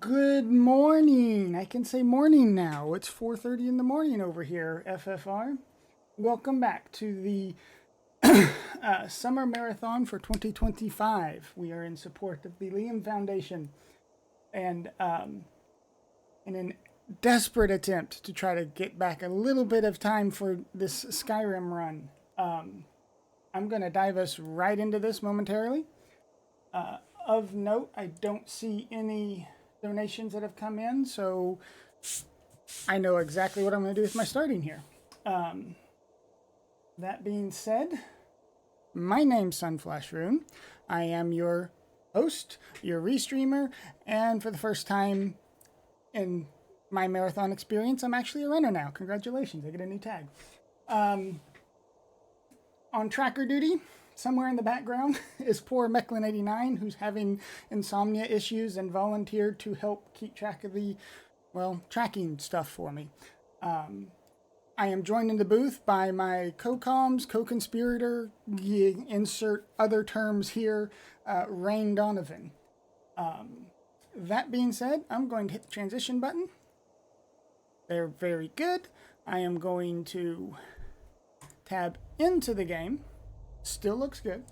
Good morning. I can say morning now. It's 4:30 in the morning over here, FFR. Welcome back to the summer marathon for 2025. We are in support of the Liam Foundation and in a desperate attempt to try to get back a little bit of time for this Skyrim run. I'm going to dive us right into this momentarily. Of note, I don't see any donations that have come in, so I know exactly what I'm going to do with my starting here. That being said, my name's Sunflashroon. I am your host, your restreamer, and for the first time in my marathon experience, I'm actually a runner now. Congratulations, I get a new tag. On tracker duty, somewhere in the background is poor Mecklin89, who's having insomnia issues and volunteered to help keep track of the, tracking stuff for me. I am joined in the booth by my co-coms, co-conspirator, insert other terms here, Rain Donovan. That being said, I'm going to hit the transition button. They're very good. I am going to tab into the game. Still looks good.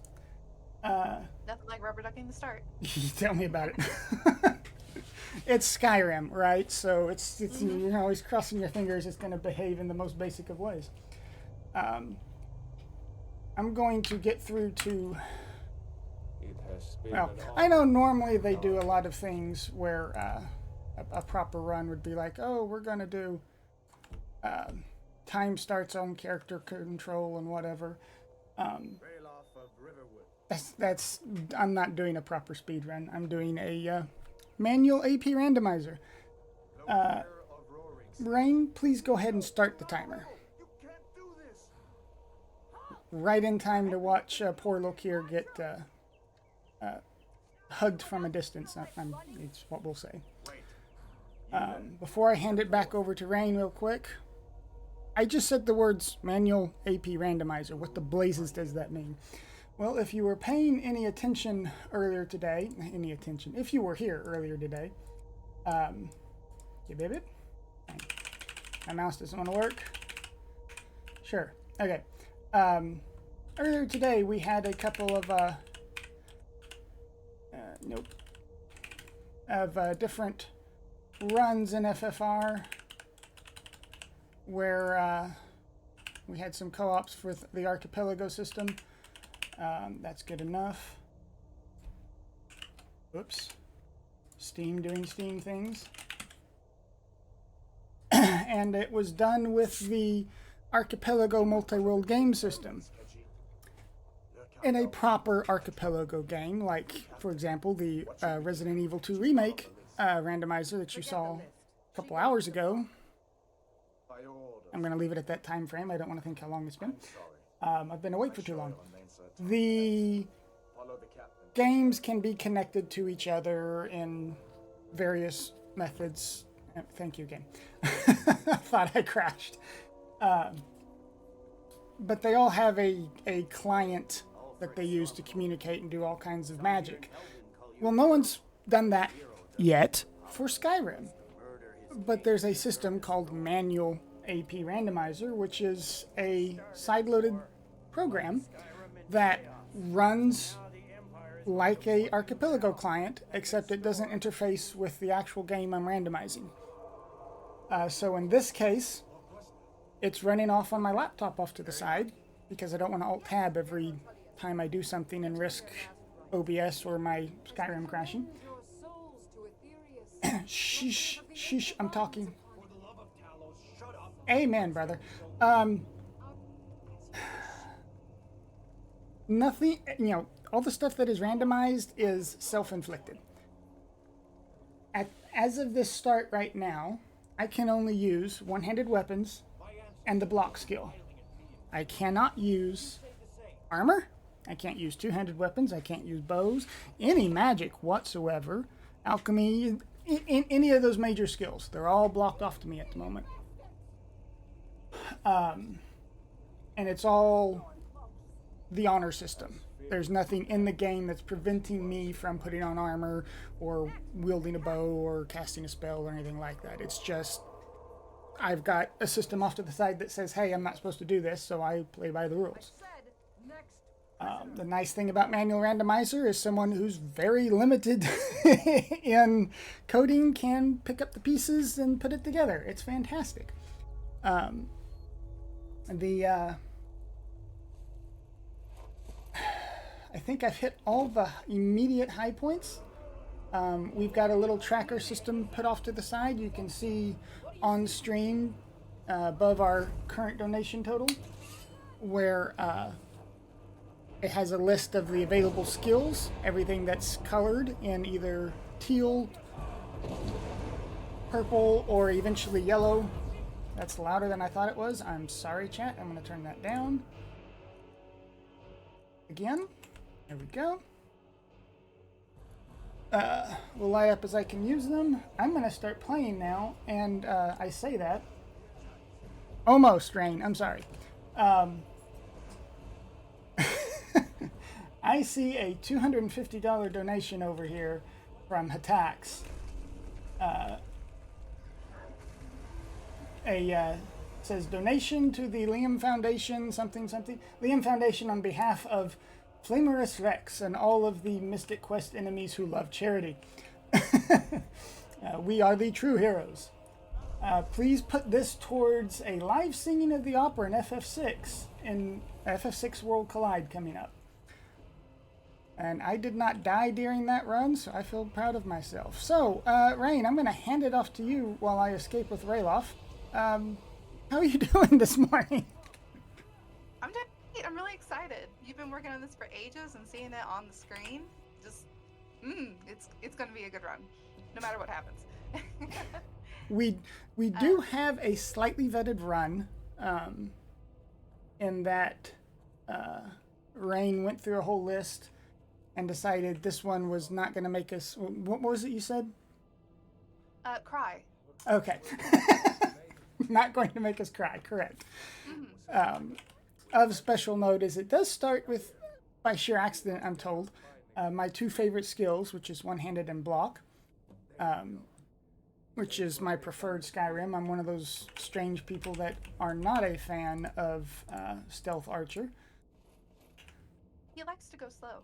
Nothing like rubber ducking the start. Tell me about it. It's Skyrim, right? So it's you're always crossing your fingers it's going to behave in the most basic of ways. I'm going to get through to... Well, I know normally they do a lot of things where a proper run would be like, oh, we're going to do time starts on character control and whatever. That's I'm not doing a proper speed run. I'm doing a manual AP randomizer. Rain, please go ahead and start the timer. Right in time to watch poor Lokir get hugged from a distance. It's what we'll say. Before I hand it back over to Rain real quick, I just said the words manual AP randomizer. What the blazes does that mean? Well, if you were paying any attention earlier today, if you were here earlier today, you baby? My mouse doesn't want to work. Sure. Okay. Earlier today, we had a couple of, different runs in FFR where we had some co-ops with the Archipelago system. That's good enough. Oops. Steam doing Steam things. And it was done with the Archipelago multi-world game system. In a proper Archipelago game, like, for example, the Resident Evil 2 Remake randomizer that you saw a couple hours ago. I'm going to leave it at that time frame. I don't want to think how long it's been. I've been awake for too long. The games can be connected to each other in various methods. Thank you again. I thought I crashed. But they all have a client that they use to communicate and do all kinds of magic. Well, no one's done that yet for Skyrim. But there's a system called Manual AP Randomizer, which is a side-loaded program that runs like a Archipelago client, except it doesn't interface with the actual game I'm randomizing. So in this case, it's running off on my laptop off to the side because I don't want to alt-tab every time I do something and risk OBS or my Skyrim crashing. Sheesh, I'm talking. Amen, brother. Nothing, all the stuff that is randomized is self-inflicted. As of this start right now, I can only use one-handed weapons and the block skill. I cannot use armor. I can't use two-handed weapons. I can't use bows. Any magic whatsoever. Alchemy, any of those major skills. They're all blocked off to me at the moment. And it's all the honor system. There's nothing in the game that's preventing me from putting on armor or wielding a bow or casting a spell or anything like that. It's just I've got a system off to the side that says, hey, I'm not supposed to do this, so I play by the rules. The nice thing about manual randomizer is someone who's very limited in coding can pick up the pieces and put it together. It's fantastic. I think I've hit all the immediate high points. We've got a little tracker system put off to the side. You can see on stream above our current donation total where it has a list of the available skills, everything that's colored in either teal, purple, or eventually yellow. That's louder than I thought it was. I'm sorry, chat. I'm going to turn that down. Again. There we go. Will light up as I can use them. I'm going to start playing now, and I say that. Almost, Rain. I'm sorry. I see a $250 donation over here from Hatax. Says donation to the Liam Foundation, something. Liam Foundation on behalf of Flamerus Rex and all of the Mystic Quest enemies who love charity. We are the true heroes. Please put this towards a live singing of the opera in FF6 in FF6 World Collide coming up. And I did not die during that run, so I feel proud of myself. So, Rain, I'm going to hand it off to you while I escape with Rayloff. How are you doing this morning? I'm doing great. I'm really excited. You've been working on this for ages, and seeing it on the screen, just, it's going to be a good run, no matter what happens. We do have a slightly vetted run, in that Rain went through a whole list and decided this one was not going to make us... What was it you said? Cry. Okay. Not going to make us cry, correct. Of special note is it does start with, by sheer accident, I'm told, my two favorite skills, which is one-handed and block, which is my preferred Skyrim. I'm one of those strange people that are not a fan of stealth archer. He likes to go slow.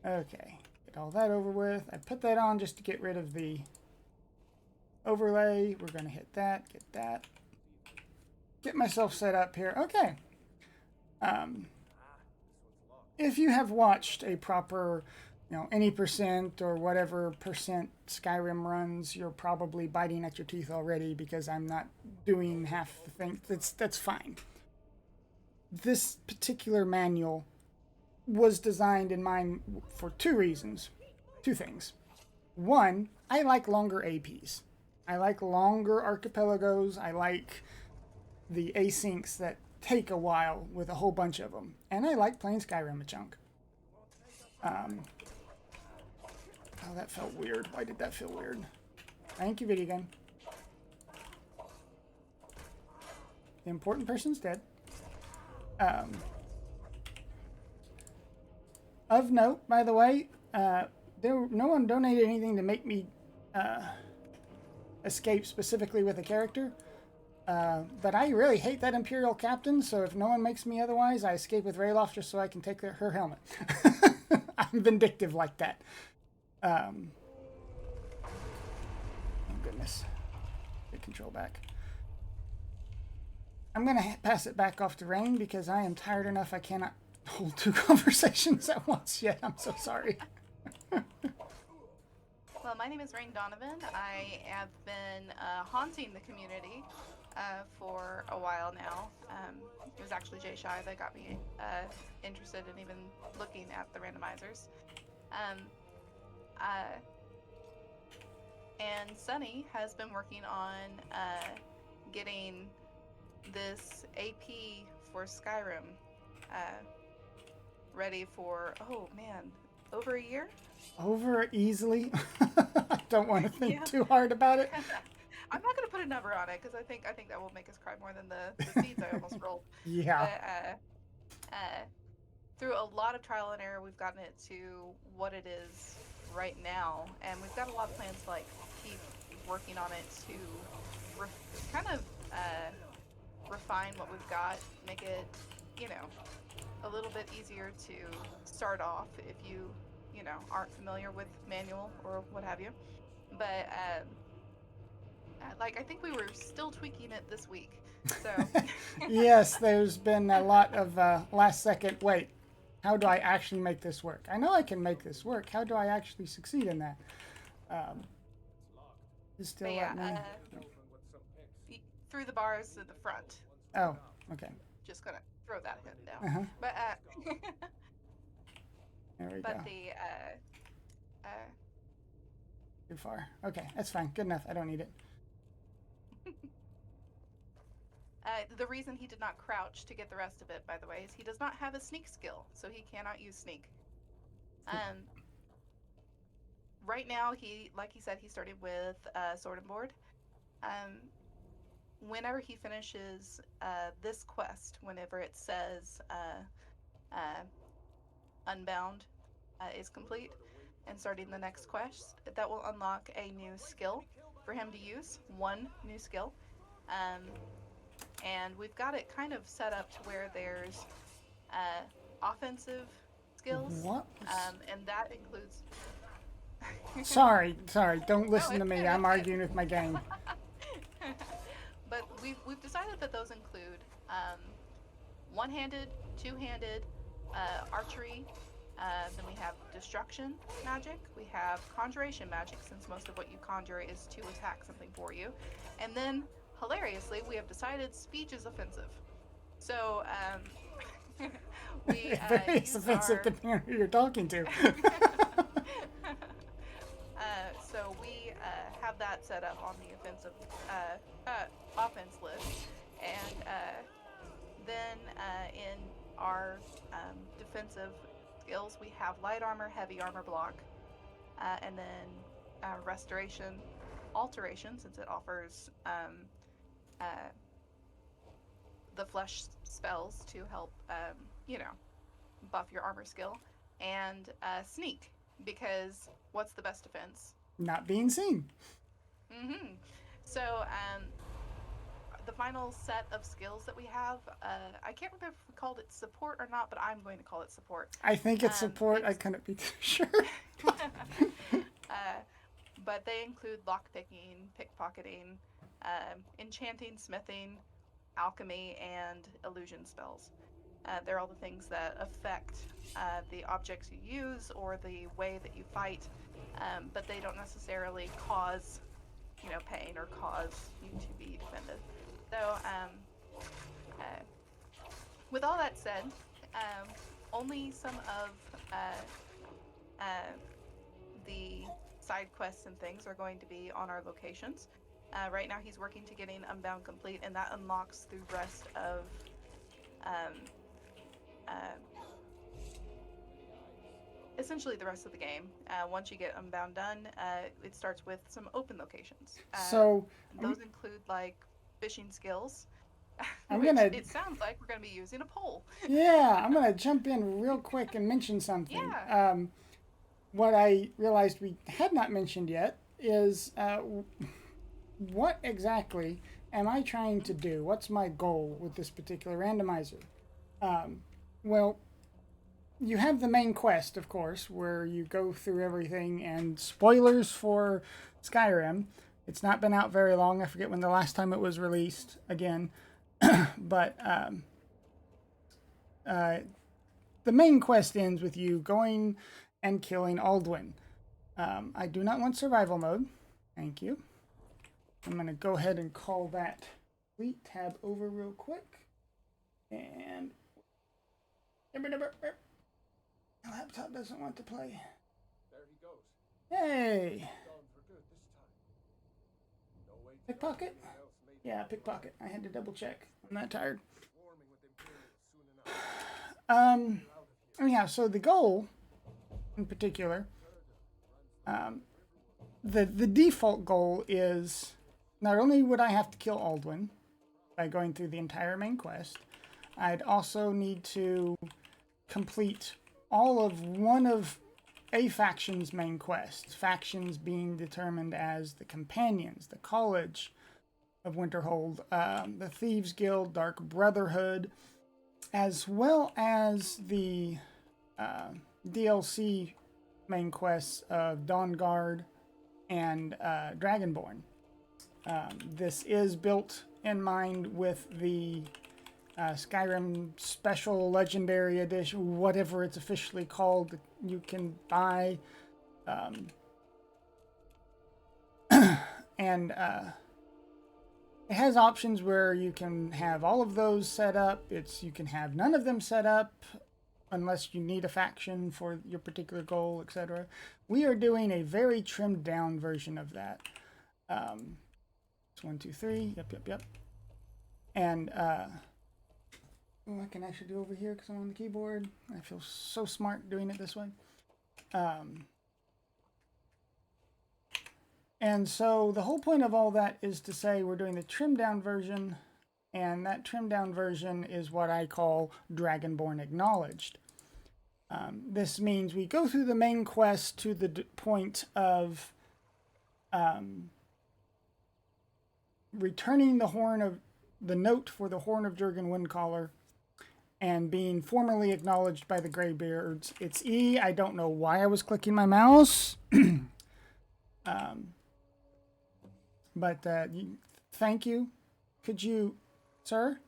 Okay, get all that over with. I put that on just to get rid of the overlay. We're going to hit that, get that. Get myself set up here. Okay. If you have watched a proper, any percent or whatever percent Skyrim runs, you're probably biting at your teeth already because I'm not doing half the thing. That's fine. This particular manual was designed in mind for two reasons. Two things. One, I like longer APs. I like longer archipelagos. I like the asyncs that take a while with a whole bunch of them. And I like playing Skyrim a chunk. Oh, that felt weird. Why did that feel weird? Thank you, video game. The important person's dead. Of note, by the way, no one donated anything to make me escape specifically with a character. But I really hate that Imperial Captain, so if no one makes me otherwise, I escape with Rayloff just so I can take her helmet. I'm vindictive like that. Oh goodness. Get control back. I'm going to pass it back off to Rain because I am tired enough I cannot hold two conversations at once yet. I'm so sorry. Well, my name is Rain Donovan. I have been haunting the community for a while now. It was actually Jay Shy that got me interested in even looking at the randomizers. And Sunny has been working on getting this AP for Skyrim ready for, oh man, over a year? Over easily. I don't want to think too hard about it. I'm not gonna put a number on it because I think that will make us cry more than the seeds I almost rolled. Yeah. But uh, through a lot of trial and error, we've gotten it to what it is right now, and we've got a lot of plans to like keep working on it to kind of refine what we've got, make it, you know, a little bit easier to start off if you know, aren't familiar with manual or what have you. But like I think we were still tweaking it this week, so Yes, there's been a lot of last second, wait, how do I actually make this work? I know I can make this work. How do I actually succeed in that? Is still but yeah, letting me. through the bars to the front. Oh, okay. Just gonna throw that hint down. Uh-huh. But There we but go. the Too far. Okay, that's fine. Good enough. I don't need it. the reason he did not crouch to get the rest of it, by the way, is he does not have a sneak skill, so he cannot use sneak. Right now, like he said, he started with sword and board. Whenever he finishes this quest, whenever it says Unbound is complete, and starting the next quest, that will unlock a new skill for him to use, one new skill. And we've got it kind of set up to where there's offensive skills, What? and that includes. Sorry. Don't listen to it's me. good, I'm it's arguing with my game. But we've decided that those include one-handed, two-handed, archery. Then we have destruction magic. We have conjuration magic, since most of what you conjure is to attack something for you. And then, hilariously, we have decided speech is offensive. So we Very use offensive our. depending on who you're talking to. So we have that set up on the offensive offense list, and then in our defensive skills we have light armor, heavy armor block, and then restoration, alteration, since it offers the flesh spells to help you know, buff your armor skill, and sneak, because what's the best defense? Not being seen. So the final set of skills that we have, I can't remember if we called it support or not, but I'm going to call it support. I think it's support. I couldn't be sure. But they include lockpicking, pickpocketing, enchanting, smithing, alchemy, and illusion spells. They're all the things that affect the objects you use or the way that you fight, but they don't necessarily cause, you know, pain or cause you to be defended. So, with all that said, only some of the side quests and things are going to be on our locations. Right now, he's working to getting Unbound complete, and that unlocks the rest of essentially the rest of the game. Once you get Unbound done, it starts with some open locations. So those include like fishing skills. It sounds like we're going to be using a pole. Yeah, I'm gonna jump in real quick and mention something. Yeah. What I realized we had not mentioned yet is what exactly am I trying to do? What's my goal with this particular randomizer? Well, you have the main quest, of course, where you go through everything, and spoilers for Skyrim. It's not been out very long. I forget when the last time it was released again. But the main quest ends with you going and killing Aldwin. I do not want survival mode. Thank you. I'm going to go ahead and call that delete tab over real quick. And my laptop doesn't want to play. There he goes. Hey! Gone for good this time. No way to Pickpocket? anyone else made Yeah, pickpocket. I had to double check. I'm not tired. swarming with Imperials soon enough. Yeah, so the goal in particular, the default goal is not only would I have to kill Aldwin by going through the entire main quest, I'd also need to complete all of one of a faction's main quests. Factions being determined as the Companions, the College of Winterhold, the Thieves Guild, Dark Brotherhood, as well as the DLC main quests of Dawn Guard and Dragonborn. This is built in mind with the Skyrim Special Legendary Edition, whatever it's officially called. You can buy, and it has options where you can have all of those set up. You can have none of them set up unless you need a faction for your particular goal, etc. We are doing a very trimmed down version of that. It's 1, 2, 3. Yep. And I can actually do over here because I'm on the keyboard. I feel so smart doing it this way. And so the whole point of all that is to say we're doing the trimmed down version, and that trimmed down version is what I call Dragonborn Acknowledged. This means we go through the main quest to the point of returning the note for the Horn of Jurgen Windcaller and being formally acknowledged by the Greybeards. It's E. I don't know why I was clicking my mouse. But thank you. Could you, sir?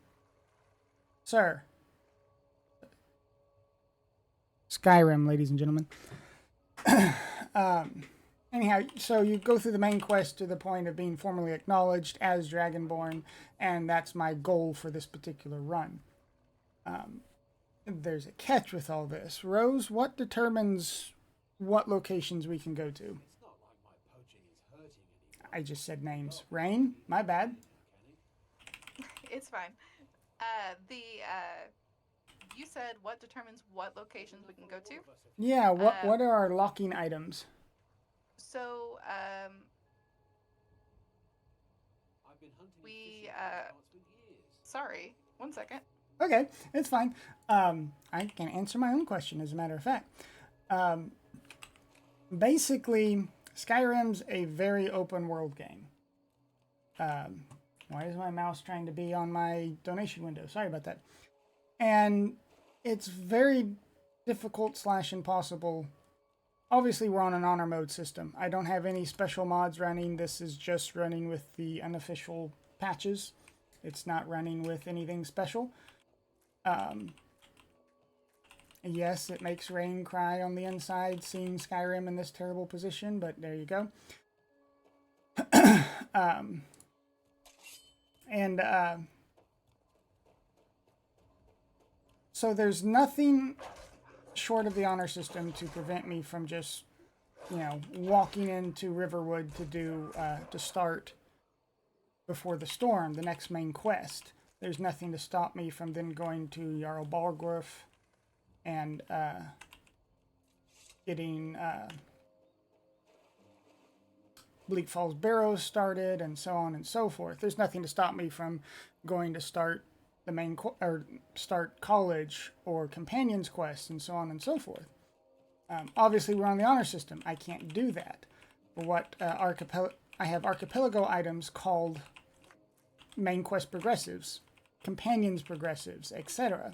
Skyrim, ladies and gentlemen. Anyhow, so you go through the main quest to the point of being formally acknowledged as Dragonborn, and that's my goal for this particular run. There's a catch with all this. Rose, what determines what locations we can go to? I just said names. Rain, my bad. It's fine. You said what determines what locations we can go to? Yeah, what are our locking items? So, sorry, 1 second. Okay, it's fine. I can answer my own question, as a matter of fact. Basically, Skyrim's a very open world game. Why is my mouse trying to be on my donation window? Sorry about that. And it's very difficult / impossible. Obviously, we're on an honor mode system. I don't have any special mods running. This is just running with the unofficial patches. It's not running with anything special. Yes, it makes Rain cry on the inside seeing Skyrim in this terrible position, but there you go. So there's nothing short of the honor system to prevent me from just, walking into Riverwood to do to start before the storm, the next main quest. There's nothing to stop me from then going to Jarl Balgruuf and getting Bleak Falls Barrows started, and so on and so forth. There's nothing to stop me from going to start the main start college or companions quests, and so on and so forth. Obviously, we're on the honor system. I can't do that. What I have Archipelago items called main quest progressives, companions progressives, etc.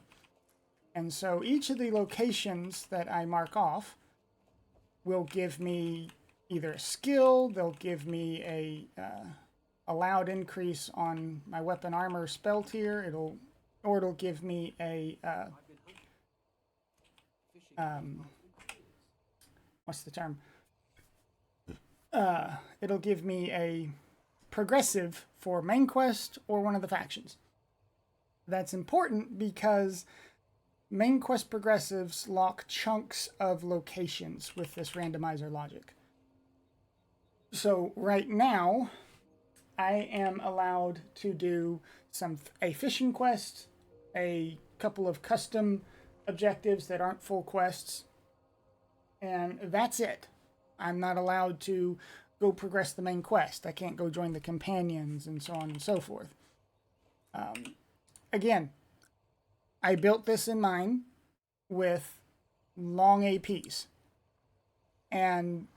And so each of the locations that I mark off will give me either a skill, they'll give me a allowed increase on my weapon armor spell tier, it'll give me a what's the term? It'll give me a progressive for main quest or one of the factions. That's important because main quest progressives lock chunks of locations with this randomizer logic. So right now, I am allowed to do a fishing quest, a couple of custom objectives that aren't full quests, and that's it. I'm not allowed to go progress the main quest. I can't go join the companions and so on and so forth. Again, I built this in mind with long APs. And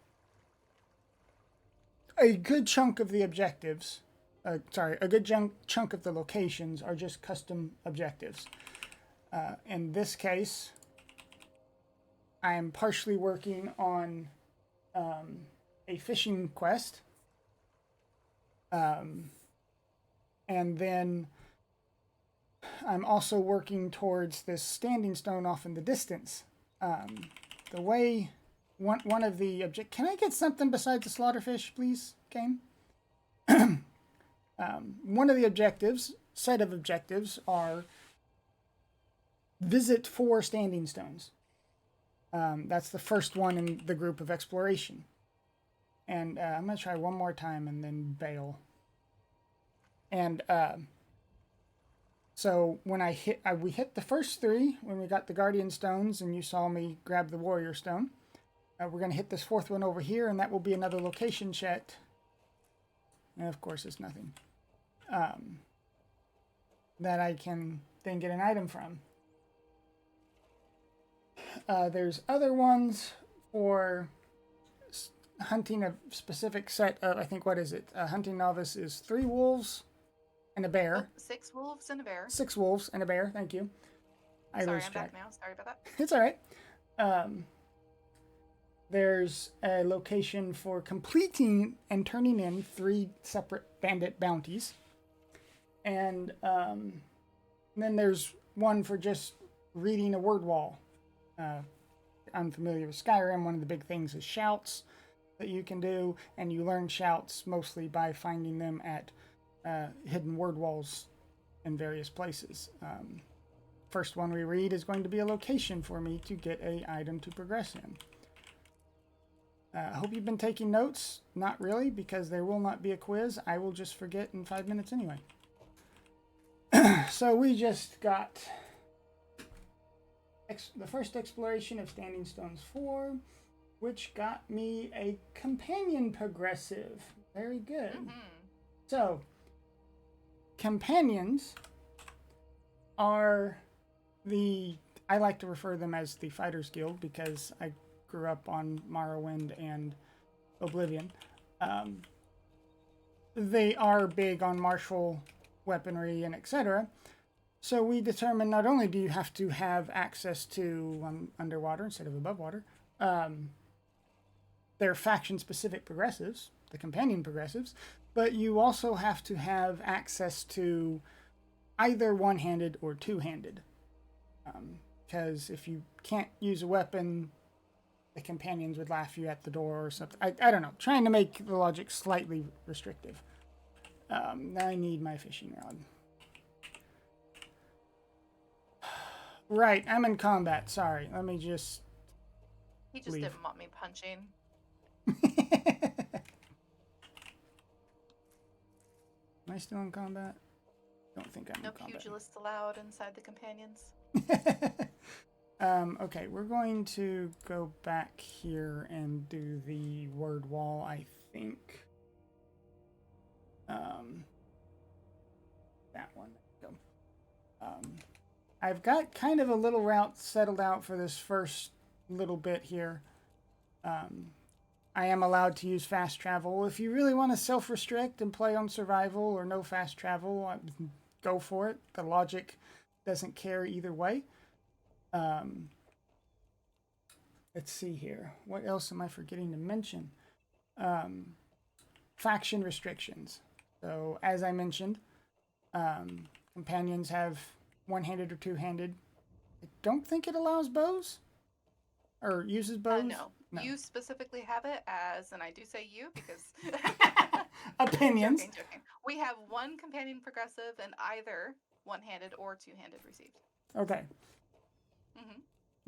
a good chunk of the objectives, a good chunk of the locations are just custom objectives. In this case, I am partially working on a fishing quest. And then I'm also working towards this standing stone off in the distance. The way one of the can I get something besides the slaughterfish, please, game? One of the set of objectives are visit 4 standing stones. That's the first one in the group of exploration. And I'm going to try one more time and then bail. And so when we hit the first 3 when we got the guardian stones, and you saw me grab the warrior stone. We're going to hit this 4th one over here, and that will be another location chat. And of course, it's nothing. That I can then get an item from. There's other ones for hunting a specific set of, I think, what is it? Hunting novice is 3 wolves and a bear. 6 wolves and a bear. 6 wolves and a bear, thank you. Sorry, I'm back now. Sorry about that. It's all right. There's a location for completing and turning in 3 separate bandit bounties. And then there's one for just reading a word wall. I'm familiar with Skyrim. One of the big things is shouts that you can do, and you learn shouts mostly by finding them at hidden word walls in various places. First one we read is going to be a location for me to get an item to progress in. I hope you've been taking notes. Not really, because there will not be a quiz. I will just forget in 5 minutes anyway. So we just got the first exploration of Standing Stones 4, which got me a companion progressive. Very good. So, companions are I like to refer them as the Fighters Guild because I grew up on Morrowind and Oblivion. They are big on martial weaponry and etc. So we determined not only do you have to have access to underwater instead of above water, their faction-specific progressives, the companion progressives, but you also have to have access to either one-handed or two-handed. Because if you can't use a weapon, the companions would laugh you at the door or something. I don't know. Trying to make the logic slightly restrictive. Now I need my fishing rod. Right, I'm in combat. Sorry. Let me just... He just leave. didn't want me punching. Am I still in combat? Don't think I'm No in combat. pugilists allowed inside the companions. Okay, we're going to go back here and do the word wall, I think. That one. There we go. I've got kind of a little route settled out for this first little bit here. I am allowed to use fast travel. If you really want to self-restrict and play on survival or no fast travel, go for it. The logic doesn't care either way. Let's see here. What else am I forgetting to mention? Faction restrictions. So, as I mentioned, companions have one-handed or two-handed. I don't think it allows bows or uses bows. No. You specifically have it as, and I do say you because opinions. Joking. We have one companion progressive and either one-handed or two-handed received. Okay.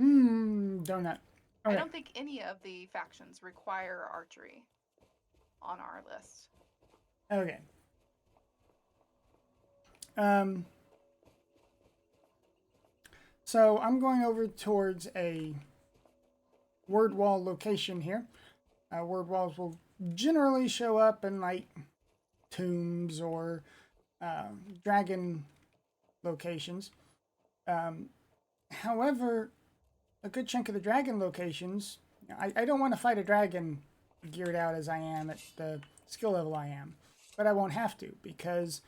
Mm-hmm. Donut. I Okay. don't think any of the factions require archery on our list. Okay. So I'm going over towards a word wall location here. Word walls will generally show up in like tombs or dragon locations. However, a good chunk of the dragon locations, I don't want to fight a dragon geared out as I am at the skill level I am, but I won't have to because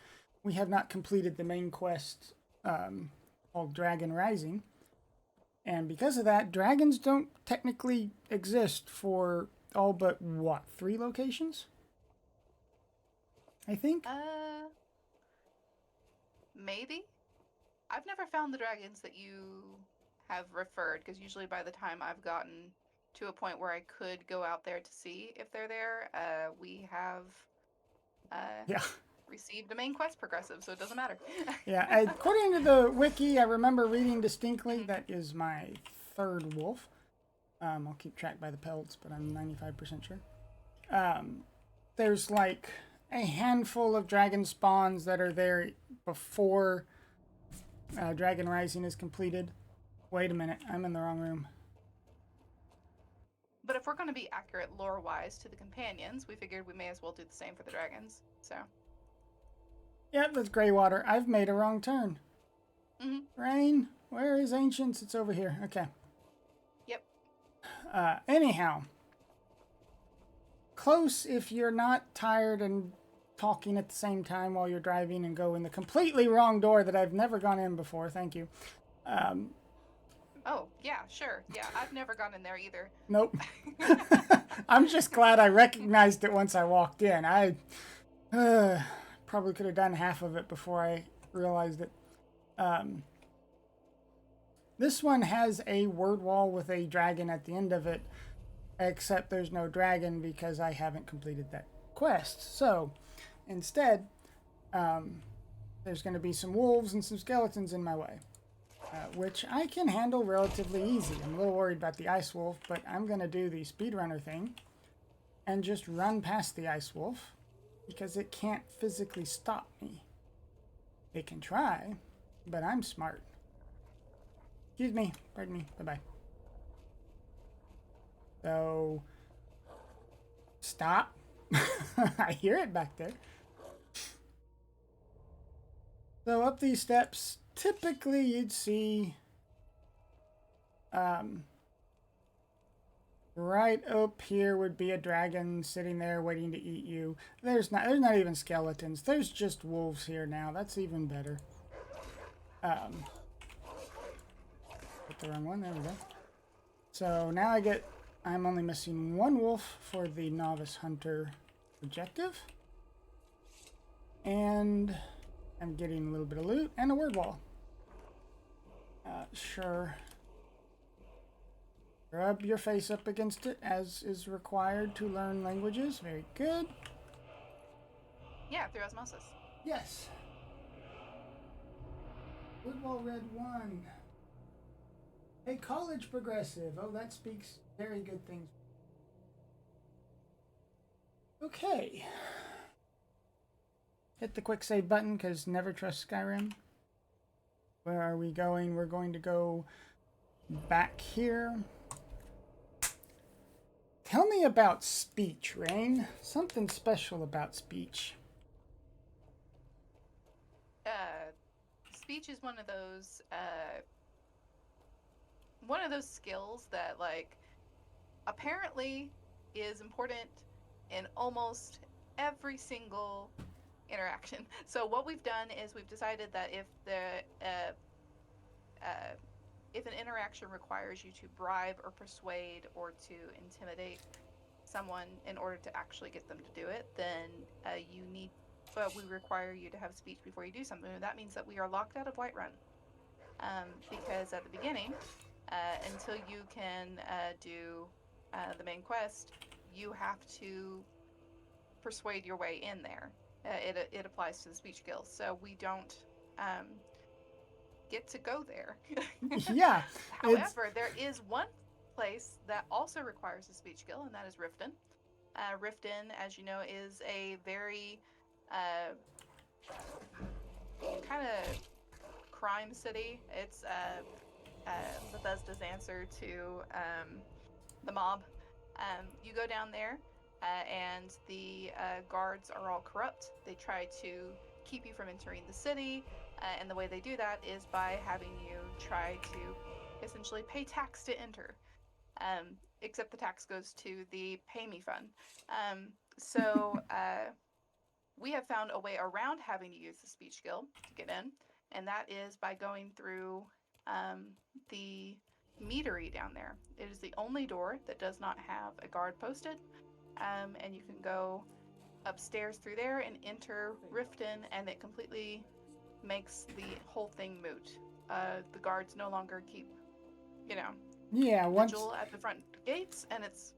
we have not completed the main quest called Dragon Rising. And because of that, dragons don't technically exist for all but what, 3 locations? I think? Maybe. I've never found the dragons that you have referred, because usually by the time I've gotten to a point where I could go out there to see if they're there, we have Yeah. received a main quest progressive, so it doesn't matter. Yeah, according to the wiki, I remember reading distinctly, that is my 3rd wolf. I'll keep track by the pelts, but I'm 95% sure. There's like a handful of dragon spawns that are there before Dragon Rising is completed. Wait a minute, I'm in the wrong room. But if we're going to be accurate lore-wise to the companions, we figured we may as well do the same for the dragons. So. Yep, that's Greywater. I've made a wrong turn. Rain, where is Ancients? It's over here. Okay. Yep. Anyhow, close if you're not tired and talking at the same time while you're driving and go in the completely wrong door that I've never gone in before. Thank you. Oh, yeah, sure. Yeah, I've never gone in there either. Nope. I'm just glad I recognized it once I walked in. I probably could have done half of it before I realized it. This one has a word wall with a dragon at the end of it, except there's no dragon because I haven't completed that quest. So instead, there's going to be some wolves and some skeletons in my way. Which I can handle relatively easy. I'm a little worried about the ice wolf, but I'm going to do the speedrunner thing and just run past the ice wolf because it can't physically stop me. It can try, but I'm smart. Excuse me. Pardon me. Bye-bye. So, stop. I hear it back there. So up these steps, typically you'd see right up here would be a dragon sitting there waiting to eat you. There's not even skeletons. There's just wolves here now. That's even better. Put the wrong one. There we go. So now I'm only missing 1 wolf for the novice hunter objective. And I'm getting a little bit of loot and a word wall. Sure. Rub your face up against it as is required to learn languages. Very good. Yeah, through osmosis. Yes. Word wall red 1. A college progressive. Oh, that speaks very good things. Okay. Hit the quick save button because never trust Skyrim. Where are we going? We're going to go back here. Tell me about speech, Rain. Something special about speech. Speech is one of those skills that, like, apparently is important in almost every single interaction. So what we've done is we've decided that if an interaction requires you to bribe or persuade or to intimidate someone in order to actually get them to do it, then we require you to have speech before you do something. And that means that we are locked out of Whiterun. Because at the beginning, until you can do the main quest, you have to persuade your way in there. It applies to the speech skills, so we don't get to go there. Yeah. However, there is one place that also requires a speech skill, and that is Riften. Riften, as you know, is a very kind of crime city. It's Bethesda's answer to the mob. You go down there, and the guards are all corrupt. They try to keep you from entering the city, and the way they do that is by having you try to essentially pay tax to enter. Except the tax goes to the pay me fund. So we have found a way around having to use the speech skill to get in, and that is by going through um, the meadery down there. It is the only door that does not have a guard posted, and you can go upstairs through there and enter Riften, and it completely makes the whole thing moot. The guards no longer keep, you know, Yeah, vigil at the front gates, and it's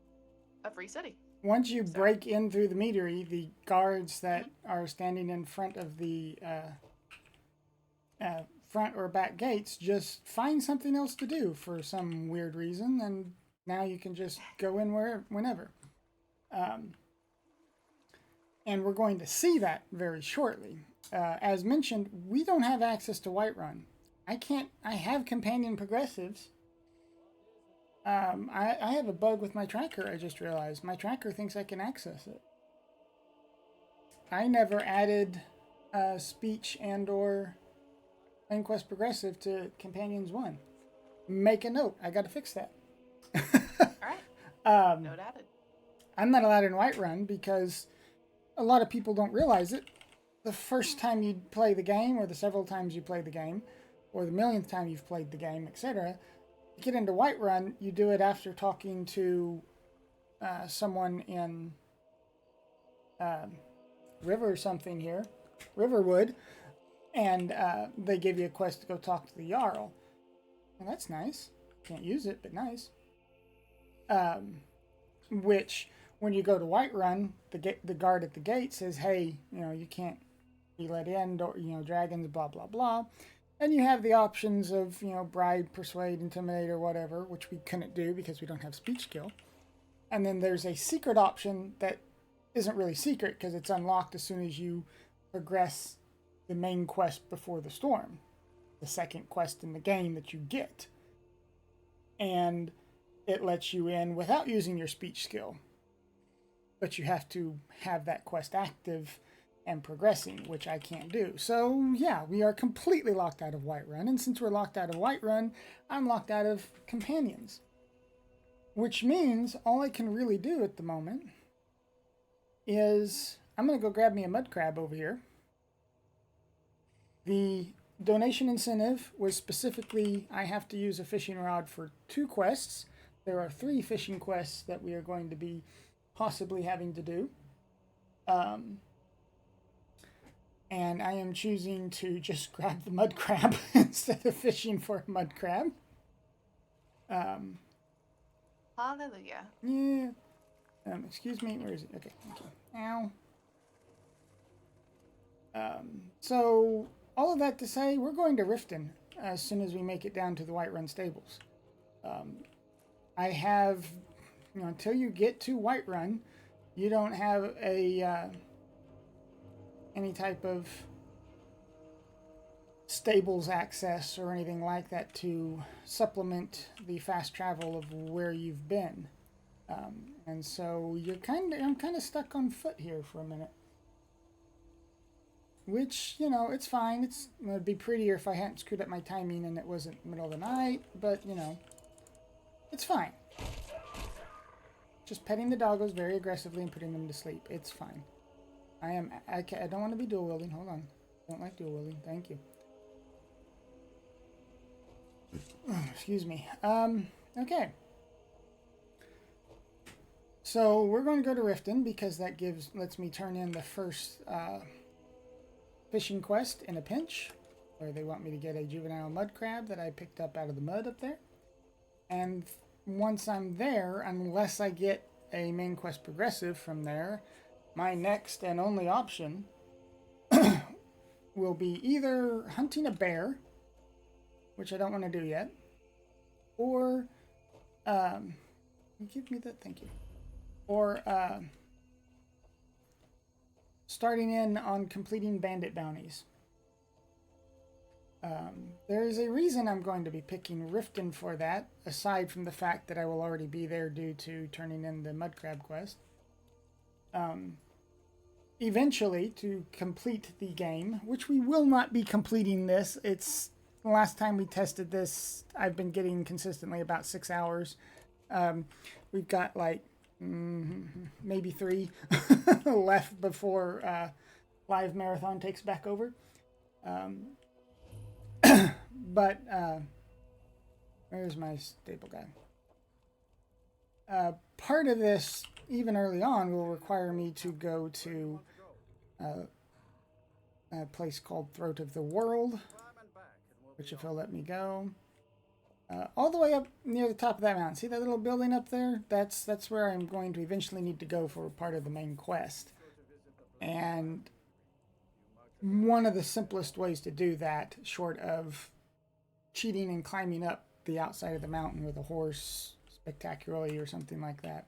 a free city. once you So- break in through the meadery, the guards that are standing in front of the front or back gates just find something else to do for some weird reason, and now you can just go in whenever. And we're going to see that very shortly. As mentioned, we don't have access to Whiterun. I have companion progressives. I have a bug with my tracker, I just realized. My tracker thinks I can access it. I never added speech and or Plain Quest Progressive to Companions 1. Make a note. I got to fix that. All right. Note added. I'm not allowed in Whiterun because a lot of people don't realize it. The first time you play the game, or the several times you play the game, or the millionth time you've played the game, etc., you get into Whiterun, you do it after talking to someone in River or something here, Riverwood, and they give you a quest to go talk to the Jarl. Well, that's nice. Can't use it, but nice. Which, when you go to Whiterun, the guard at the gate says, "Hey, you can't be let in, or dragons, blah blah blah." And you have the options of bribe, persuade, intimidate, or whatever, which we couldn't do because we don't have speech skill. And then there's a secret option that isn't really secret because it's unlocked as soon as you progress the main quest before the storm, the second quest in the game that you get. And it lets you in without using your speech skill. But you have to have that quest active and progressing, which I can't do. So yeah, we are completely locked out of Whiterun. And since we're locked out of Whiterun, I'm locked out of companions. Which means all I can really do at the moment is I'm going to go grab me a mud crab over here. The donation incentive was specifically I have to use a fishing rod for 2 quests. There are 3 fishing quests that we are going to be possibly having to do. And I am choosing to just grab the mud crab instead of fishing for a mud crab. Hallelujah. Yeah. Excuse me, where is it? Okay, thank you. Ow. So, all of that to say, we're going to Riften as soon as we make it down to the Whiterun stables. I have, until you get to Whiterun, you don't have a any type of stables access or anything like that to supplement the fast travel of where you've been. And so I'm kind of stuck on foot here for a minute. Which, it's fine. It would be prettier if I hadn't screwed up my timing and it wasn't middle of the night, but, it's fine. Just petting the doggos very aggressively and putting them to sleep. It's fine. I don't want to be dual wielding. Hold on. I don't like dual wielding. Thank you. Excuse me. Okay. So we're going to go to Riften because that lets me turn in the first fishing quest in a pinch, where they want me to get a juvenile mud crab that I picked up out of the mud up there. And once I'm there, unless I get a main quest progressive from there, my next and only option will be either hunting a bear, which I don't want to do yet, or give me that, thank you, or starting in on completing bandit bounties. There is a reason I'm going to be picking Riften for that, aside from the fact that I will already be there due to turning in the mud crab quest. eventually to complete the game, which we will not be completing this. It's the last time we tested this, I've been getting consistently about 6 hours. We've got like maybe 3 left before live marathon takes back over. But where's my staple guy? Part of this, even early on, will require me to go to a place called Throat of the World, which if he'll let me go. All the way up near the top of that mountain. See that little building up there? That's where I'm going to eventually need to go for part of the main quest. And one of the simplest ways to do that, short of cheating and climbing up the outside of the mountain with a horse spectacularly or something like that,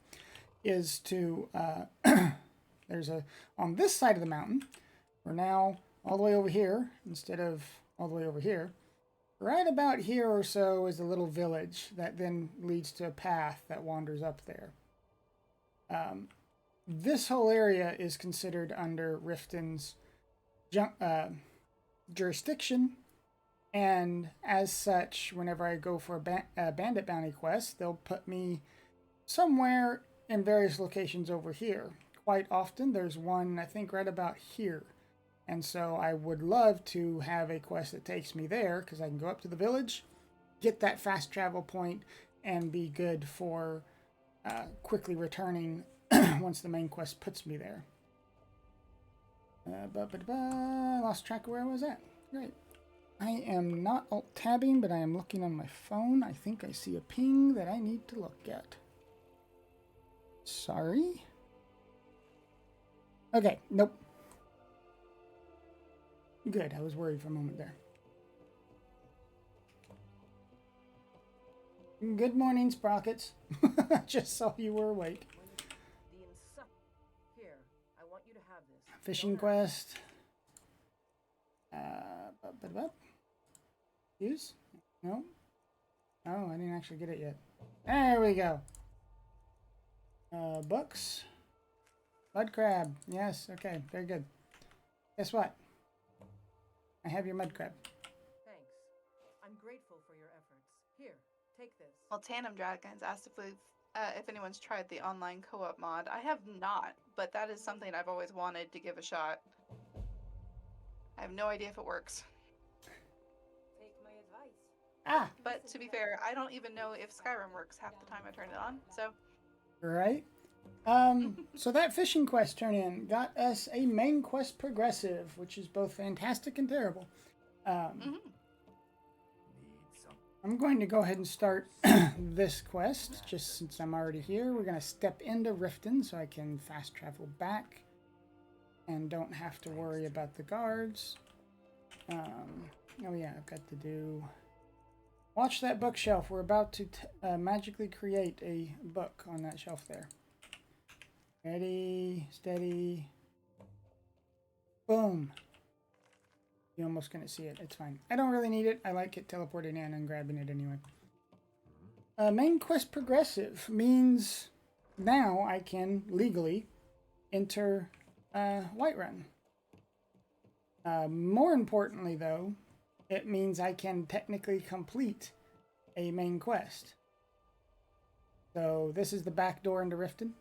is to on this side of the mountain, we're now all the way over here instead of all the way over here. Right about here or so is a little village that then leads to a path that wanders up there. This whole area is considered under Riften's jurisdiction, and as such, whenever I go for a bandit bounty quest, they'll put me somewhere in various locations over here. Quite often, there's one, I think, right about here. And so I would love to have a quest that takes me there, because I can go up to the village, get that fast travel point, and be good for quickly returning once the main quest puts me there. Lost track of where I was at. Great. I am not alt-tabbing, but I am looking on my phone. I think I see a ping that I need to look at. Sorry. Okay, nope. Good, I was worried for a moment there. Good morning, Sprockets. Just saw you were awake. Here, I want you to have this. Fishing quest. Use? No? Oh, I didn't actually get it yet. There we go. Books. Mud crab. Yes, okay, very good. Guess what? I have your mud crab. Thanks. I'm grateful for your efforts. Here, take this. Well, Tandem Dragons asked if anyone's tried the online co-op mod. I have not, but that is something I've always wanted to give a shot. I have no idea if it works. Take my advice. Ah! But to be fair, I don't even know if Skyrim works half the time I turn it on, so... Right? So that fishing quest turn in got us a main quest progressive, which is both fantastic and terrible. I'm going to go ahead and start this quest, just since I'm already here. We're going to step into Riften so I can fast travel back and don't have to worry about the guards. Oh yeah, I've got to do... Watch that bookshelf. We're about to magically create a book on that shelf there. Ready, steady. Boom. You're almost going to see it. It's fine. I don't really need it. I like it teleporting in and grabbing it anyway. Main quest progressive means now I can legally enter Whiterun. More importantly, though, it means I can technically complete a main quest. So this is the back door into Riften.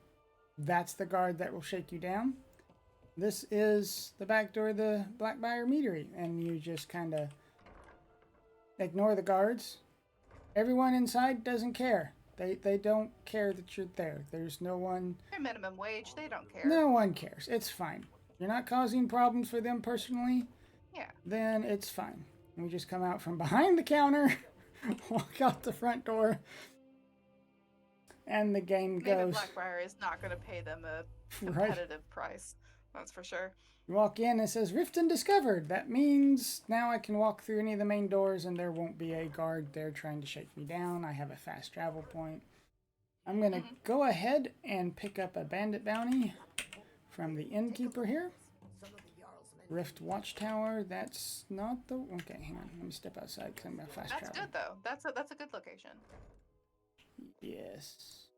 That's the guard that will shake you down. This is the back door of the Blackbriar Meadery, and you just kind of ignore the guards. Everyone inside doesn't care. They don't care that you're there. There's no one... They're minimum wage, they don't care. No one cares. It's fine. You're not causing problems for them personally. Yeah. Then it's fine. We just come out from behind the counter, walk out the front door, and the game goes. Maybe Blackbriar is not going to pay them a competitive price. That's for sure. You walk in and it says Riften discovered. That means now I can walk through any of the main doors and there won't be a guard there trying to shake me down. I have a fast travel point. I'm going to go ahead and pick up a bandit bounty from the innkeeper here. Rift Watchtower. That's not the... Okay, hang on. Let me step outside because I'm going to fast travel. That's good, though. That's a good location. Yes.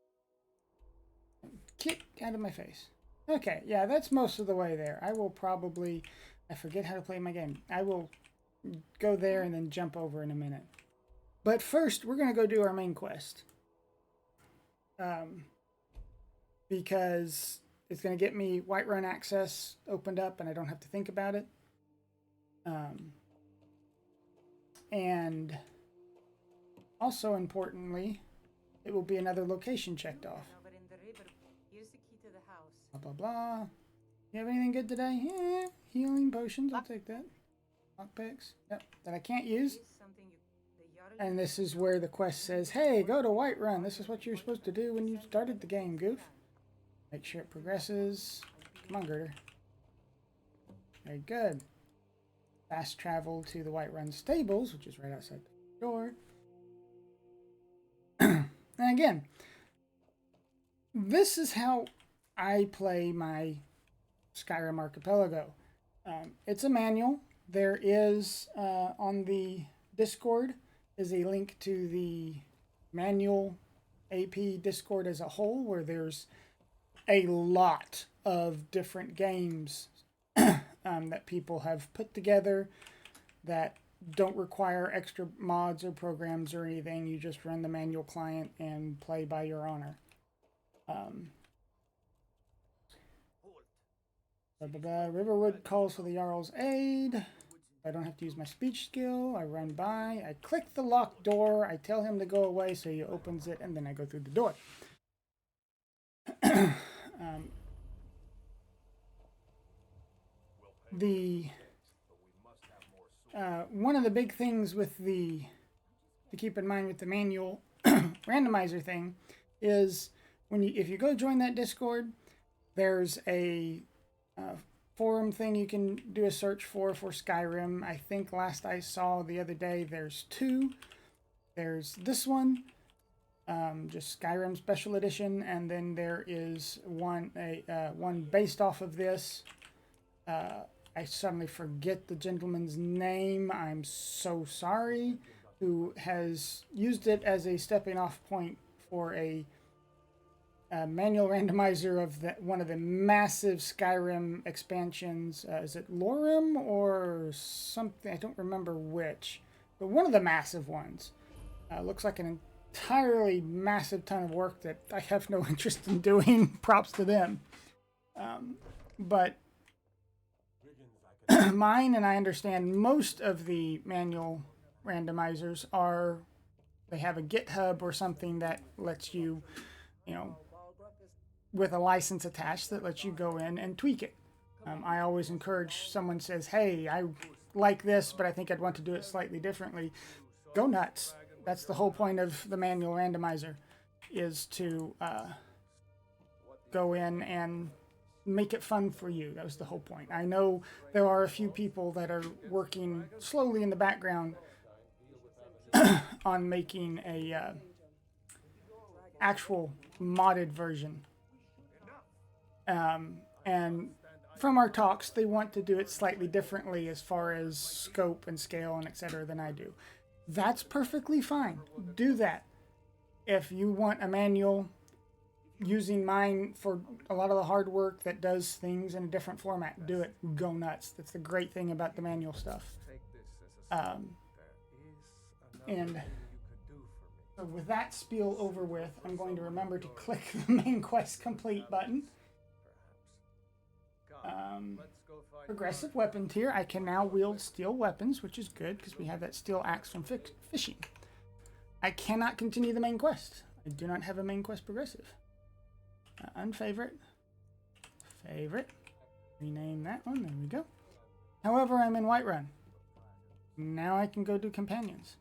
Get out of my face. Okay, yeah, that's most of the way there. I will probably... I forget how to play my game. I will go there and then jump over in a minute. But first, we're going to go do our main quest. Because it's going to get me Whiterun access opened up and I don't have to think about it. And also importantly, it will be another location checked off. Over in the river. Here's the key to the house. Blah, blah, blah. You have anything good today? Yeah, healing potions. I'll take that. Lockpicks. Yep, that I can't use. Here's something the Jarl And this is where the quest says, hey, go to Whiterun. This is what you're supposed to do when you started the game, goof. Make sure it progresses. Come on, Girder. Very good. Fast travel to the Whiterun stables, which is right outside the door. And again, this is how I play my Skyrim Archipelago. It's a manual. There is, on the Discord, is a link to the manual AP Discord as a whole, where there's a lot of different games that people have put together that don't require extra mods or programs or anything. You just run the manual client and play by your honor. Riverwood calls for the Jarl's aid. I don't have to use my speech skill. I run by. I click the locked door. I tell him to go away, so he opens it, and then I go through the door. One of the big things with to keep in mind with the manual randomizer thing is if you go join that Discord, there's a forum thing you can do a search for Skyrim. I think last I saw the other day, there's two. There's this one, just Skyrim Special Edition, and then there is one based off of this. I suddenly forget the gentleman's name. I'm so sorry. Who has used it as a stepping off point for a manual randomizer of one of the massive Skyrim expansions. Is it Lorem or something? I don't remember which, but one of the massive ones. Looks like an entirely massive ton of work that I have no interest in doing. Props to them. But mine, and I understand most of the manual randomizers they have a GitHub or something that lets you, with a license attached that lets you go in and tweak it. I always encourage someone says, hey, I like this, but I think I'd want to do it slightly differently. Go nuts. That's the whole point of the manual randomizer, is to go in and make it fun for you. That was the whole point. I know there are a few people that are working slowly in the background on making a actual modded version. And from our talks, they want to do it slightly differently as far as scope and scale and etc. than I do. That's perfectly fine. Do that. If you want a manual using mine for a lot of the hard work that does things in a different format, do it. Go nuts. That's the great thing about the manual stuff. And so with that spiel over with, I'm going to remember to click the main quest complete button. Progressive weapon tier. I can now wield steel weapons, which is good because we have that steel axe from fishing. I cannot continue the main quest. I do not have a main quest progressive. Unfavorite. Favorite. Rename that one. There we go. However, I'm in Whiterun. Now I can go do companions.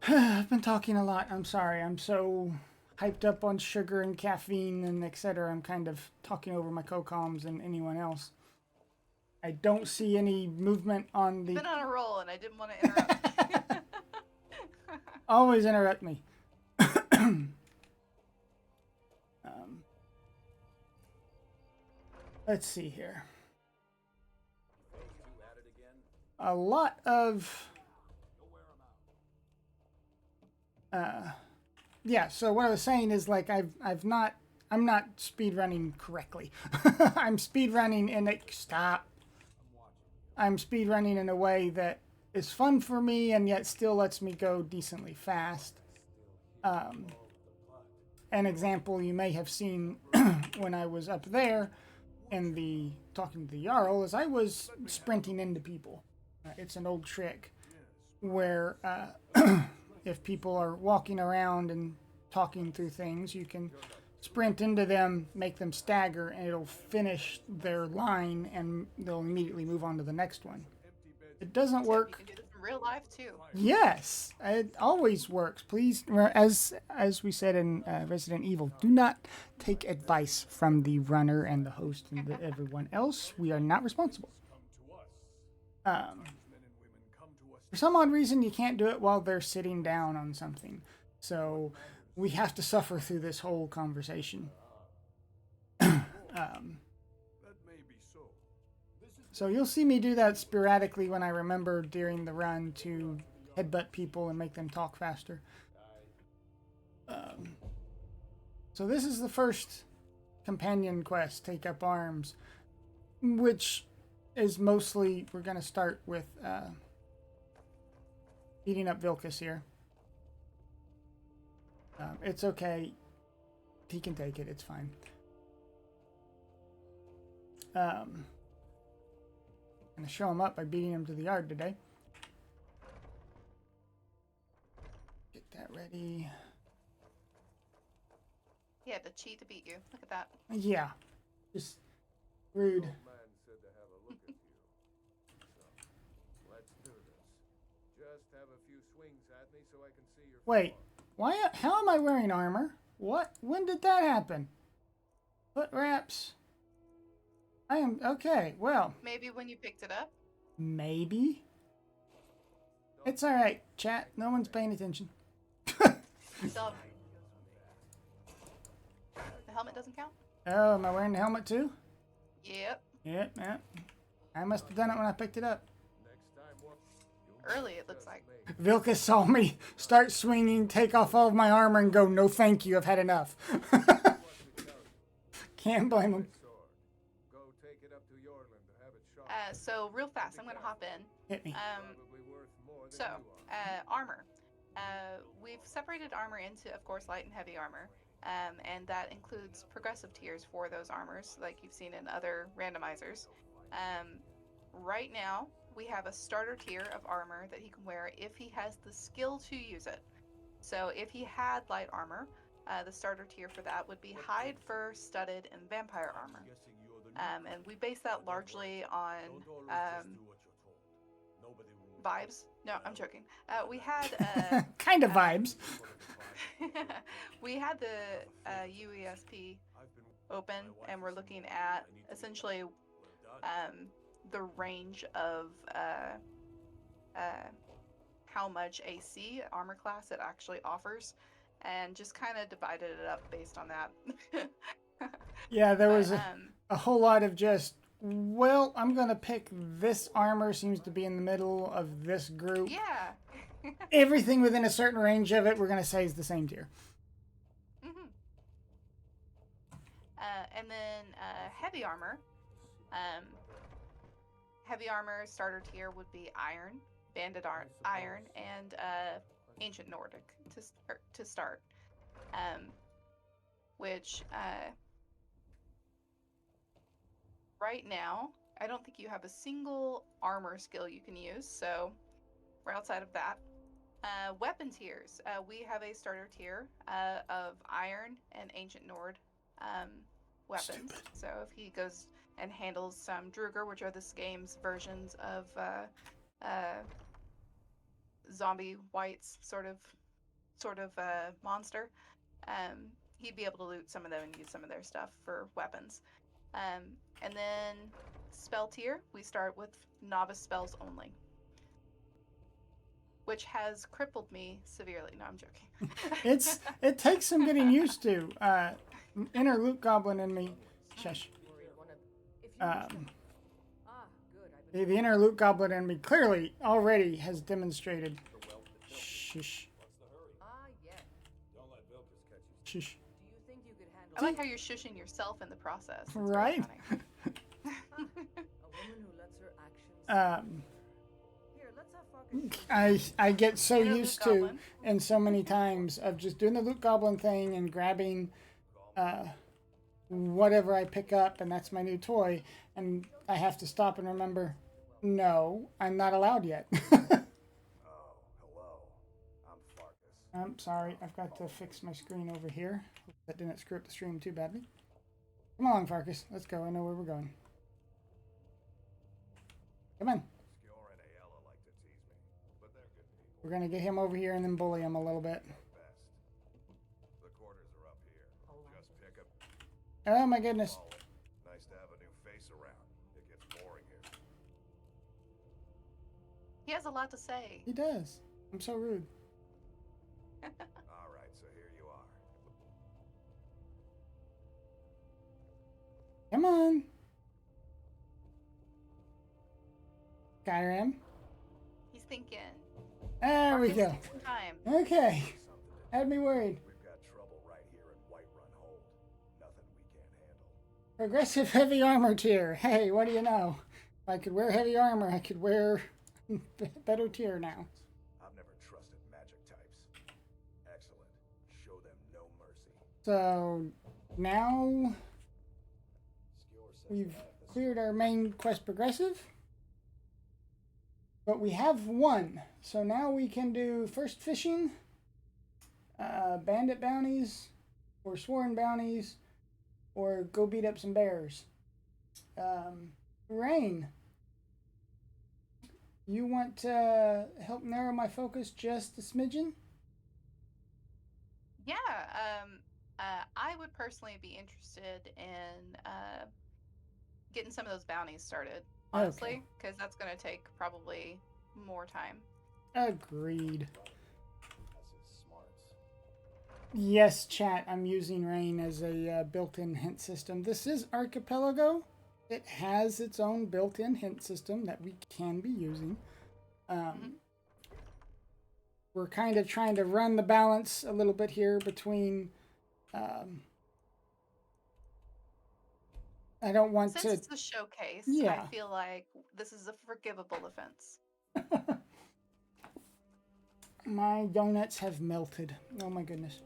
I've been talking a lot. I'm sorry. I'm so hyped up on sugar and caffeine and etc. I'm kind of talking over my co-coms and anyone else. I don't see any movement on the... Been on a roll and I didn't want to interrupt. Always interrupt me. Let's see here. A lot of... yeah, so what I was saying is, like, I've not I'm not speed running correctly. I'm speed running in a stop. I'm speed running in a way that is fun for me and yet still lets me go decently fast. An example you may have seen when I was up there in the talking to the Jarl is I was sprinting into people. It's an old trick where if people are walking around and talking through things, you can sprint into them, make them stagger, and it'll finish their line and they'll immediately move on to the next one. It doesn't work. You can do this in real life too. Yes, it always works. Please, as we said in Resident Evil, do not take advice from the runner and the host and everyone else. We are not responsible. For some odd reason, you can't do it while they're sitting down on something. So we have to suffer through this whole conversation. So you'll see me do that sporadically when I remember during the run to headbutt people and make them talk faster. So this is the first companion quest, Take Up Arms, which is mostly, we're going to start with beating up Vilcus here. It's okay. He can take it. It's fine. I'm going to show him up by beating him to the yard today. Get that ready. He had to cheat to beat you. Look at that. Yeah. Just rude. Wait. Why? How am I wearing armor? What? When did that happen? Foot wraps. I am okay. Well, Maybe when you picked it up. maybe. It's all right, chat. No one's paying attention. Still, the helmet doesn't count. Oh, am I wearing the helmet too? Yep. Yep. I must have done it when I picked it up. Early, it looks like. Vilcus saw me start swinging, take off all of my armor, and go, "No, thank you. I've had enough." Can't blame him. So real fast, I'm gonna hop in. Hit me. Armor. We've separated armor into, of course, light and heavy armor, and that includes progressive tiers for those armors, like you've seen in other randomizers. Right now, we have a starter tier of armor that he can wear if he has the skill to use it. So if he had light armor, the starter tier for that would be hide, fur, studded, and vampire armor. And we base that largely on vibes. No, I'm joking. We had kind of vibes. we had the UESP open, and we're looking at essentially the range of how much AC armor class it actually offers, and just kind of divided it up based on that. Yeah, there was a whole lot of just, well, I'm going to pick this armor, seems to be in the middle of this group. Yeah. Everything within a certain range of it, we're going to say is the same tier. Mm-hmm. And then heavy armor. Heavy armor starter tier would be iron, banded iron, and ancient Nordic to start. Which right now, I don't think you have a single armor skill you can use, so we're outside of that. Weapon tiers. We have a starter tier of iron and ancient Nord weapons. Stupid. So if he goes and handles some Druger, which are this game's versions of zombie whites sort of monster, he'd be able to loot some of them and use some of their stuff for weapons. And then spell tier, we start with novice spells only, which has crippled me severely. No, I'm joking. It takes some getting used to. Inner loot goblin in me, shush. The inner loot goblin in me clearly already has demonstrated. Shush. Ah, yes. Don't let Vilcus catch you. Shush. Do you think you could handle I like how you're shushing yourself in the process. It's Right? Very funny. A woman who lets her actions. Um, Here, let's have Farkas. I get so You're a loot used to, goblin. and so many times, of just doing the loot goblin thing and grabbing whatever I pick up, and that's my new toy, and I have to stop and remember, no, I'm not allowed yet. Oh, hello. I'm Farkas. I'm sorry, I've got to fix my screen over here. Hope that didn't screw up the stream too badly. Come along, Farkas. Let's go. I know where we're going. Come on. Skior and Ayala like to tease me, but they're good people. We're going to get him over here and then bully him a little bit. Best. The quarters are up here. Just pick up. Oh, my goodness. Follow. Nice to have a new face around. It gets boring here. He has a lot to say. He does. I'm so rude. All right, so here you are. Come on. Skyrim. He's thinking. There we Farkas, go. take some time. Okay. Something to Had me worried. We've got trouble right here in Whiterun Hold. Nothing we can't handle. Progressive heavy armor tier. Hey, what do you know? If I could wear heavy armor, I could wear better tier now. I've never trusted magic types. Excellent. Show them no mercy. So now Skior says we've they have this- cleared our main quest progressive. But we have one. So now we can do first fishing, bandit bounties, or sworn bounties, or go beat up some bears. Rain, you want to help narrow my focus just a smidgen? Yeah. I would personally be interested in getting some of those bounties started, honestly, because that's going to take probably more time. Agreed. That's his smarts. Yes, chat, I'm using Rain as a built-in hint system. This is Archipelago. It has its own built-in hint system that we can be using. We're kind of trying to run the balance a little bit here between... I don't want Since to... it's the showcase, Yeah. I feel like this is a forgivable offense. My donuts have melted. Oh my goodness.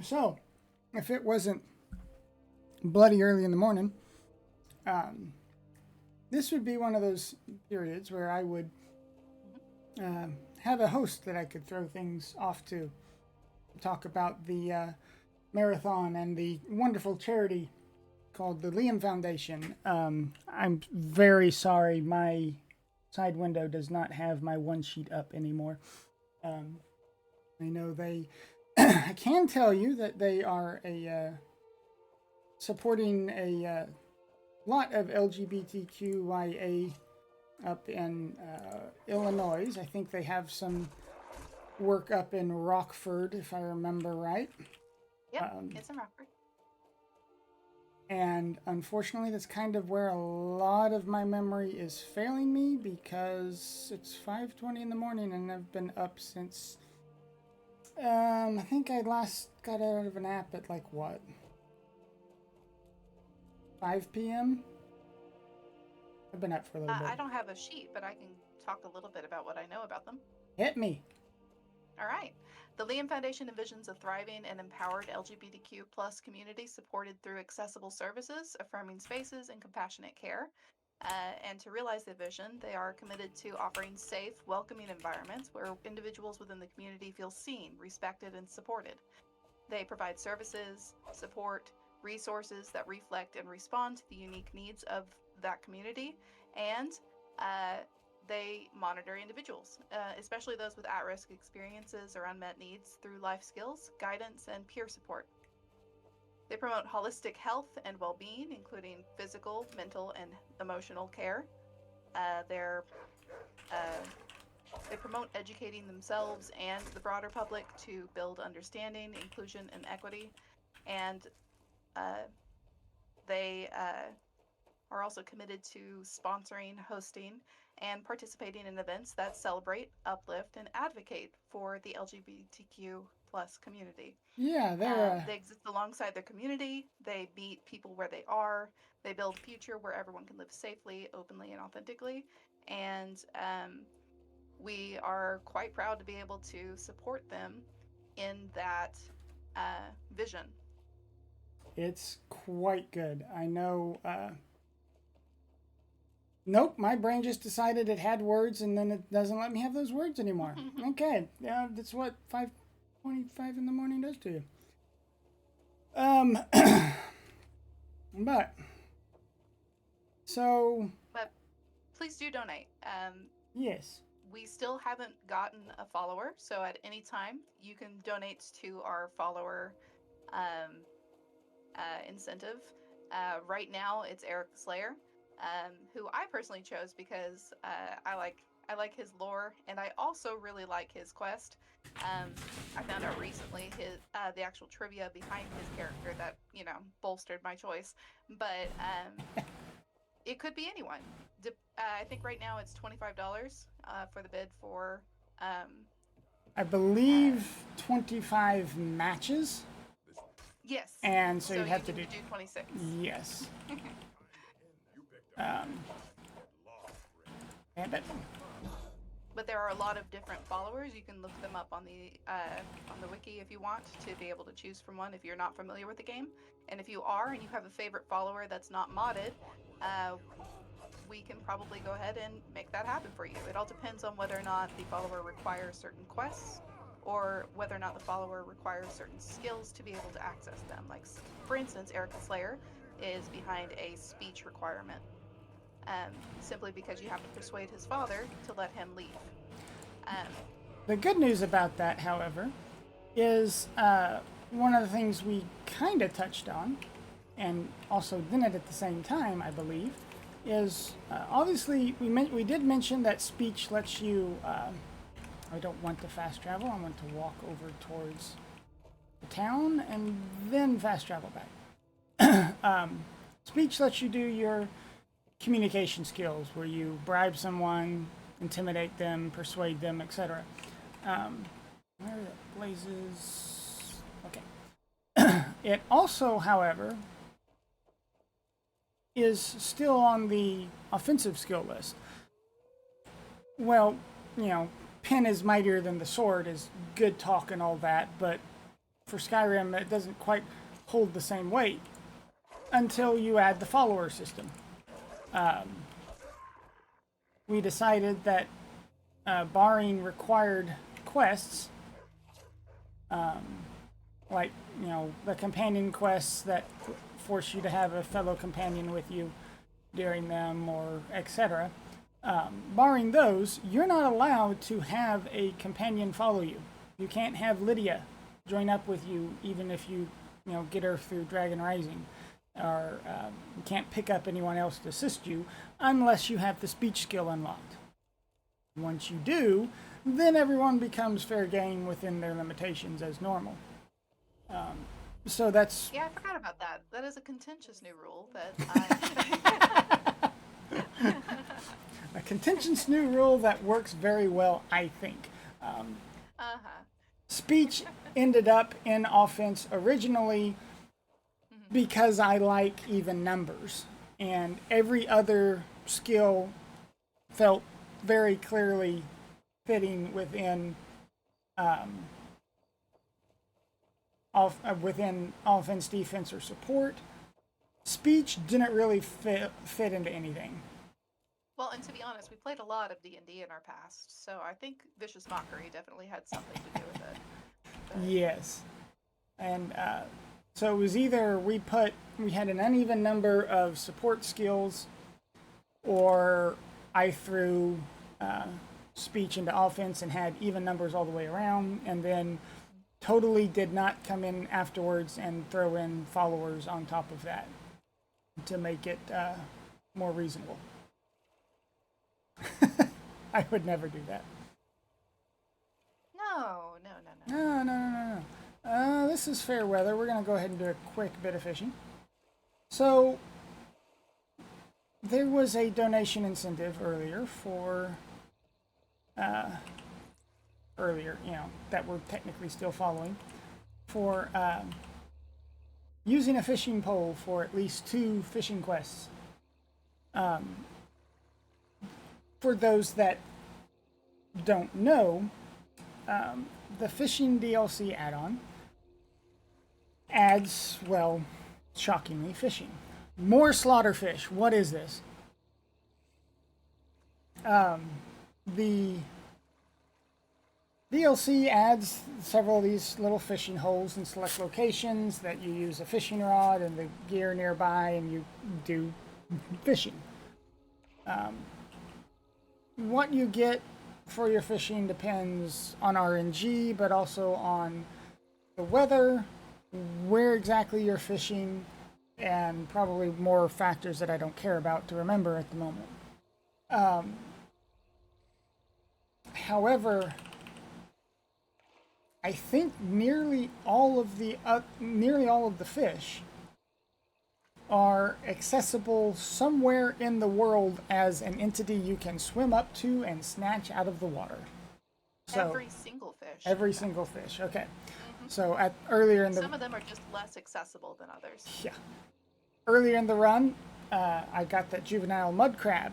So, if it wasn't bloody early in the morning, this would be one of those periods where I would have a host that I could throw things off to talk about the marathon and the wonderful charity called the Liam Foundation. I'm very sorry, my side window does not have my one sheet up anymore. I know they... I can tell you that they are supporting a lot of LGBTQIA up in Illinois. I think they have some work up in Rockford, if I remember right. Yep, it's in Rockford. And unfortunately, that's kind of where a lot of my memory is failing me, because it's 5:20 in the morning and I've been up since... I think I last got out of a nap at like what? 5 p.m.? I've been up for a little bit. I don't have a sheet, but I can talk a little bit about what I know about them. Hit me. All right. The Liam Foundation envisions a thriving and empowered LGBTQ plus community supported through accessible services, affirming spaces, and compassionate care. And to realize the vision, they are committed to offering safe, welcoming environments where individuals within the community feel seen, respected, and supported. They provide services, support, resources that reflect and respond to the unique needs of that community, and they monitor individuals, especially those with at-risk experiences or unmet needs, through life skills, guidance, and peer support. They promote holistic health and well-being, including physical, mental, and emotional care. They promote educating themselves and the broader public to build understanding, inclusion, and equity. And they are also committed to sponsoring, hosting, and participating in events that celebrate, uplift, and advocate for the LGBTQ plus community. Yeah, they're They exist alongside their community. They meet people where they are. They build a future where everyone can live safely, openly, and authentically. And we are quite proud to be able to support them in that vision. it's quite good. I know. Nope, my brain just decided it had words, and then it doesn't let me have those words anymore. Okay, yeah, that's what 5:25 in the morning does to you. But so But please do donate. yes, We still haven't gotten a follower, so at any time you can donate to our follower um, incentive. Right now, it's Eric Slayer, who I personally chose because I like his lore, and I also really like his quest. I found out recently the actual trivia behind his character that bolstered my choice, but it could be anyone. I think right now it's $25 for the bid for I uh, believe 25 matches, yes. and so So you'd you have to need do to do 26. yes. Um, and that, But there are a lot of different followers. You can look them up on the wiki if you want to be able to choose from one if you're not familiar with the game. And if you are and you have a favorite follower that's not modded, uh, we can probably go ahead and make that happen for you. It all depends on whether or not the follower requires certain quests or whether or not the follower requires certain skills to be able to access them. Like, for instance, Eric the Slayer is behind a speech requirement, simply because you have to persuade his father to let him leave. Um, the good news about that, however, is one of the things we kind of touched on, and also didn't at the same time, I believe, is obviously we did mention that speech lets you. I don't want to fast travel. I want to walk over towards the town and then fast travel back. Speech lets you do your communication skills, where you bribe someone, intimidate them, persuade them, etc. Where are the blazes? Okay. It also, however, is still on the offensive skill list. Well, pen is mightier than the sword is good talk and all that, but for Skyrim, it doesn't quite hold the same weight until you add the follower system. We decided that barring required quests, like the companion quests that force you to have a fellow companion with you during them, or etc. Barring those, you're not allowed to have a companion follow you. You can't have Lydia join up with you, even if you get her through Dragon Rising, or you can't pick up anyone else to assist you unless you have the speech skill unlocked. Once you do, then everyone becomes fair game within their limitations as normal. So that's yeah, I forgot about that. That is a contentious new rule that I. a contentious new rule that works very well, I think. Uh-huh. Speech ended up in offense originally because I like even numbers, and every other skill felt very clearly fitting within within offense, defense, or support. Speech didn't really fit into anything. Well, and to be honest, we played a lot of D&D in our past, so I think Vicious Mockery definitely had something to do with it. But Yes, and so it was either we had an uneven number of support skills, or I threw speech into offense and had even numbers all the way around, and then totally did not come in afterwards and throw in followers on top of that to make it more reasonable. I would never do that. no. No. This is fair weather. We're going to go ahead and do a quick bit of fishing. So, there was a donation incentive earlier for, that we're technically still following, for using a fishing pole for at least 2 fishing quests. For those that don't know, the fishing DLC add-on adds, well, shockingly, fishing. More slaughterfish. What is this? The DLC adds several of these little fishing holes in select locations that you use a fishing rod and the gear nearby and you do fishing. What you get for your fishing depends on RNG, but also on the weather, where exactly you're fishing, and probably more factors that I don't care about to remember at the moment. However, I think nearly all of the fish are accessible somewhere in the world as an entity you can swim up to and snatch out of the water. So Every single fish. Every single fish. Okay. So earlier in the some of them are just less accessible than others. Yeah. Earlier in the run, I got that juvenile mud crab.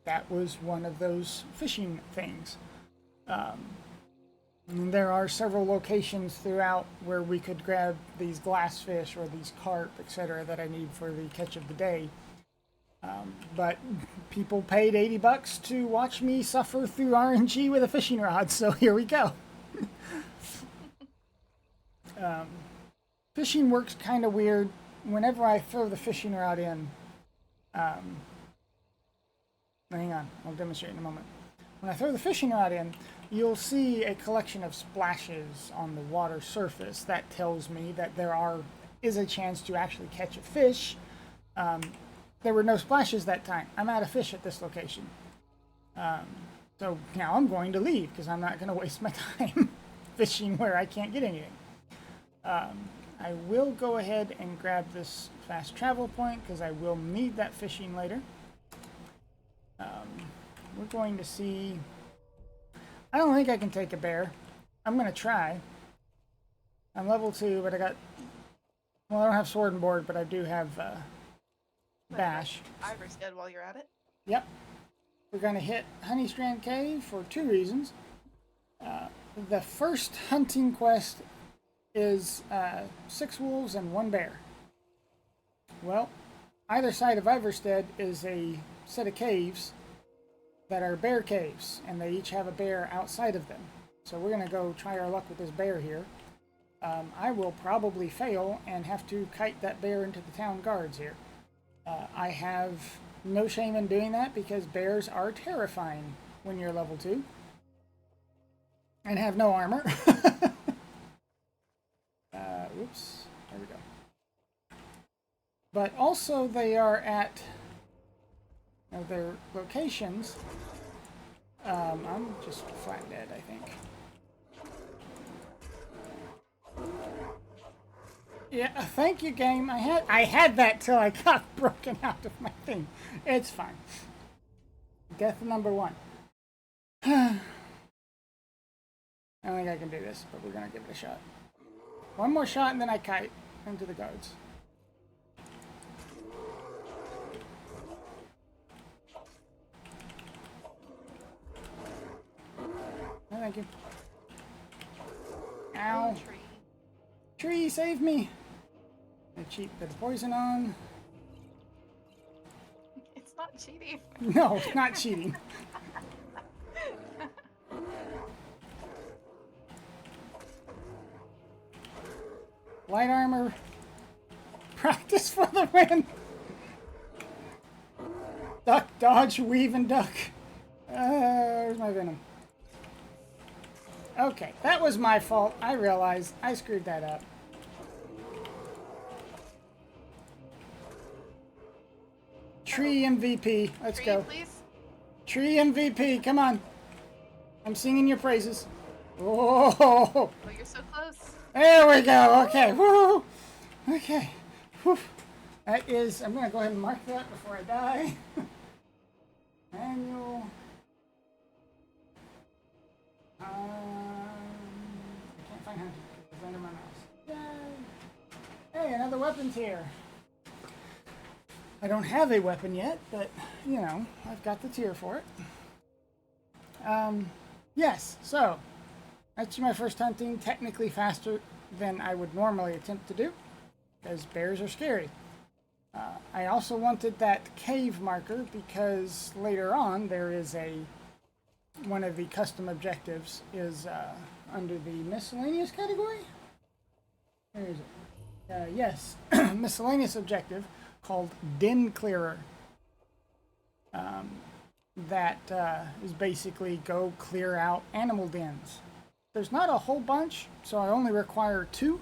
That was one of those fishing things. And there are several locations throughout where we could grab these glassfish or these carp, etc., that I need for the catch of the day. But people paid $80 to watch me suffer through RNG with a fishing rod, so here we go. Fishing works kind of weird. Whenever I throw the fishing rod in, hang on, I'll demonstrate in a moment. When I throw the fishing rod in, you'll see a collection of splashes on the water surface. That tells me that there is a chance to actually catch a fish. There were no splashes that time. I'm out of fish at this location. So now I'm going to leave because I'm not going to waste my time fishing where I can't get anything. I will go ahead and grab this fast travel point because I will need that fishing later. We're going to see... I don't think I can take a bear. I'm going to try. I'm level 2, but I got... Well, I don't have sword and board, but I do have bash. Ivor's dead while you're at it. Yep. We're going to hit Honeystrand Cave for 2 reasons. The first hunting quest is 6 wolves and 1 bear. Well, either side of Iverstead is a set of caves that are bear caves, and they each have a bear outside of them. So we're going to go try our luck with this bear here. I will probably fail and have to kite that bear into the town guards here. I have no shame in doing that because bears are terrifying when you're level 2 and have no armor. Oops, there we go. But also they are at their locations. I'm just flat dead, I think. Yeah, thank you, game. I had that till I got broken out of my thing. It's fine. Death number 1. I don't think I can do this, but we're gonna give it a shot. 1 more shot and then I kite into the guards. Oh, thank you. Ow. Tree. Tree, save me! I cheat the poison on. It's not cheating. No, it's not cheating. Light armor. Practice for the win. Duck, dodge, weave, and duck. Where's my venom? Okay, that was my fault. I realized I screwed that up. Tree MVP. Let's Tree, go. please. Tree MVP. Come on. I'm singing your praises. Oh, Oh, you're so close. there we go. Okay. Woo. Okay. Whew. That is, I'm going to go ahead and mark that before I die. Manual. I can't find hunting because it's under my mouse. Yay! Hey, another weapon's here. I don't have a weapon yet, but, you know, I've got the tier for it. Yes, so, that's my first hunting, technically faster than I would normally attempt to do, because bears are scary. I also wanted that cave marker because later on there is one of the custom objectives is under the miscellaneous category. Where is it? Yes, miscellaneous objective called Den Clearer. That is basically go clear out animal dens. There's not a whole bunch, so I only require 2.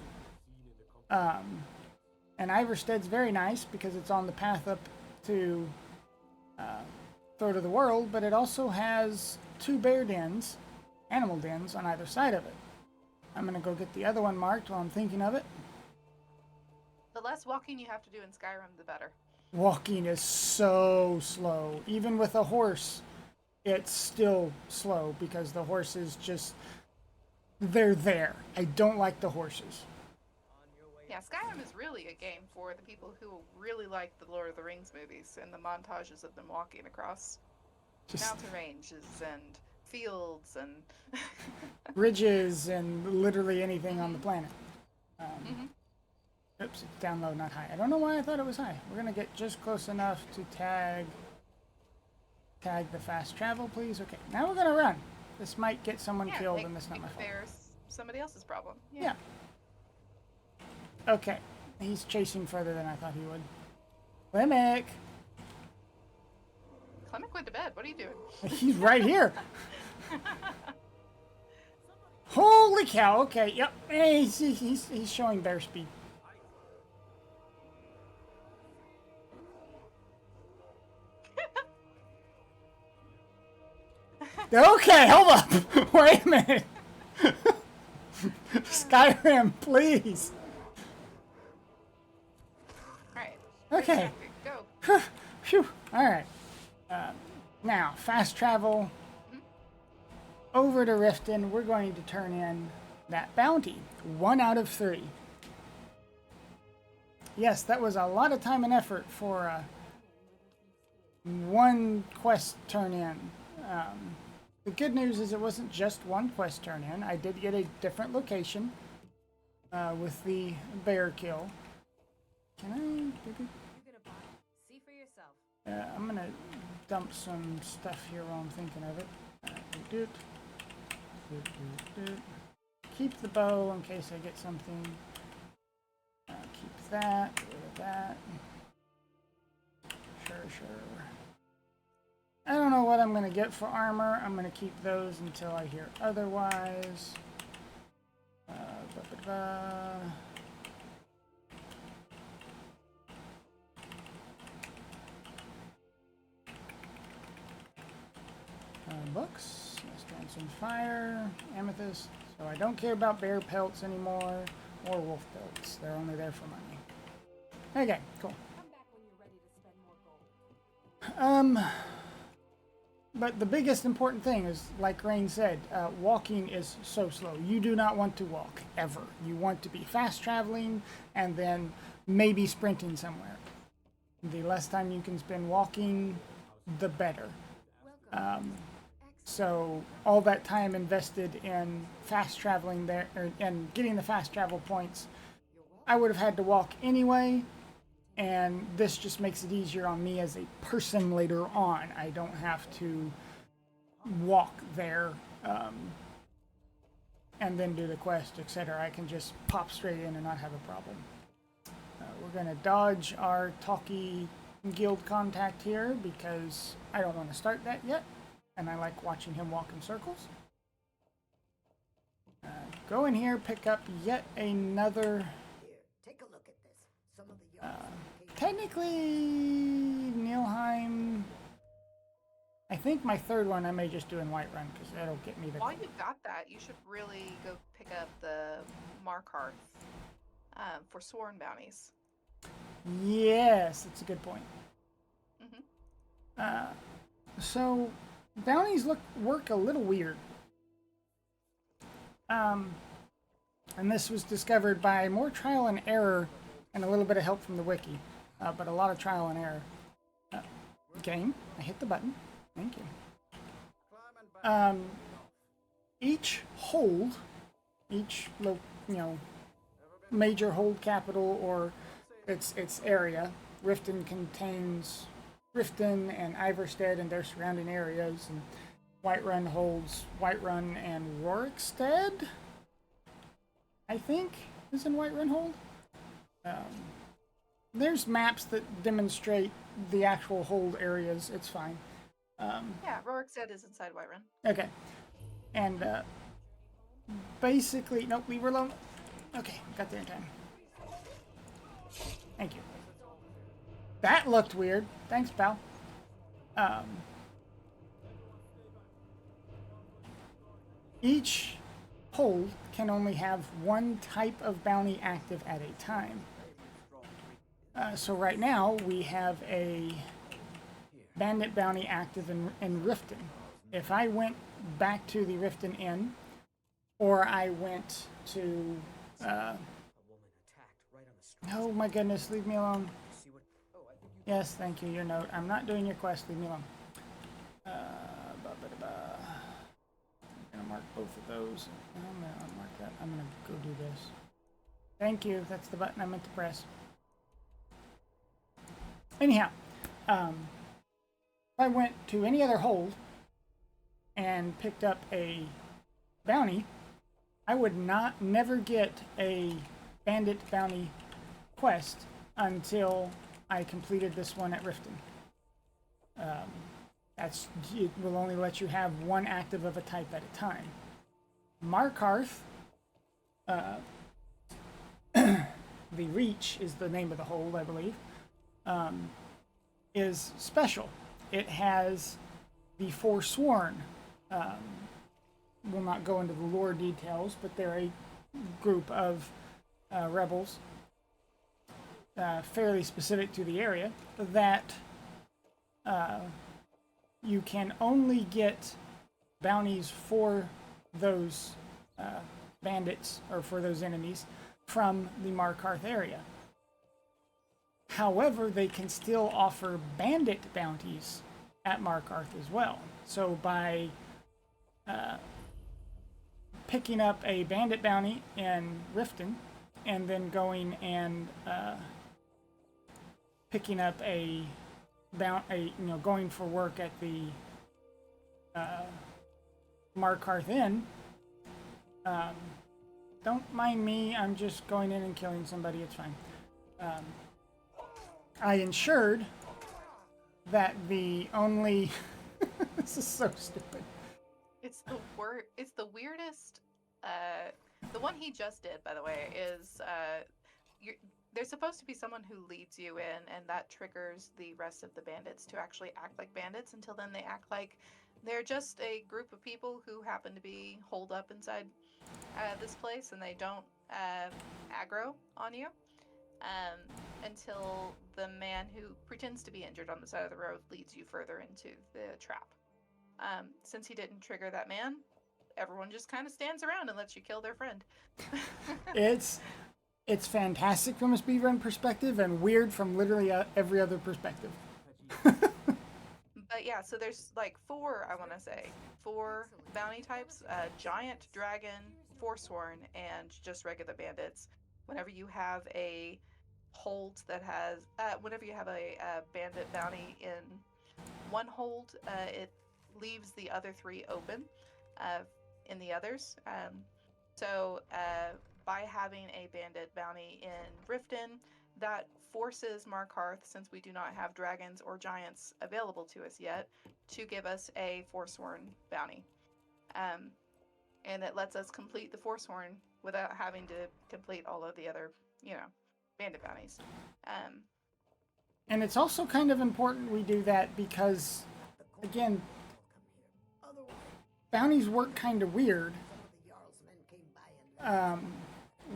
And Iverstead's very nice because it's on the path up to Throat of the World, but it also has 2 bear dens, animal dens, on either side of it. I'm going to go get the other one marked while I'm thinking of it. The less walking you have to do in Skyrim, the better. Walking is so slow. Even with a horse, it's still slow because the horses just, they're there. I don't like the horses. Yeah, Skyrim is really a game for the people who really like the Lord of the Rings movies and the montages of them walking across mountain ranges and fields and ridges and literally anything on the planet. Oops, it's down low, not high. I don't know why I thought it was high. We're gonna get just close enough to tag the fast travel, please. Okay, now we're gonna run. This might get someone killed, and that's not my fault. There's somebody else's problem. Yeah. Okay, he's chasing further than I thought he would. Clemic! Clemic went to bed. What are you doing? He's right here. Holy cow! Okay, yep. Hey, he's showing bear speed. Okay, hold up. Wait a minute. Skyrim, please. Alright. Okay. Go. Phew. All right. Now, fast travel over to Riften. We're going to turn in that bounty. 1 out of 3. Yes, that was a lot of time and effort for one quest turn in. The good news is it wasn't just one quest turn in. I did get a different location with the bear kill. Can I? See for yourself. I'm gonna dump some stuff here while I'm thinking of it. Keep the bow in case I get something. Keep that. Get rid of that. Sure. I don't know what I'm going to get for armor. I'm going to keep those until I hear otherwise. Books. Let's some fire. Amethyst. So I don't care about bear pelts anymore. Or wolf pelts. They're only there for money. Okay, cool. Come back when you're ready to spend more gold. But the biggest important thing is, like Rain said, walking is so slow. You do not want to walk, ever. You want to be fast traveling and then maybe sprinting somewhere. The less time you can spend walking, the better. So all that time invested in fast traveling there, and getting the fast travel points, I would have had to walk anyway. And this just makes it easier on me as a person later on. I don't have to walk there and then do the quest, etc. I can just pop straight in and not have a problem. We're going to dodge our talkie guild contact here because I don't want to start that yet. And I like watching him walk in circles. Go in here, pick up yet another... Take a look at this. Some of the Technically, Nilheim. I think my third one I may just do in Whiterun because that'll get me the. While you've got that, you should really go pick up the Markarth for sworn bounties. Yes, that's a good point. Mm-hmm. So bounties work a little weird. And this was discovered by more trial and error and a little bit of help from the wiki, but a lot of trial and error. Game, I hit the button. Thank you. Each hold, each major hold capital or its area. Riften contains Riften and Iverstead and their surrounding areas, and Whiterun holds Whiterun and Rorikstead, I think, is in Whiterun hold. There's maps that demonstrate the actual hold areas. It's fine. Yeah, Rorikstead is inside Whiterun. Okay. And basically, nope, leave her alone. Okay, got there in time. Thank you. That looked weird. Thanks, pal. Each hold can only have one type of bounty active at a time. So right now, we have a bandit bounty active in Riften. If I went back to the Riften Inn, or I went to... oh my goodness, leave me alone. Yes, thank you, your note. I'm not doing your quest, leave me alone. I'm gonna mark both of those. I'm gonna unmark that. I'm gonna go do this. Thank you, that's the button I meant to press. Anyhow, if I went to any other hold and picked up a bounty, I would never get a bandit bounty quest until I completed this one at Riften. It will only let you have one active of a type at a time. Markarth, the Reach is the name of the hold, I believe, is special. It has the Forsworn. We'll not go into the lore details, but they're a group of rebels, fairly specific to the area, that you can only get bounties for those bandits or for those enemies from the Markarth area. However, they can still offer bandit bounties at Markarth as well. So by picking up a bandit bounty in Riften and then going and picking up going for work at the Markarth Inn. Don't mind me, I'm just going in and killing somebody, it's fine. I ensured that the only... this is so stupid. It's the weirdest. The one he just did, by the way, is there's supposed to be someone who leads you in, and that triggers the rest of the bandits to actually act like bandits. Until then, they act like they're just a group of people who happen to be holed up inside this place, and they don't aggro on you until the man who pretends to be injured on the side of the road leads you further into the trap. Since he didn't trigger that man, everyone just kind of stands around and lets you kill their friend. It's fantastic from a speedrun perspective and weird from literally every other perspective. But yeah, so there's like four bounty types: giant, dragon, forsworn, and just regular bandits. Whenever you have a hold that has, whenever you have a bandit bounty in one hold, it leaves the other three open in the others. So by having a bandit bounty in Riften, that forces Markarth, since we do not have dragons or giants available to us yet, to give us a Forsworn bounty. And it lets us complete the Forsworn without having to complete all of the other, bandit bounties. And it's also kind of important we do that because, again, bounties work kind of weird.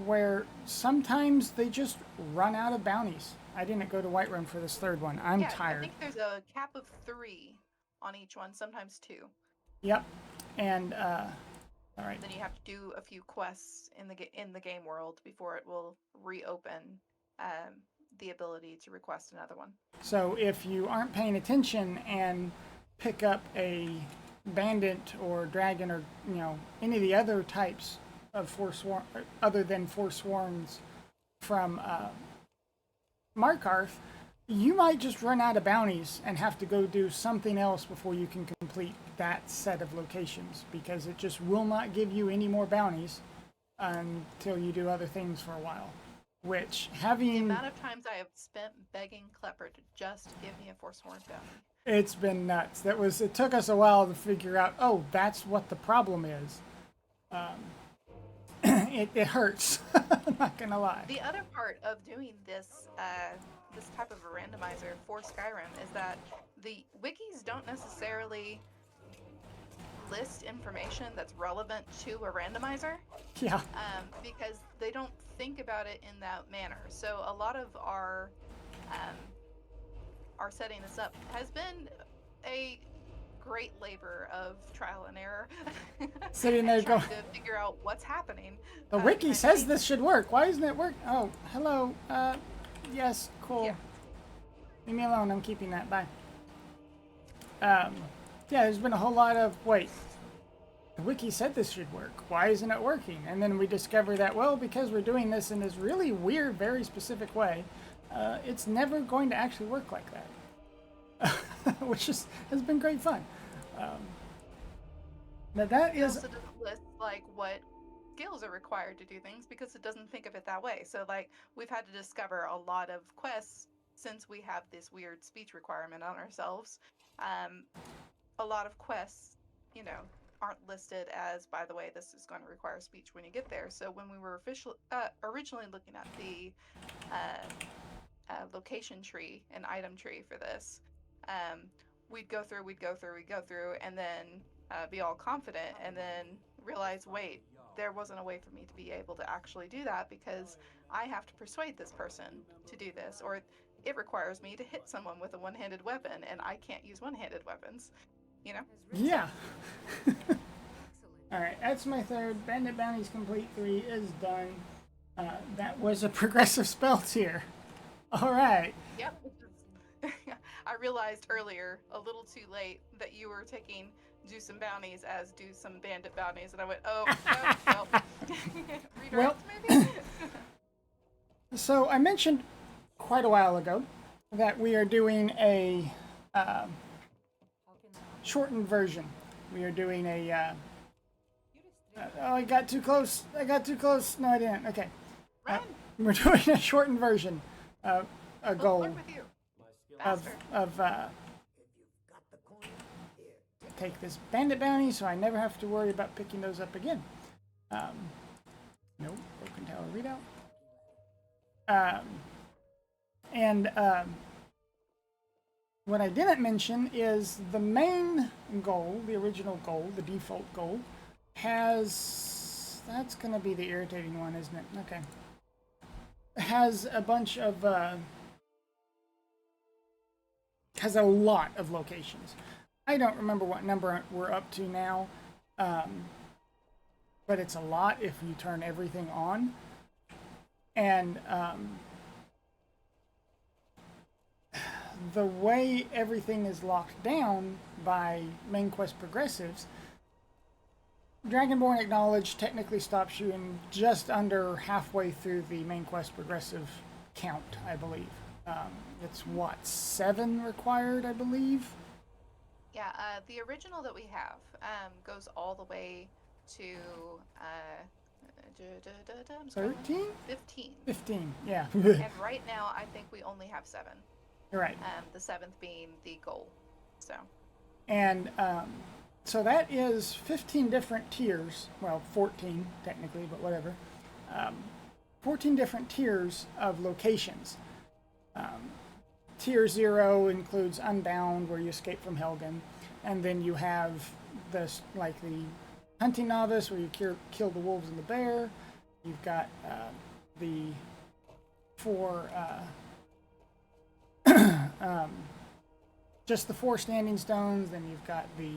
where sometimes they just run out of bounties. I didn't go to Whiterun for this third one. I'm Yeah, I tired. think there's a cap of 3 on each one, sometimes 2. Yep. And all right. Then you have to do a few quests in the game world before it will reopen the ability to request another one. So if you aren't paying attention and pick up a bandit or dragon or any of the other types of other than Forsworns from Markarth, you might just run out of bounties and have to go do something else before you can complete that set of locations, because it just will not give you any more bounties until you do other things for a while. Which, The having... amount of times I have spent begging Klepper to just give me a Forsworn bounty. It's been nuts. It took us a while to figure out, oh, that's what the problem is. It hurts. I'm not gonna lie. The other part of doing this this type of a randomizer for Skyrim is that the wikis don't necessarily list information that's relevant to a randomizer, Yeah. because they don't think about it in that manner. So a lot of our setting this up has been a great labor of trial and error. Sitting there trying going, to figure out what's happening. the wiki behind says scenes. this should work. Why isn't it work? Oh, hello. Yes, cool. Yeah. Leave me alone. I'm keeping that. Bye. Yeah, there's been a whole lot of, wait, the wiki said this should work. Why isn't it working? And then we discover that, well, because we're doing this in this really weird, very specific way, it's never going to actually work like that. Which has been great fun. But that It is... also doesn't list like what skills are required to do things because it doesn't think of it that way. So like we've had to discover a lot of quests since we have this weird speech requirement on ourselves. A lot of quests, aren't listed as, by the way, this is going to require speech when you get there. So when we were originally looking at the location tree and item tree for this, we'd go through, and then be all confident, and then realize, wait, there wasn't a way for me to be able to actually do that because I have to persuade this person to do this, or it requires me to hit someone with a one-handed weapon, and I can't use one-handed weapons, Yeah. Alright, that's my third. Bandit Bounty's complete. 3 is done. That was a progressive spell tier. Alright. Yep. I realized earlier, a little too late, that you were taking do some bounties as do some bandit bounties, and I went, oh, well. Redirect, maybe? So I mentioned quite a while ago that we are doing a shortened version. We are doing a... oh, I got too close. No, I didn't. Okay. Run! We're doing a shortened version of a Let's goal work with you. of Faster. If you've got the coin, here, take this bandit bounty so I never have to worry about picking those up again. Nope, Broken Tower readout. What I didn't mention is the main goal, the original goal, the default goal, has... That's going to be the irritating one, isn't it? Okay. Has a bunch of... has a lot of locations. I don't remember what number we're up to now, but it's a lot if you turn everything on. And the way everything is locked down by main quest progressives, Dragonborn Acknowledged technically stops you in just under halfway through the main quest progressive count, I believe. It's what, 7 required, I believe? Yeah, the original that we have goes all the way to 13? 15. 15, yeah. And right now, I think we only have 7. You're right. The 7th being the goal. So. And so that is 15 different tiers. Well, 14 technically, but whatever. 14 different tiers of locations. Tier 0 includes Unbound, where you escape from Helgen. And then you have this, like the Hunting Novice, where you kill the wolves and the bear. You've got the 4, just the 4 standing stones. Then you've got the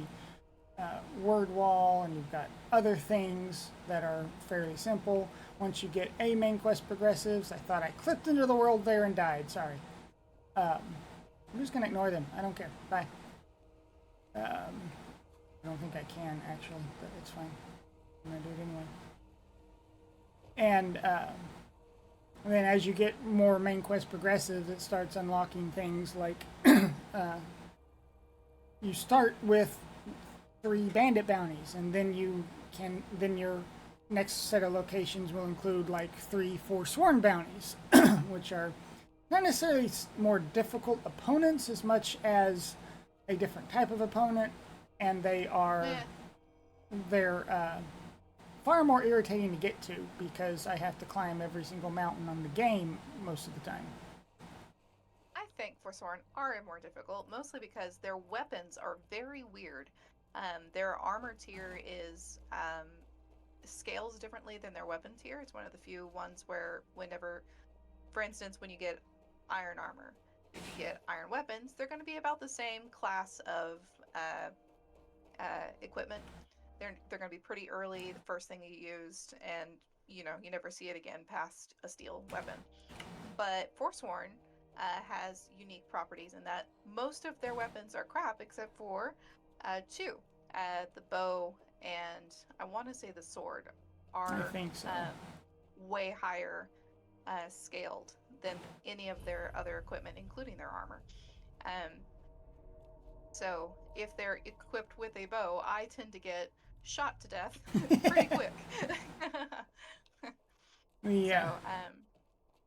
word wall, and you've got other things that are fairly simple. Once you get a main quest progressives, I thought I clipped into the world there and died. Sorry. I'm just gonna ignore them. I don't care. Bye. I don't think I can actually, but it's fine. I'm gonna do it anyway. And then as you get more main quest progressives, it starts unlocking things like you start with 3 bandit bounties, and then your next set of locations will include like 3 forsworn bounties, which are not necessarily more difficult opponents as much as a different type of opponent, and they're far more irritating to get to because I have to climb every single mountain on the game most of the time. I think Forsworn are more difficult, mostly because their weapons are very weird. Their armor tier is scales differently than their weapon tier. It's one of the few ones where for instance, when you get iron armor, if you get iron weapons, they're going to be about the same class of equipment. They're going to be pretty early, the first thing you used, and you never see it again past a steel weapon. But Forsworn has unique properties in that most of their weapons are crap except for 2. The bow and I want to say the sword are I think so. way higher scaled than any of their other equipment, including their armor. So if they're equipped with a bow, I tend to get shot to death pretty quick. Yeah.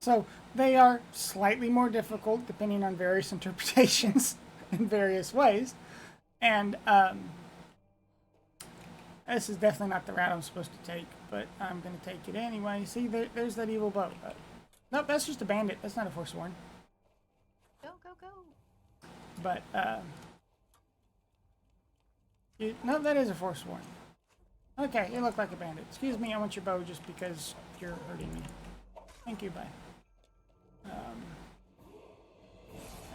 So, So they are slightly more difficult depending on various interpretations in various ways. And this is definitely not the route I'm supposed to take, but I'm going to take it anyway. See, there's that evil bow. Nope, that's just a bandit. That's not a Forsworn. go, go, go. But, no, that is a Forsworn. Okay, you look like a bandit. Excuse me, I want your bow just because you're hurting me. Thank you, bye.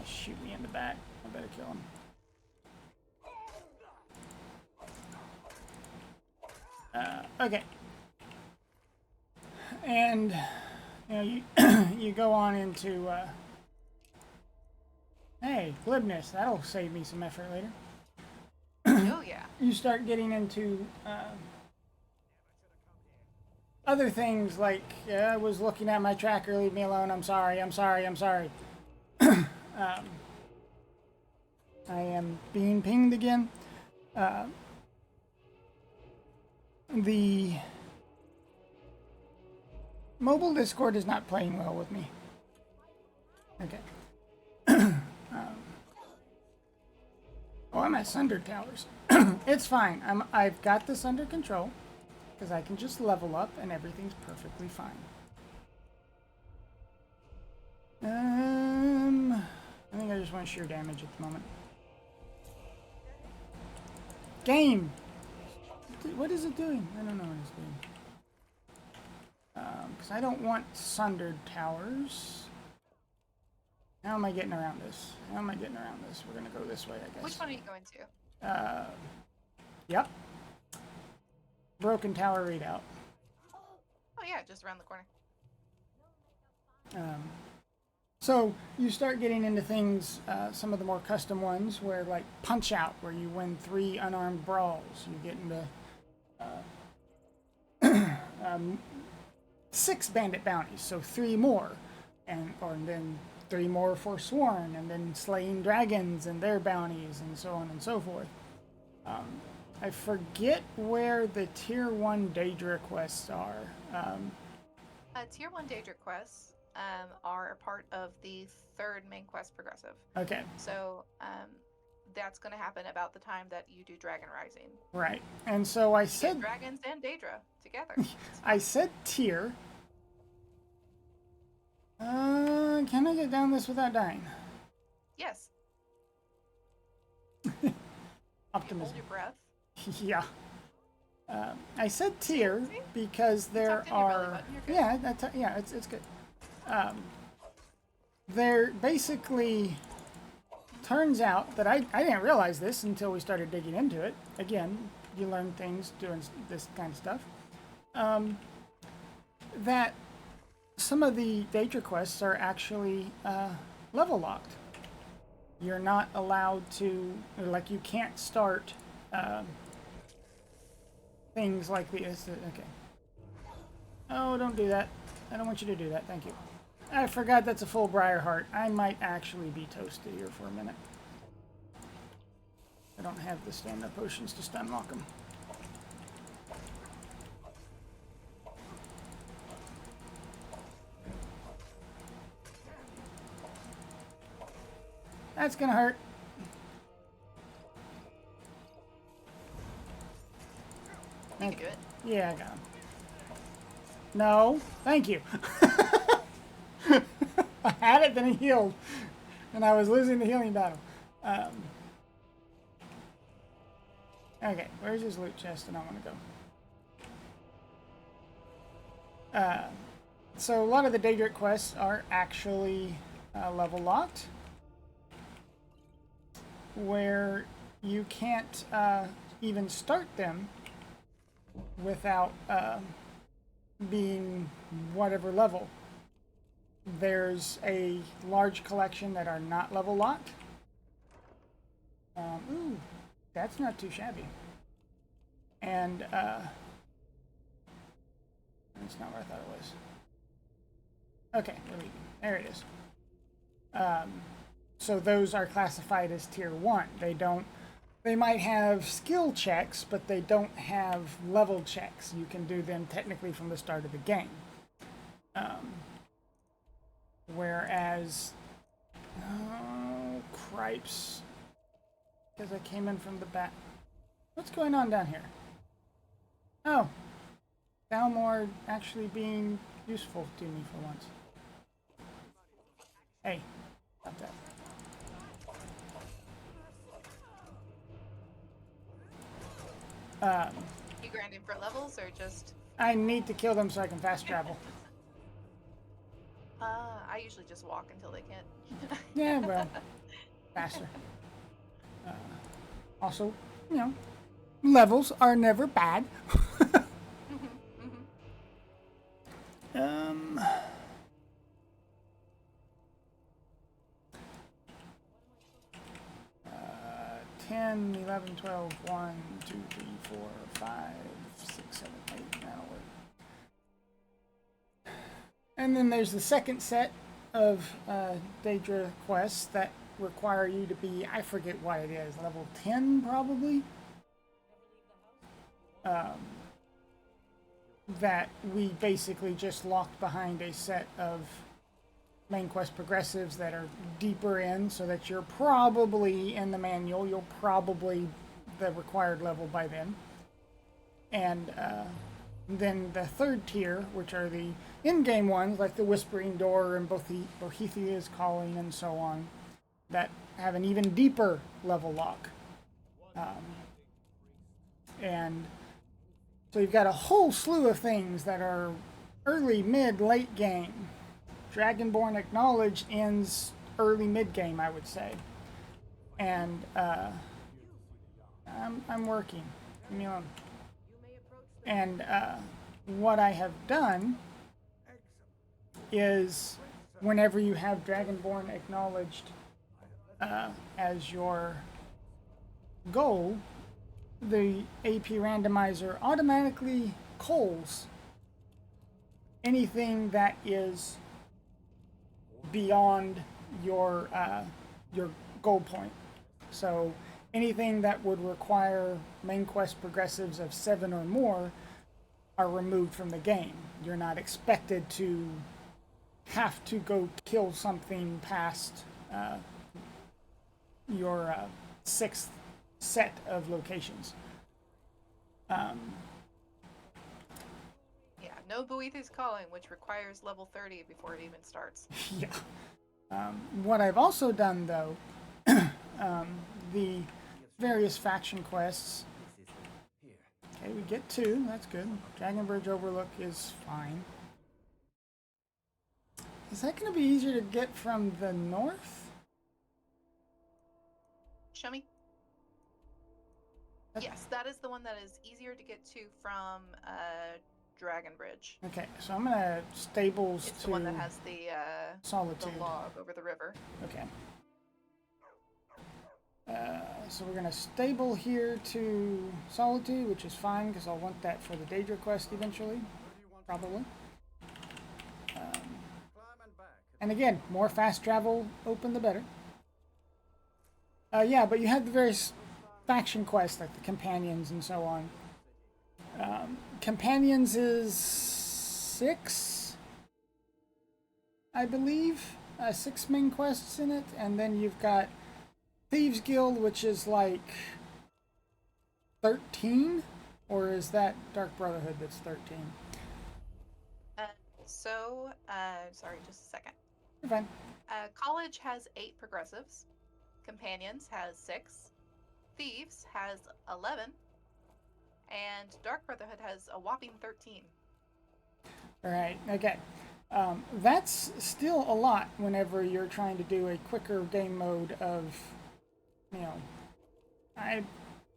Shoot me in the back. I better kill him. Okay. And, you you go on into, hey, glibness. That'll save me some effort later. Oh, yeah. You start getting into other things like, I was looking at my tracker, leave me alone, I'm sorry. I am being pinged again. The mobile Discord is not playing well with me. Okay. Oh, I'm at Sunder Towers. It's fine. I've got this under control because I can just level up and everything's perfectly fine. I think I just want sheer damage at the moment. Game! What is it doing? I don't know what it's doing. Because I don't want Sundered Towers. How am I getting around this? We're going to go this way, I guess. Which one are you going to? Yep. Broken Tower readout. Oh, yeah, just around the corner. So you start getting into things, some of the more custom ones, where like Punch Out, where you win 3 unarmed brawls. You get into 6 bandit bounties, so 3 more, and then 3 more Forsworn, and then slaying dragons and their bounties, and so on and so forth. I forget where the Tier 1 Daedra quests are. Tier 1 Daedra quests are a part of the 3rd main quest progressive. Okay. So that's going to happen about the time that you do Dragon Rising. Right. And so I You said... get dragons and Daedra together. I said tier. Can I get down this without dying? Yes. Optimism. Hold your breath. Yeah. I said tier See? because there tucked in your belly are. button, you're good. Yeah, it's good. There basically turns out that I didn't realize this until we started digging into it. Again, you learn things doing this kind of stuff. That some of the Daedra quests are actually level locked. You're not allowed to, like, you can't start things like this. Okay. Oh, don't do that. I don't want you to do that. Thank you. I forgot that's a full briar heart. I might actually be toasted here for a minute. I don't have the stamina potions to stun lock them. That's gonna hurt. You can do it. Yeah, I got him. No, thank you. I had it, then he healed, and I was losing the healing battle. Okay, where's his loot chest? And I want to go. So a lot of the Daedric quests are actually level locked, where you can't even start them without being whatever level. There's a large collection that are not level locked. Ooh, that's not too shabby. And that's not where I thought it was. Okay, there it is. So those are classified as tier 1. They might have skill checks, but they don't have level checks. You can do them technically from the start of the game. Whereas, oh, cripes, because I came in from the back. What's going on down here? Oh, Balmor actually being useful to me for once. Hey, stop that. You grinding for levels or just? I need to kill them so I can fast travel. I usually just walk until they can't. Yeah, well, faster. Also, you know, levels are never bad. um, 10, 11, 12, 1, 2, 3, 4, 5, 6, 7, 8, now we're... And then there's the second set of Daedra quests that require you to be, I forget what it is, level 10 probably? That we basically just locked behind a set of main quest progressives that are deeper in, so that you're probably in the manual, you'll probably the required level by then. And then the third tier, which are the in-game ones, like the Whispering Door and Boethiah's Calling and so on, that have an even deeper level lock. And so you've got a whole slew of things that are early, mid, late game. Dragonborn Acknowledged ends early mid game, I would say. And I'm working. Leave me alone. And what I have done is, whenever you have Dragonborn Acknowledged as your goal, the AP randomizer automatically culls anything that is beyond your goal point. So anything that would require main quest progressives of 7 or more are removed from the game. You're not expected to have to go kill something past your 6th set of locations. Yeah, no Boethiah's Calling, which requires level 30 before it even starts. Yeah. What I've also done, though, the various faction quests. Okay, we get 2. That's good. Dragon Bridge Overlook is fine. Is that going to be easier to get from the north? Show me. Yes, that is the one that is easier to get to from Dragon Bridge. Okay, so I'm going to stables It's to the one that has the Solitude. log over the river. Okay. So we're going to stable here to Solitude, which is fine because I'll want that for the Daedra quest eventually. Probably. And again, more fast travel open, the better. Yeah, but you have the various faction quests, like the Companions and so on. Companions is 6, I believe. 6 main quests in it, and then you've got Thieves Guild, which is like 13? Or is that Dark Brotherhood that's 13? Sorry, just a second. You're fine. College has 8 progressives. Companions has 6. Thieves has 11. And Dark Brotherhood has a whopping 13. Alright, okay. That's still a lot whenever you're trying to do a quicker game mode of, you know, I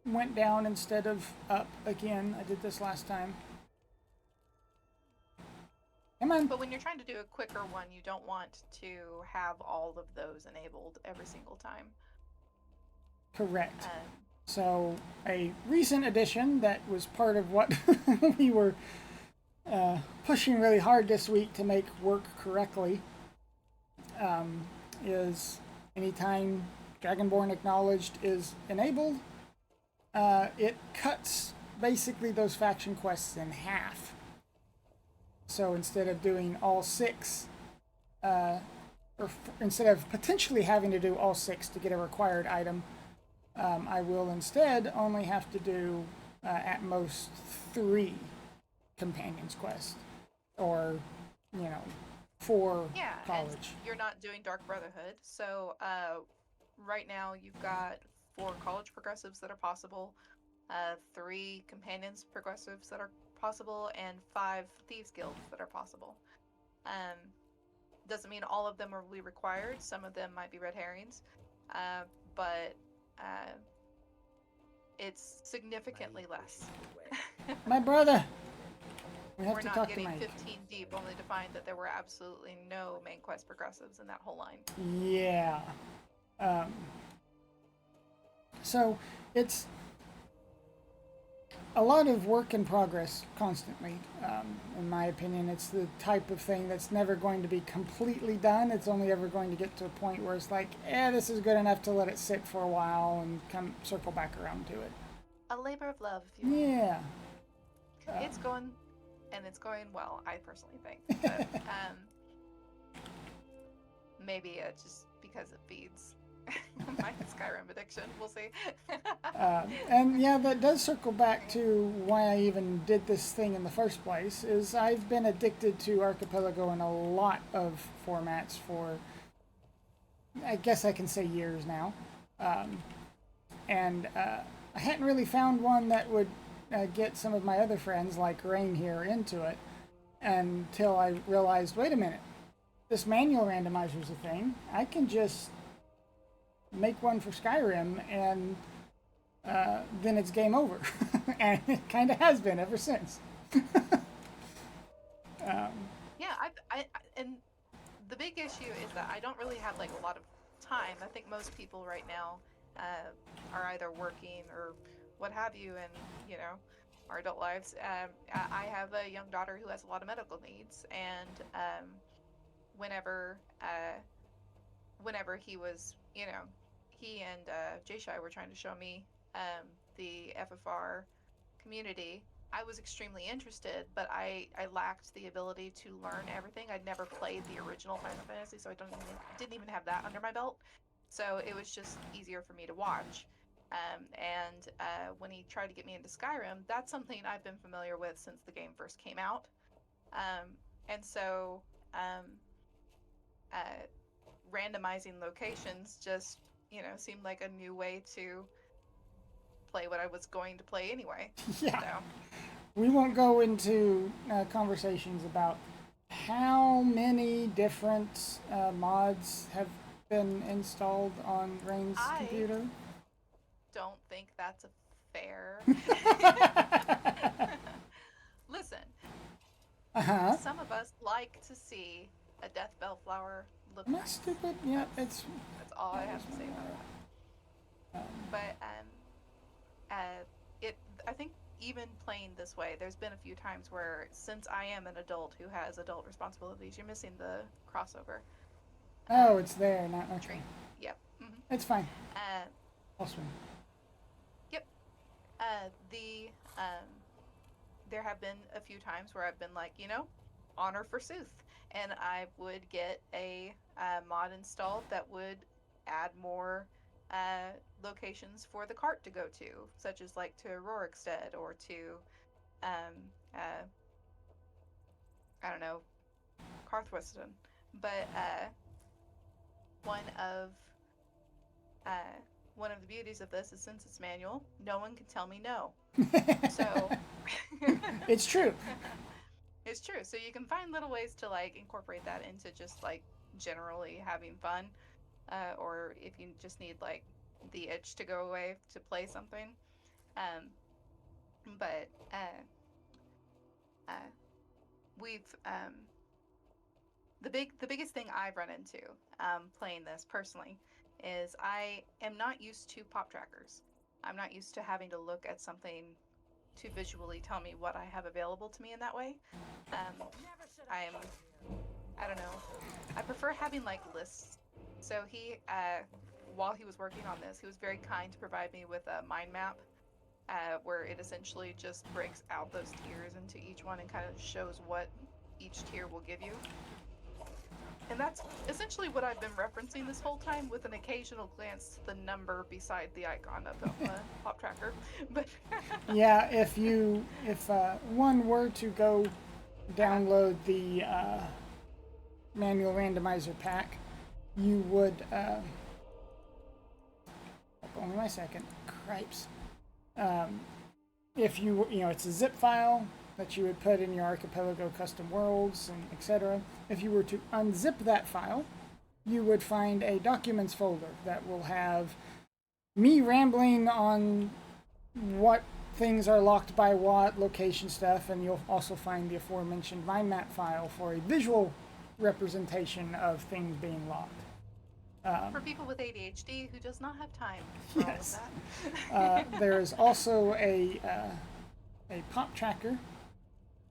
went down instead of up again. I did this last time. Come on. But when you're trying to do a quicker one, you don't want to have all of those enabled every single time. Correct. So a recent addition that was part of what we were pushing really hard this week to make work correctly is anytime Dragonborn Acknowledged is enabled, it cuts basically those faction quests in half. So instead of doing all 6, instead of potentially having to do all 6 to get a required item, I will instead only have to do at most 3 Companions quests, or 4 Yeah, college. and you're not doing Dark Brotherhood, so right now you've got 4 college progressives that are possible, 3 Companions progressives that are possible, and 5 Thieves Guilds that are possible. Doesn't mean all of them will be required. Some of them might be red herrings, but it's significantly less. My brother! We have We're to not talk to getting Mike. 15 deep, only to find that there were absolutely no main quest progressives in that whole line. Yeah. So it's a lot of work in progress constantly. In my opinion, it's the type of thing that's never going to be completely done. It's only ever going to get to a point where it's like, this is good enough to let it sit for a while and come circle back around to it. A labor of love, if you will. Yeah. It's going, and it's going well, I personally think. But, maybe just because it feeds my Skyrim addiction. We'll see. And yeah, that does circle back to why I even did this thing in the first place, is I've been addicted to Archipelago in a lot of formats for, I guess I can say, years now. And I hadn't really found one that would get some of my other friends, like Rain here, into it until I realized, wait a minute, this manual randomizer is a thing. I can just make one for Skyrim, and then it's game over. And it kind of has been ever since. Yeah, and the big issue is that I don't really have like a lot of time. I think most people right now are either working or what have you, and our adult lives. I have a young daughter who has a lot of medical needs, and whenever he was, he and Jay were trying to show me the FFR community. I was extremely interested, but I lacked the ability to learn everything. I'd never played the original Final Fantasy, so I didn't even have that under my belt. So it was just easier for me to watch. And when he tried to get me into Skyrim, that's something I've been familiar with since the game first came out. And so randomizing locations just, seemed like a new way to play what I was going to play anyway. Yeah. So, We won't go into conversations about how many different mods have been installed on Rain's computer. don't think that's a fair. Listen, some of us like to see a death bellflower look Am I nice. stupid? Yeah, it's. That's all I have to say about that. But it. I think even playing this way, there's been a few times where, since I am an adult who has adult responsibilities, you're missing the crossover. Oh, it's there, not okay. Tree. Yep. It's fine. Uh, I'll swing. Yep. There have been a few times where I've been like, honor for Sooth, and I would get a mod installed that would add more locations for the cart to go to, such as like to Rorikstead or to, I don't know, Karthweston. But one of one of the beauties of this is, since it's manual, no one can tell me no. So It's true. it's true. So you can find little ways to like incorporate that into just like generally having fun, or if you just need like the itch to go away to play something. But we've the biggest thing I've run into playing this personally is I am not used to pop trackers. I'm not used to having to look at something to visually tell me what I have available to me in that way. I don't know. I prefer having like lists. So he, while he was working on this, he was very kind to provide me with a mind map, where it essentially just breaks out those tiers into each one and kind of shows what each tier will give you. And that's essentially what I've been referencing this whole time, with an occasional glance to the number beside the icon of the pop tracker. But Yeah, if one were to go download the manual randomizer pack, you would. Only my second. Cripes. If it's a zip file that you would put in your Archipelago custom worlds and etc. If you were to unzip that file, you would find a documents folder that will have me rambling on what things are locked by what, location stuff, and you'll also find the aforementioned mind map file for a visual representation of things being locked. for people with ADHD who does not have time for Yes. all of that. There is also a pop tracker.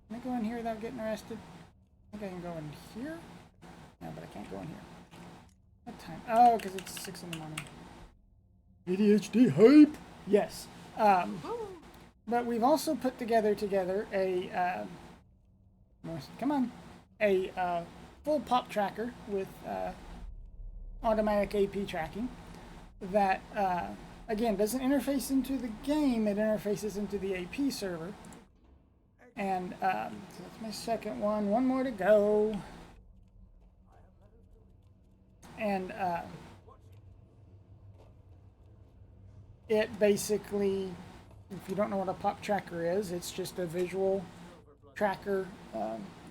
Can I go in here without getting arrested? I think I can go in here. No, but I can't go in here. What time? Oh, because it's 6 in the morning. ADHD hype. Yes. But we've also put together a come on, a full pop tracker with automatic AP tracking that again doesn't interface into the game. It interfaces into the AP server. And so that's my second one. One more to go. And it basically, if you don't know what a pop tracker is, it's just a visual tracker.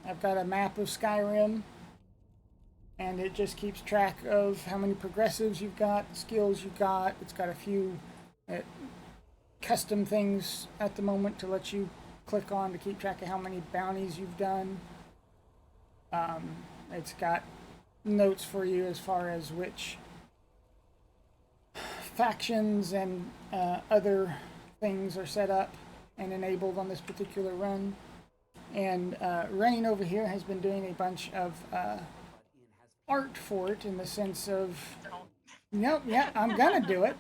I've got a map of Skyrim, and it just keeps track of how many progressives you've got, skills you've got. It's got a few custom things at the moment to let you click on to keep track of how many bounties you've done. It's got notes for you as far as which factions and other things are set up and enabled on this particular run. And Rain over here has been doing a bunch of art for it, in the sense of, nope, yeah, I'm gonna do it.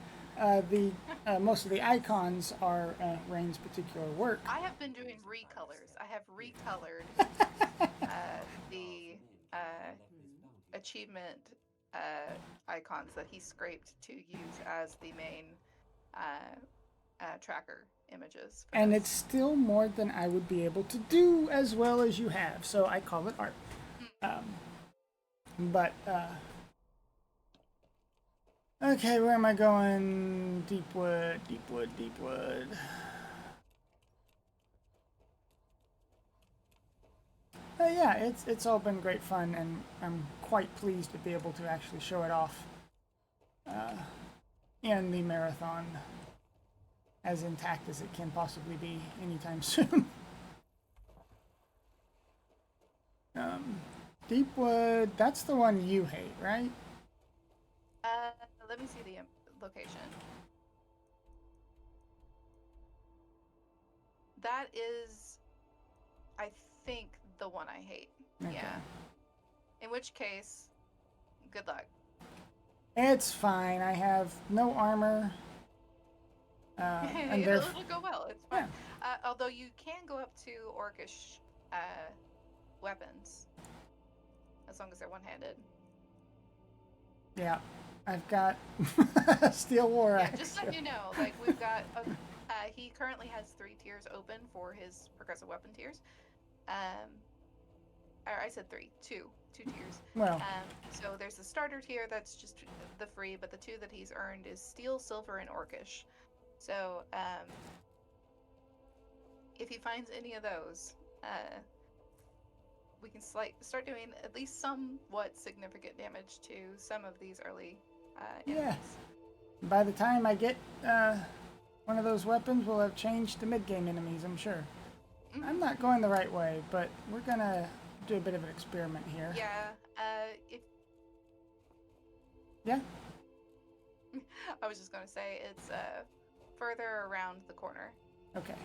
Most of the icons are Rain's particular work. I have been doing recolors. I have recolored the achievement icons that he scraped to use as the main tracker images. And it's still more than I would be able to do as well as you have, so I call it art. But Okay, where am I going? Deepwood, Deepwood, Deepwood. Yeah, it's all been great fun, and I'm quite pleased to be able to actually show it off in the marathon as intact as it can possibly be anytime soon. Deepwood, that's the one you hate, right? Let me see the location. That is, I think, the one I hate. Okay. Yeah. In which case, good luck. It's fine. I have no armor. And It'll go well. It's fine. Yeah. Although you can go up to orcish weapons, as long as they're one-handed. Yeah, I've got steel war Yeah, axe. just so you know, like we've got. He currently has 3 tiers open for his progressive weapon tiers. Or I said 3, 2 tiers. Well, So there's the starter tier that's just the free, but the 2 that he's earned is steel, silver, and orcish. So if he finds any of those, we can start doing at least somewhat significant damage to some of these early enemies. yeah. By the time I get one of those weapons, we'll have changed to mid-game enemies, I'm sure. I'm not going the right way, but we're gonna do a bit of an experiment here. Yeah. Yeah? I was just gonna say it's further around the corner. Okay.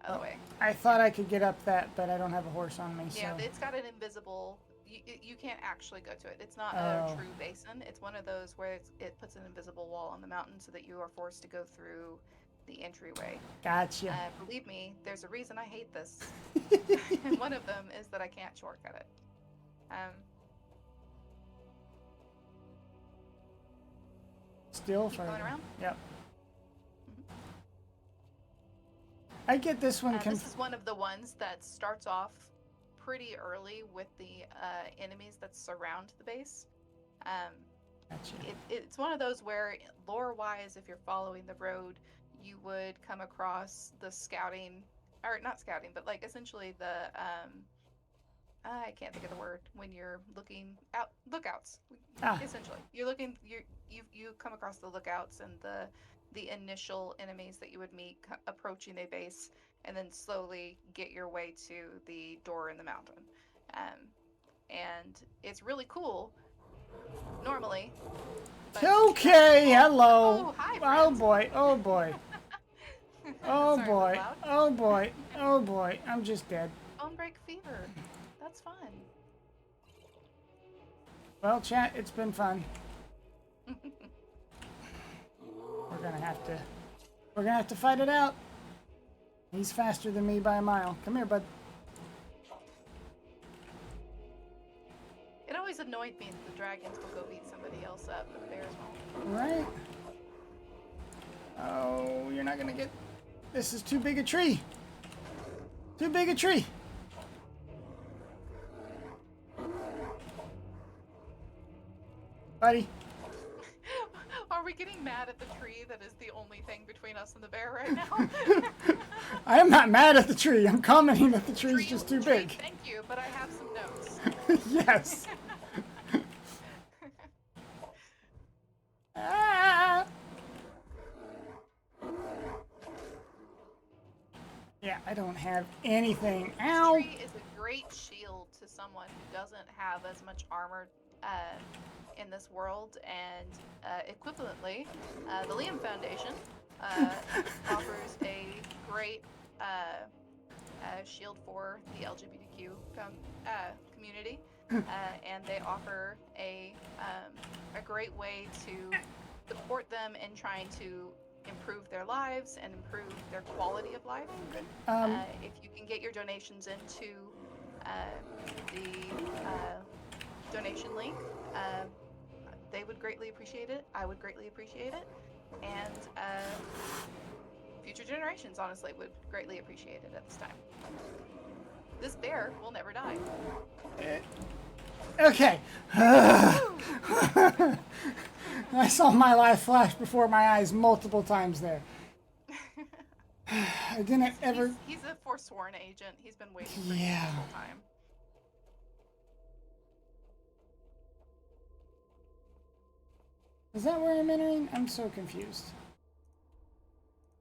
Other way. I thought I could get up that, but I don't have a horse on me, Yeah, so... it's got an invisible. You can't actually go to it. It's not Oh. a true basin. It's one of those where it puts an invisible wall on the mountain so that you are forced to go through the entryway. Gotcha. Believe me, there's a reason I hate this. And one of them is that I can't shortcut it. Still Keep further. going around? Yep. I get this one This is one of the ones that starts off pretty early with the enemies that surround the base. Gotcha. It's one of those where, lore-wise, if you're following the road, you would come across the scouting, or not scouting, but like essentially the I can't think of the word when you're looking out, lookouts. Essentially, you're looking, you come across the lookouts and the initial enemies that you would meet approaching a base, and then slowly get your way to the door in the mountain. And it's really cool normally. But Okay, hello. Oh, hi, Oh friends. boy, oh boy. Oh Sorry, boy, was it loud? oh boy, oh boy. I'm just dead. Bone break fever. That's fun. Well, chat, it's been fun. We're gonna have to fight it out. He's faster than me by a mile. Come here, bud. It always annoyed me that the dragons will go beat somebody else up, but the bears won't. Right? Oh, you're not gonna get... This is too big a tree. Too big a tree. Buddy. Are we getting mad at the tree that is the only thing between us and the bear right now? I am not mad at the tree. I'm commenting that the tree's just too Tree, big. Thank you, but I have some notes. Yes. Ah. Yeah, I don't have anything. This Ow. tree is a great shield to someone who doesn't have as much armor in this world, and equivalently, the Liam Foundation offers a great shield for the LGBTQ community, and they offer a great way to support them in trying to improve their lives and improve their quality of life. If you can get your donations into the donation link, they would greatly appreciate it. I would greatly appreciate it. And future generations, honestly, would greatly appreciate it at this time. This bear will never die. Okay. I saw my life flash before my eyes multiple times there. I didn't ever... He's a forsworn agent. He's been waiting for you Yeah. this whole time. Is that where I'm entering? I'm so confused.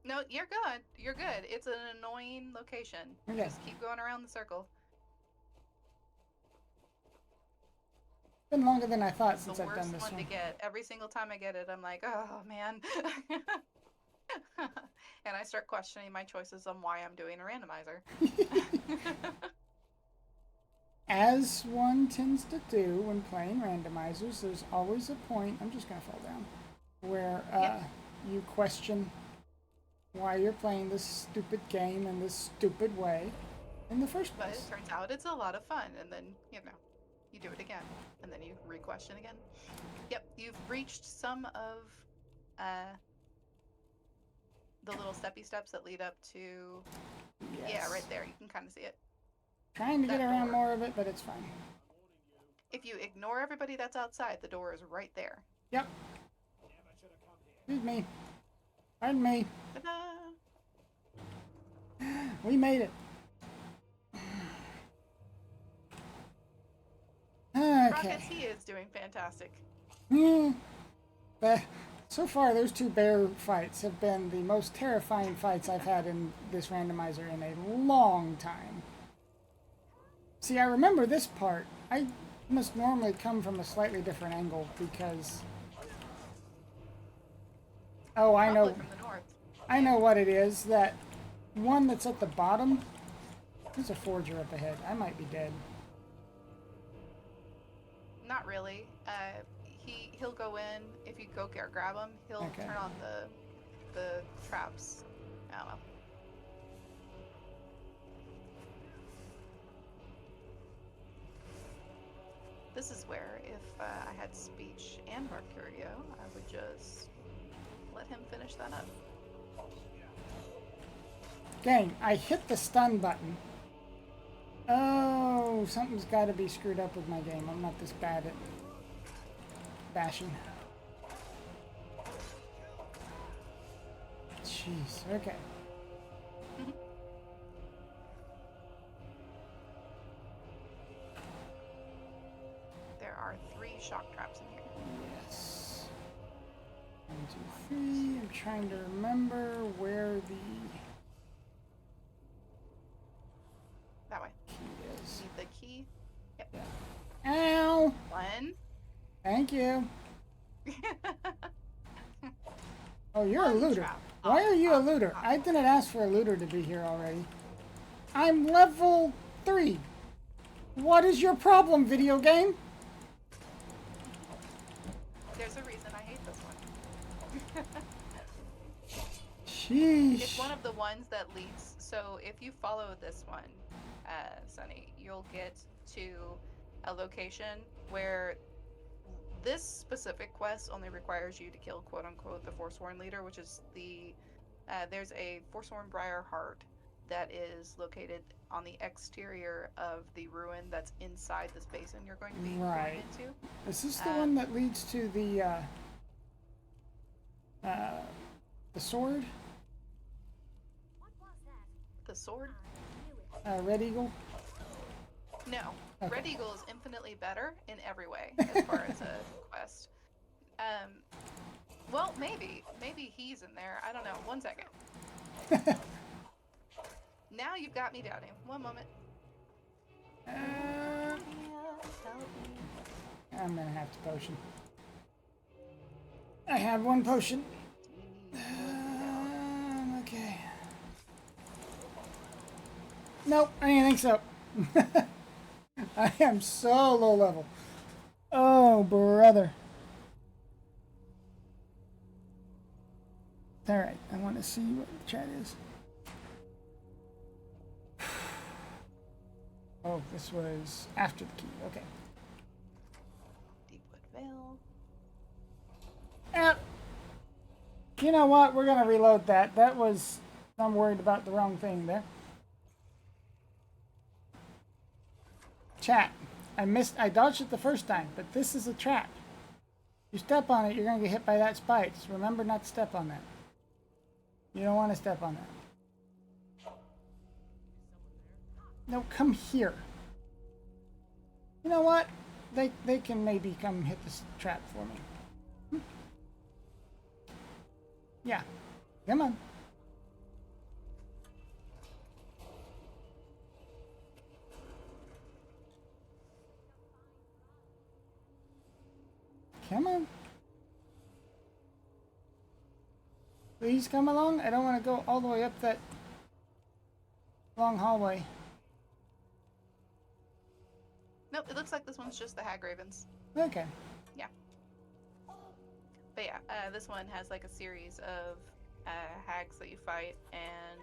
No, you're good. You're good. It's an annoying location. Okay. Just keep going around the circle. It's been longer than I thought It's since the I've worst done this one one. to get. Every single time I get it, I'm like, oh man. And I start questioning my choices on why I'm doing a randomizer. As one tends to do when playing randomizers, there's always a point, I'm just going to fall down, where Yep. you question why you're playing this stupid game in this stupid way in the first But place. it turns out it's a lot of fun, and then, you do it again, and then you re-question again. Yep, you've reached some of the little steppy steps that lead up to... Yes. Yeah, right there. You can kind of see it. Trying to get that around door. more of it, but it's fine. If you ignore everybody that's outside, the door is right there. Yep. Excuse me. Pardon me. Ta-da! We made it. Okay. Rockets, he is doing fantastic. So far, those two bear fights have been the most terrifying fights I've had in this randomizer in a long time. See, I remember this part. I must normally come from a slightly different angle because... Oh, I know. Probably from the north. I know what it is. That one that's at the bottom. There's a forger up ahead. I might be dead. Not really. He'll go in. If you go grab him, he'll Okay. turn on the traps. I don't know. This is where, if I had speech and Mercurio, I would just let him finish that up. Dang, I hit the stun button. Oh, something's got to be screwed up with my game. I'm not this bad at bashing. Jeez, okay. There are 3 shock traps in here. Yes. 1, 2, 3. I'm trying to remember where the That way. key is. Need the key. Yep. Ow! 1. Thank you. Oh, you're a One looter. trap. Why are you a looter? I didn't ask for a looter to be here already. I'm level 3. What is your problem, video game? There's a reason I hate this one. Sheesh. It's one of the ones that leads. So if you follow this one, Sunny, you'll get to a location where this specific quest only requires you to kill quote unquote the Forsworn leader, which is the there's a Forsworn Briar Heart that is located on the exterior of the ruin that's inside this basin you're going to be Right. going into. Is this the one that leads to the sword? The sword? Red Eagle? No. Okay. Red Eagle is infinitely better in every way as far as a quest. Well, maybe. Maybe he's in there. I don't know. 1 second. Now you've got me doubting. 1 moment. I'm gonna have to potion. I have 1 potion. Okay. Nope, I didn't think so. I am so low level. Oh, brother. Alright, I want to see what the chat is. Oh, this was after the key. Okay. Deepwood Vale. You know what? We're going to reload that. That was... I'm worried about the wrong thing there. Chat. I dodged it the first time, but this is a trap. You step on it, you're going to get hit by that spike. Just remember not to step on that. You don't want to step on that. No, come here. You know what? They can maybe come hit this trap for me. Yeah. Come on. Come on. Please come along. I don't want to go all the way up that long hallway. Nope, it looks like this one's just the Hag Ravens. Okay. Yeah. But yeah, this one has like a series of hags that you fight, and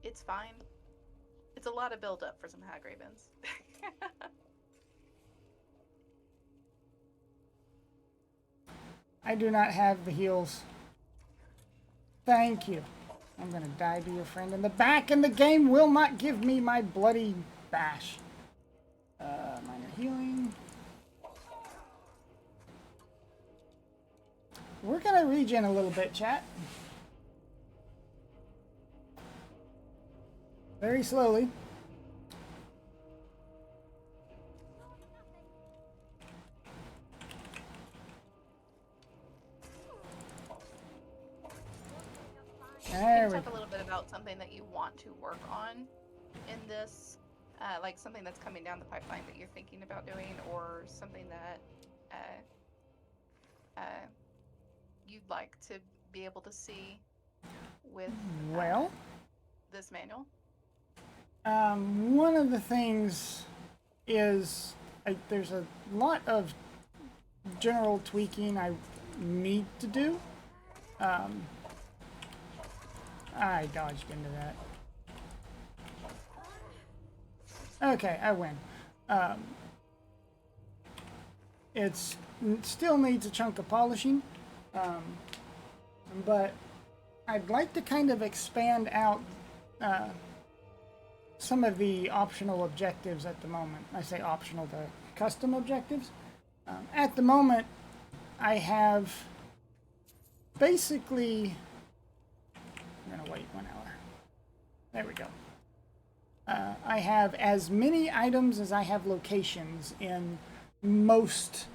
it's fine. It's a lot of build up for some Hag Ravens. I do not have the heals. Thank you. I'm gonna die to your friend in the back, and the game will not give me my bloody bash. Minor healing. We're gonna regen a little bit, chat. Very slowly. There we Talk go. a little bit about something that you want to work on in this, like something that's coming down the pipeline that you're thinking about doing, or something that you'd like to be able to see with Well, this manual. one of the things is there's a lot of general tweaking I need to do. I dodged into that. Okay, I win. It still needs a chunk of polishing, but I'd like to kind of expand out some of the optional objectives at the moment. I say optional, the custom objectives. At the moment, I have basically... I'm gonna wait 1 hour. There we go. I have as many items as I have locations in most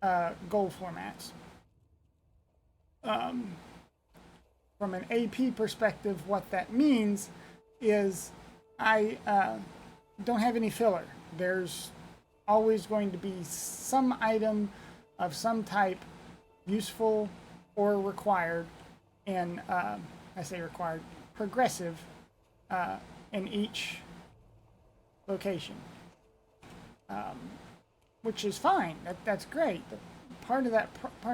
goal formats. From an AP perspective, what that means is I don't have any filler. There's always going to be some item of some type, useful or required, in I say required, progressive, in each location, which is fine. That's great. But part of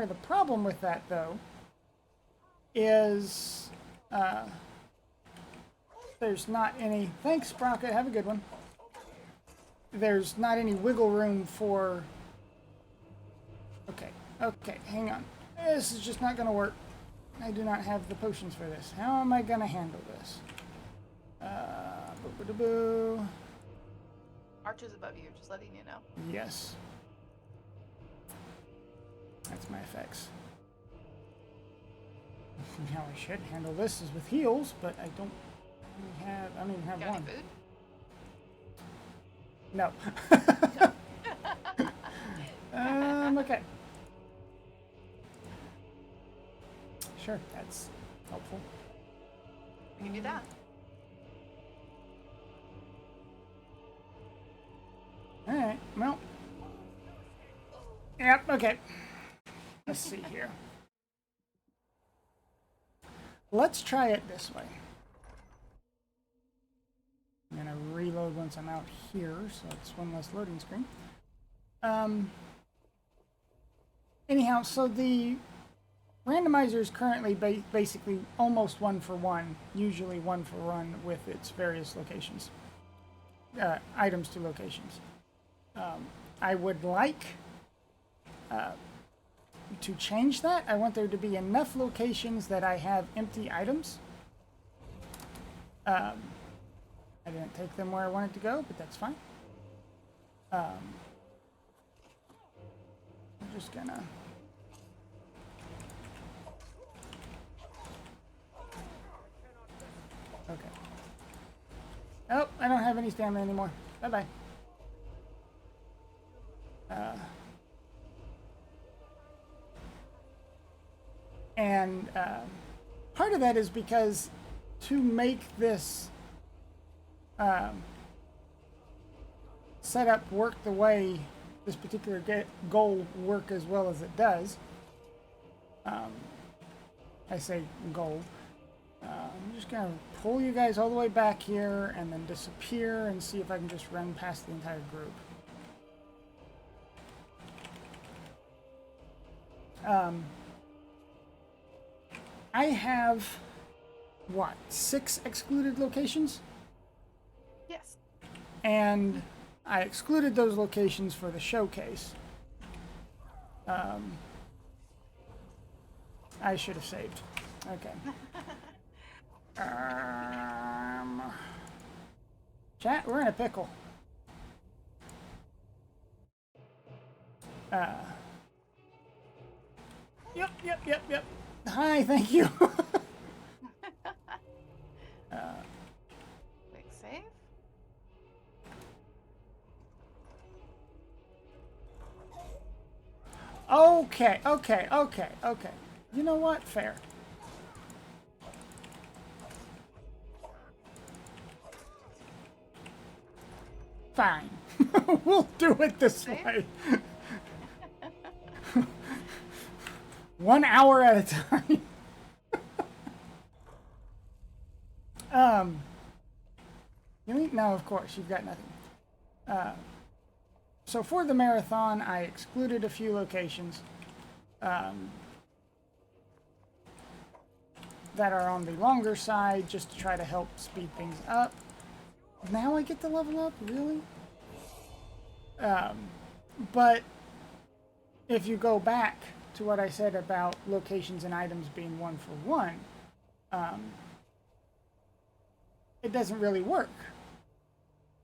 the problem with that, though, is there's not any. Thanks, Sprocket. Have a good one. There's not any wiggle room for. Okay, hang on. This is just not going to work. I do not have the potions for this. How am I going to handle this? Boo-boo-boo. Archer's above you, just letting you know. Yes. That's my effects. How I should handle this is with heals, but I don't even have Got one. any food? No. Okay. Sure, that's helpful. We can do that. Alright, well. Yep, okay. Let's see here. Let's try it this way. I'm gonna reload once I'm out here, so it's one less loading screen. Anyhow, so the randomizer is currently basically almost 1-for-1, usually 1-for-1 with its various locations, items to locations. I would like to change that. I want there to be enough locations that I have empty items. I didn't take them where I wanted to go, but that's fine. I'm just gonna... Okay. Oh, I don't have any stamina anymore. Bye-bye. And part of that is because to make this setup work the way this particular goal work as well as it does, I say goal, I'm just going to pull you guys all the way back here and then disappear and see if I can just run past the entire group. I have, what, 6 excluded locations? Yes. And I excluded those locations for the showcase. I should have saved. Okay. Chat, we're in a pickle. Yep. Hi, thank you. Quick save. Okay. You know what? Fair. Fine. We'll do it this way. 1 hour at a time. No, of course, you've got nothing. So for the marathon, I excluded a few locations that are on the longer side just to try to help speed things up. Now I get to level up? Really? But if you go back to what I said about locations and items being 1 for 1, it doesn't really work.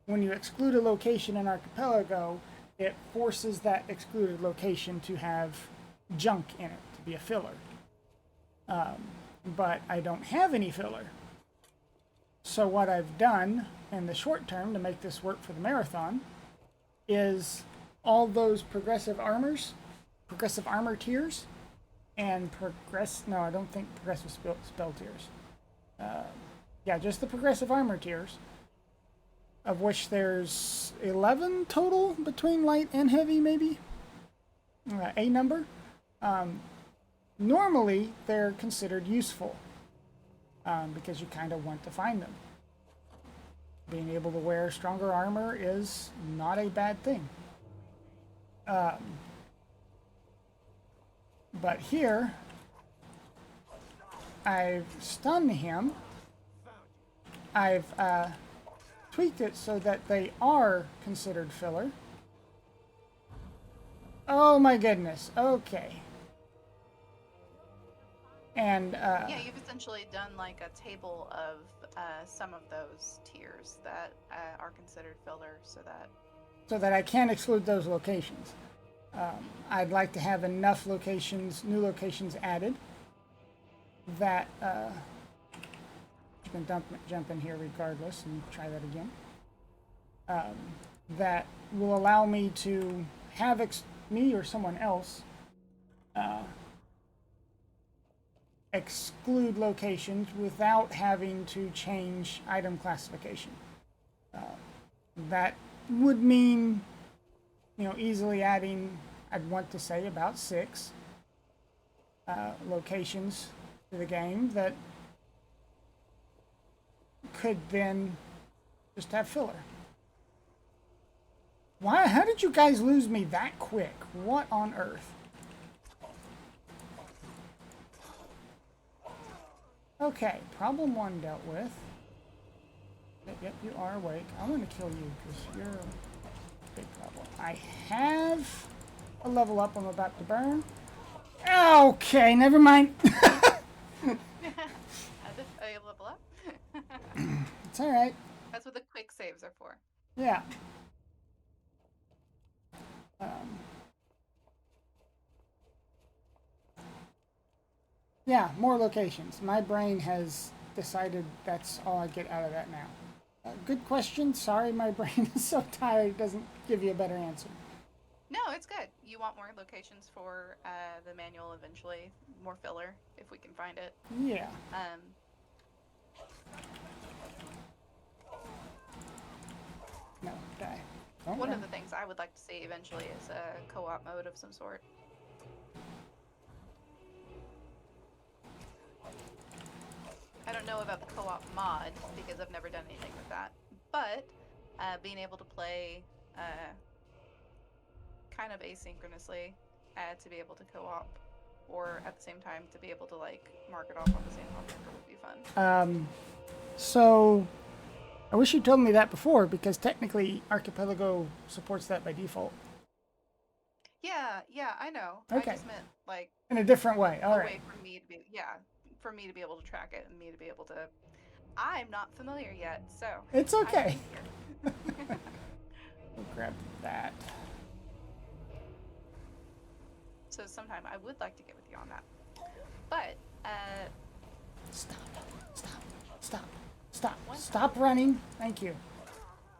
When you exclude a location in Archipelago, it forces that excluded location to have junk in it, to be a filler. But I don't have any filler. So what I've done in the short term to make this work for the marathon is all those progressive armor tiers, and no, I don't think progressive spell tiers. Yeah, just the progressive armor tiers, of which there's 11 total between light and heavy, maybe? A number. Normally, they're considered useful, because you kind of want to find them. Being able to wear stronger armor is not a bad thing. But here, I've stunned him. I've tweaked it so that they are considered filler. Oh my goodness, okay. And Yeah, you've essentially done like a table of some of those tiers that are considered filler, so that I can exclude those locations. I'd like to have enough locations, new locations added, that you can jump in here regardless and try that again. That will allow me to have me or someone else exclude locations without having to change item classification. That would mean, easily adding, I'd want to say about 6 locations to the game that could then just have filler. Why? How did you guys lose me that quick? What on earth? Okay, problem 1 dealt with. Yep, you are awake. I'm going to kill you because you're a big problem. I have a level up I'm about to burn. Okay, never mind. you level up. It's alright. That's what the quick saves are for. Yeah. Yeah, more locations. My brain has decided that's all I get out of that now. Good question. Sorry, my brain is so tired it doesn't give you a better answer. No, it's good. You want more locations for the manual eventually, more filler if we can find it. Yeah. No, die. Don't One run. of the things I would like to see eventually is a co-op mode of some sort. I don't know about the co-op mod because I've never done anything with that, but being able to play kind of asynchronously to be able to co-op, or at the same time to be able to like mark it off on the same marker would be fun. So, I wish you told me that before because technically Archipelago supports that by default. Yeah, I know. Okay. I just meant like In a different way. All a right. way for me to be, for me to be able to track it and me to be able to. I'm not familiar yet, so It's okay. I'm here. We'll grab that. So sometime I would like to get with you on that. But Stop. Stop running. Thank you.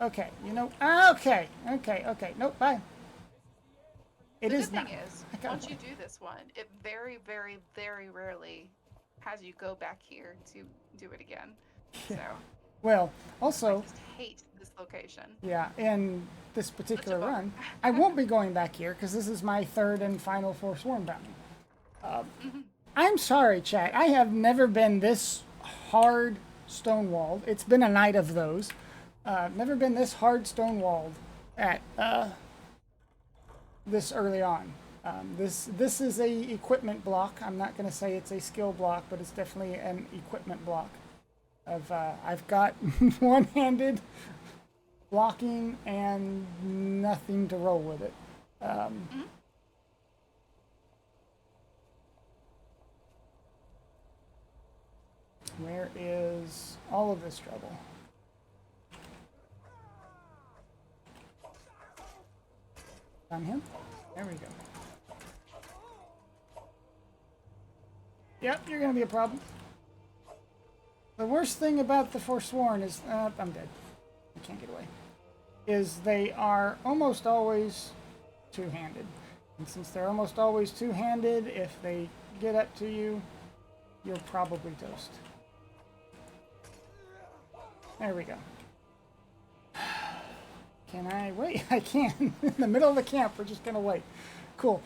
Okay, you know. Okay. Nope, bye. It the is good not. thing is, I got once one. you do this one, it very, very, very rarely has you go back here to do it again. So Well, I also, just hate this location. yeah, in this particular bummer. run, I won't be going back here because this is my third and final Forsworn bounty. I'm sorry, chat. I have never been this hard stonewalled. It's been a night of those. Never been this hard stonewalled at this early on. This is a equipment block. I'm not going to say it's a skill block, but it's definitely an equipment block. I've got one-handed blocking and nothing to roll with it. Where is all of this trouble? On him? There we go. Yep, you're gonna be a problem. The worst thing about the Forsworn is, I'm dead. I can't get away. Is they are almost always two-handed. And since they're almost always two-handed, if they get up to you, you're probably toast. There we go. Can I wait? I can. In the middle of the camp, we're just gonna wait. Cool.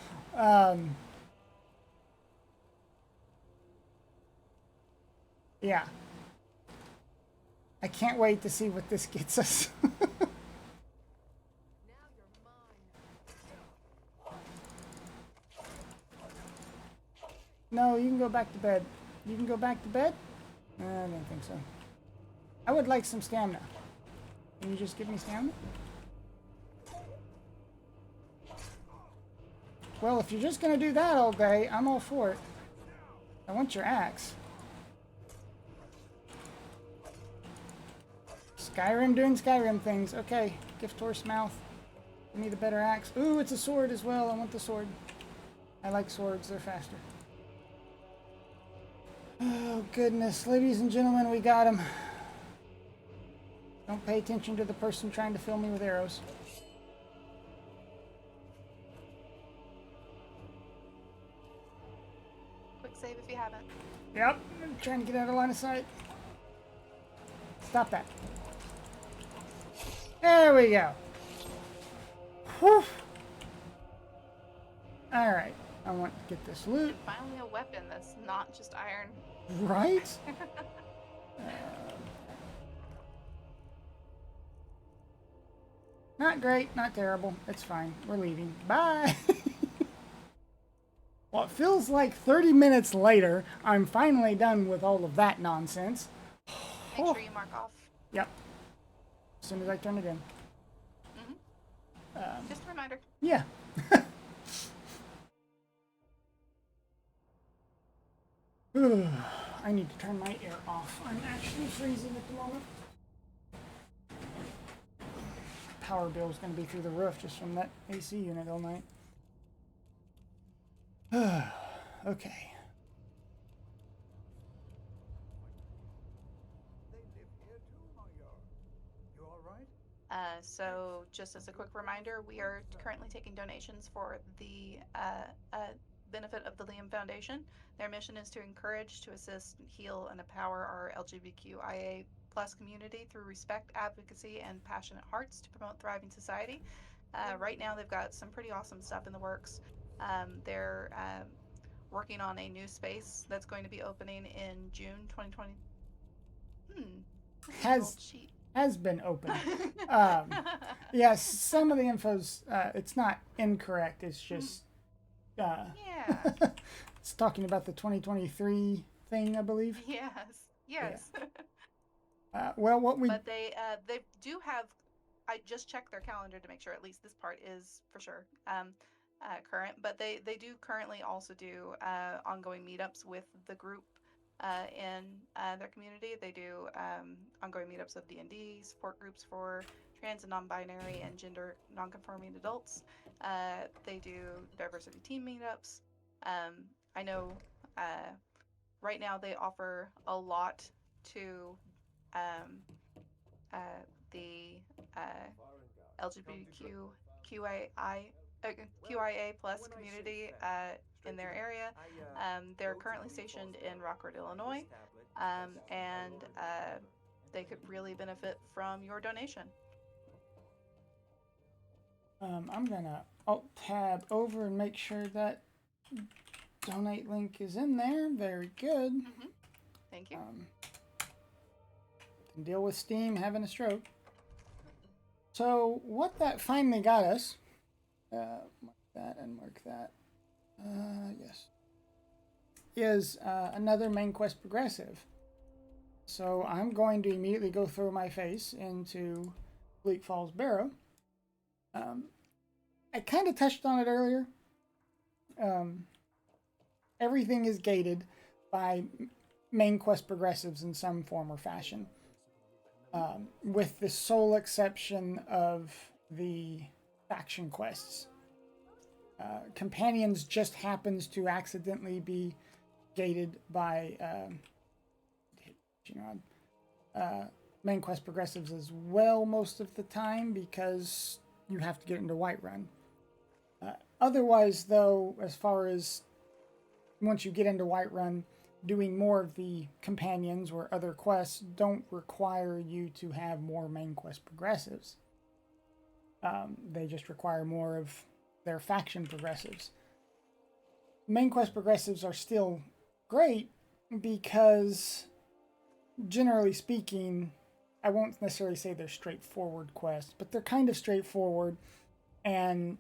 Yeah. I can't wait to see what this gets us. No, you can go back to bed. You can go back to bed? I don't think so. I would like some stamina. Can you just give me stamina? Well, if you're just going to do that all day, I'm all for it. I want your axe. Skyrim doing Skyrim things. Okay, gift horse mouth. Give me the better axe. Ooh, it's a sword as well. I want the sword. I like swords. They're faster. Oh, goodness. Ladies and gentlemen, we got him. Don't pay attention to the person trying to fill me with arrows. Quick save if you haven't. Yep, I'm trying to get out of line of sight. Stop that. There we go. Whew. Alright, I want to get this loot. Finally a weapon that's not just iron. Right? Not great, not terrible. It's fine. We're leaving. Bye! Well, it feels like 30 minutes later, I'm finally done with all of that nonsense. Make sure you mark off. Yep. As soon as I turn it in. Just a reminder. Yeah. I need to turn my air off. I'm actually freezing at the moment. power bill is going to be through the roof just from that AC unit all night. Okay. They live here too, Mayor. You all right? So just as a quick reminder, we are currently taking donations for the benefit of the Liam Foundation. Their mission is to encourage, to assist, heal, and empower our LGBTQIA plus community through respect, advocacy, and passionate hearts to promote thriving society. Right now, they've got some pretty awesome stuff in the works. They're working on a new space that's going to be opening in June 2020. This is an old sheet. Has been opened. Yes, some of the info's it's not incorrect. It's just Yeah. it's talking about the 2023 thing, I believe. Yes. Well, what we But they do have. I just checked their calendar to make sure at least this part is for sure current. But they do currently also do ongoing meetups with the group in their community. They do ongoing meetups of D&D, support groups for trans and non-binary and gender non-conforming adults. They do diversity team meetups. I know right now they offer a lot to the LGBTQ QIA plus community in their area. They're currently stationed in Rockford, Illinois, and they could really benefit from your donation. I'm gonna alt tab over and make sure that donate link is in there. Very good. Thank you. Can deal with Steam having a stroke. So what that finally got us, mark that and mark that, yes, is another main quest progressive. So I'm going to immediately go throw my face into Bleak Falls Barrow. I kind of touched on it earlier. Everything is gated by main quest progressives in some form or fashion. With the sole exception of the faction quests. Companions just happens to accidentally be gated by main quest progressives as well most of the time because you have to get into Whiterun. Otherwise, though, as far as once you get into Whiterun, doing more of the companions or other quests don't require you to have more main quest progressives. They just require more of their faction progressives. Main quest progressives are still great because, generally speaking, I won't necessarily say they're straightforward quests, but they're kind of straightforward. And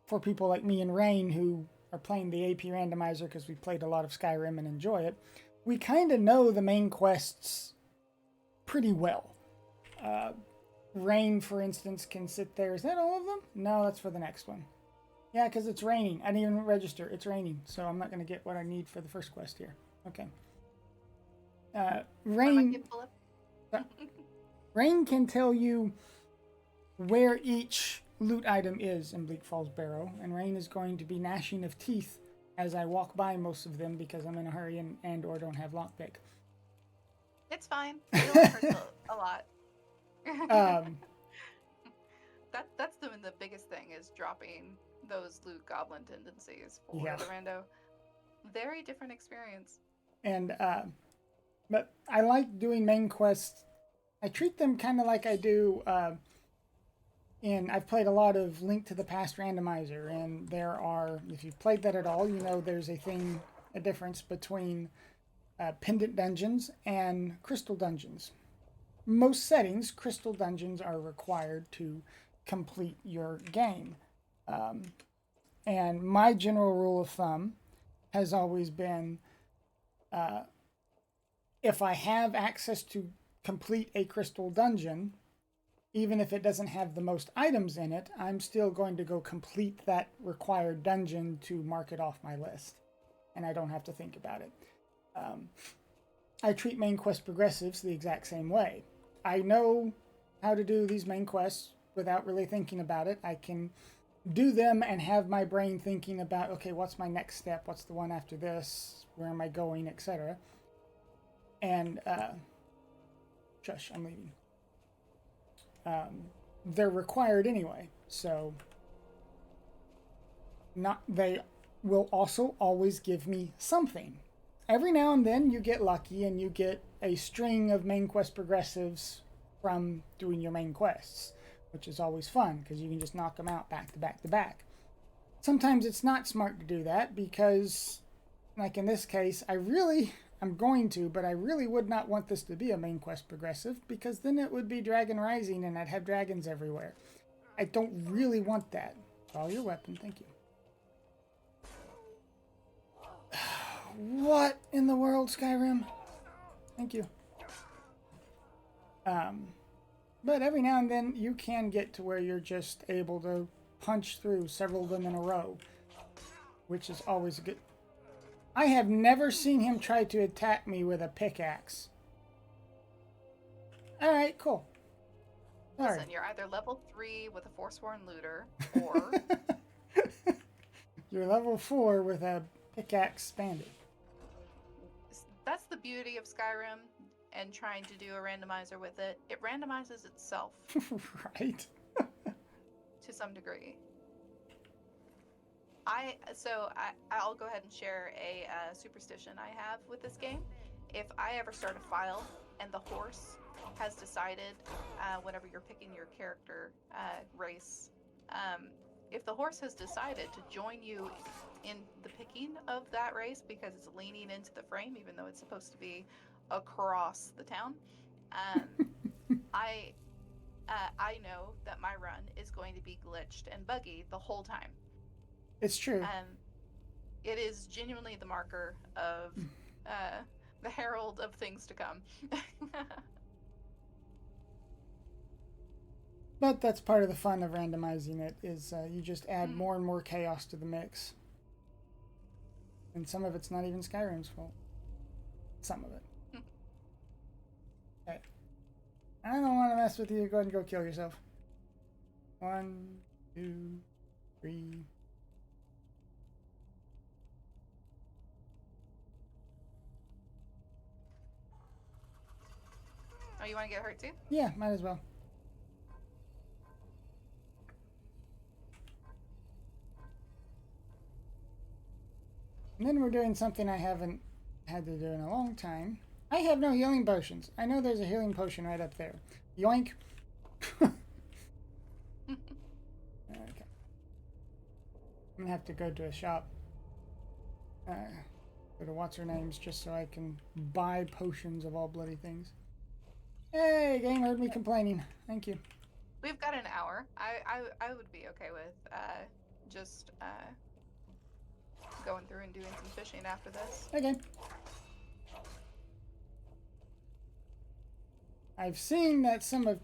for people like me and Rain who are playing the AP randomizer because we played a lot of Skyrim and enjoy it, we kind of know the main quests pretty well. Rain, for instance, can sit there. Is that all of them? No, that's for the next one. Yeah, because it's raining. I didn't even register. It's raining, so I'm not going to get what I need for the first quest here. Okay. Rain... Rain can tell you where each loot item is in Bleak Falls Barrow, and Rain is going to be gnashing of teeth as I walk by most of them because I'm in a hurry and or don't have lockpick. It's fine. It only hurts a lot. That's the biggest thing is dropping those loot goblin tendencies for the rando. Very different experience. And but I like doing main quests. I treat them kind of like I do I've played a lot of Link to the Past randomizer, and there are, if you've played that at all, you know there's a difference between pendant dungeons and crystal dungeons. Most settings, crystal dungeons are required to complete your game. And my general rule of thumb has always been, if I have access to complete a crystal dungeon, even if it doesn't have the most items in it, I'm still going to go complete that required dungeon to mark it off my list. And I don't have to think about it. I treat main quest progressives the exact same way. I know how to do these main quests without really thinking about it. I can do them and have my brain thinking about, okay, what's my next step? What's the one after this? Where am I going, etc. And shush, I'm leaving. They're required anyway, so they will also always give me something. Every now and then you get lucky and you get a string of main quest progressives from doing your main quests, which is always fun because you can just knock them out back to back to back. Sometimes it's not smart to do that because, like in this case, I'm going to, but I really would not want this to be a main quest progressive because then it would be Dragon Rising and I'd have dragons everywhere. I don't really want that. Draw your weapon, thank you. What in the world, Skyrim? Thank you. But every now and then you can get to where you're just able to punch through several of them in a row, which is always a good... I have never seen him try to attack me with a pickaxe. Alright, cool. Sorry. Listen, you're either level 3 with a Forsworn Looter, or... You're level 4 with a pickaxe bandit. That's the beauty of Skyrim and trying to do a randomizer with it. It randomizes itself Right. to some degree. I'll go ahead and share a superstition I have with this game. If I ever start a file and the horse has decided, whenever you're picking your character race, if the horse has decided to join you in the picking of that race because it's leaning into the frame, even though it's supposed to be across the town, I know that my run is going to be glitched and buggy the whole time. It's true. It is genuinely the marker of the herald of things to come. But that's part of the fun of randomizing it, is you just add more and more chaos to the mix. And some of it's not even Skyrim's fault. Some of it. Okay. I don't want to mess with you. Go ahead and go kill yourself. 1, 2, 3. Oh, you want to get hurt too? Yeah, might as well. And then we're doing something I haven't had to do in a long time. I have no healing potions. I know there's a healing potion right up there. Yoink. Okay. I'm gonna have to go to a shop. Go to what's her name's just so I can buy potions of all bloody things. Hey, game heard me complaining. Thank you. We've got an hour. I would be okay with just going through and doing some fishing after this. Okay. I've seen that some of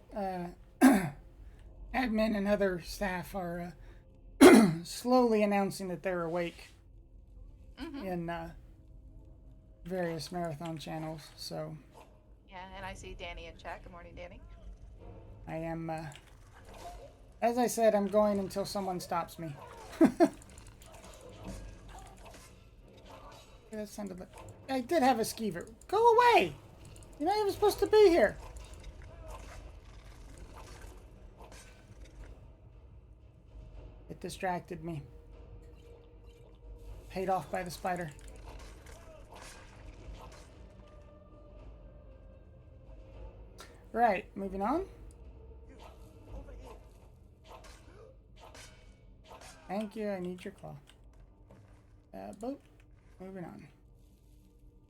admin and other staff are slowly announcing that they're awake in various marathon channels. So yeah, and I see Danny in chat. Good morning, Danny. I am, as I said, I'm going until someone stops me. That sounded like... I did have a skeever. Go away! You're not even supposed to be here. It distracted me. Paid off by the spider. Right, moving on. Thank you, I need your claw. Boat. Moving on.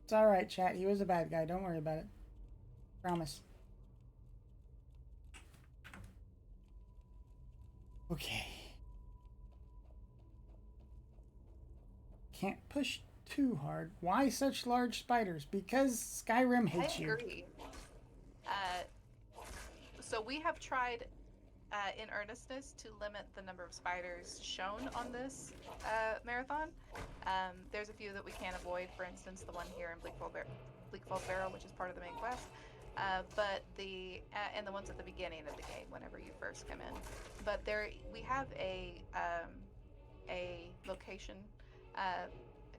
It's alright, chat. He was a bad guy. Don't worry about it. Promise. Okay. Can't push too hard. Why such large spiders? Because Skyrim hates you. I agree. So we have tried in earnestness to limit the number of spiders shown on this marathon. There's a few that we can't avoid. For instance, the one here in Bleak Falls Barrow, which is part of the main quest. but and the ones at the beginning of the game whenever you first come in. But we have a location uh,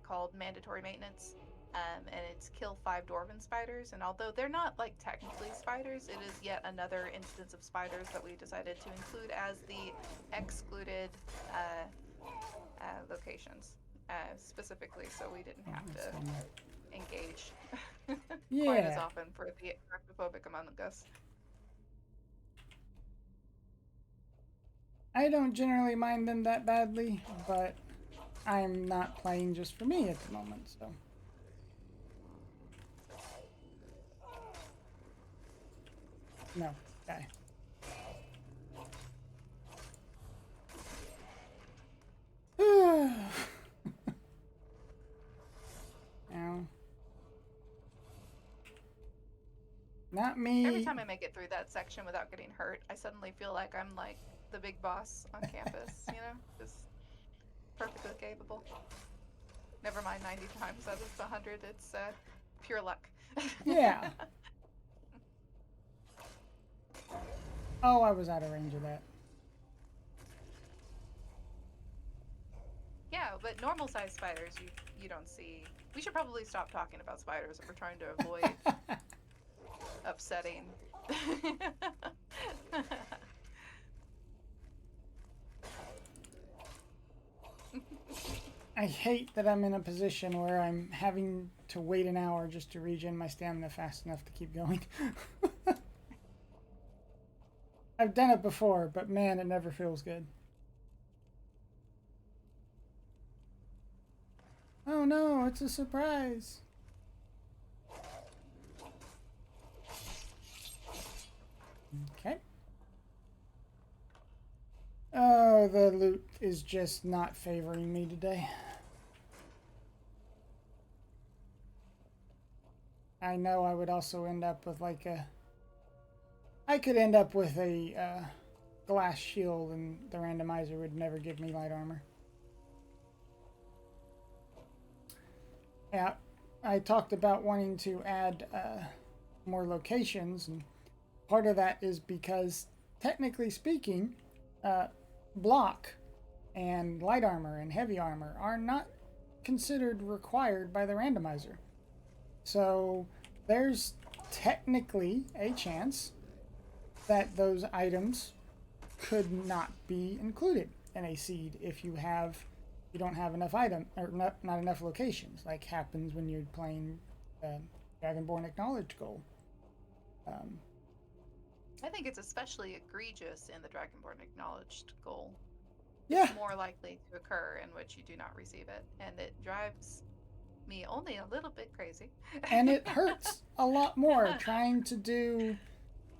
called mandatory maintenance, and it's kill 5 dwarven spiders. And although they're not like technically spiders, it is yet another instance of spiders that we decided to include as the excluded locations specifically, so we didn't have to engage quite as Yeah, often for the arachnophobic among us. I don't generally mind them that badly, but I'm not playing just for me at the moment, so. No, okay. Ow. Not me. Every time I make it through that section without getting hurt, I suddenly feel like I'm like the big boss on campus, you know? Just perfectly capable. Never mind 90 times out of 100, it's pure luck. Yeah. Oh, I was out of range of that. Yeah, but normal sized spiders you don't see. We should probably stop talking about spiders if we're trying to avoid upsetting. I hate that I'm in a position where I'm having to wait an hour just to regen my stamina fast enough to keep going. I've done it before, but man, it never feels good. Oh no, it's a surprise. Okay. Oh, the loot is just not favoring me today. I know I would also end up with like I could end up with a glass shield and the randomizer would never give me light armor. Yeah, I talked about wanting to add more locations, and part of that is because, technically speaking, block and light armor and heavy armor are not considered required by the randomizer. So there's technically a chance that those items could not be included in a seed if you don't have enough item or not enough locations, like happens when you're playing Dragonborn Acknowledged goal. I think it's especially egregious in the Dragonborn Acknowledged goal. Yeah. It's more likely to occur in which you do not receive it, and it drives me only a little bit crazy. And it hurts a lot more trying to do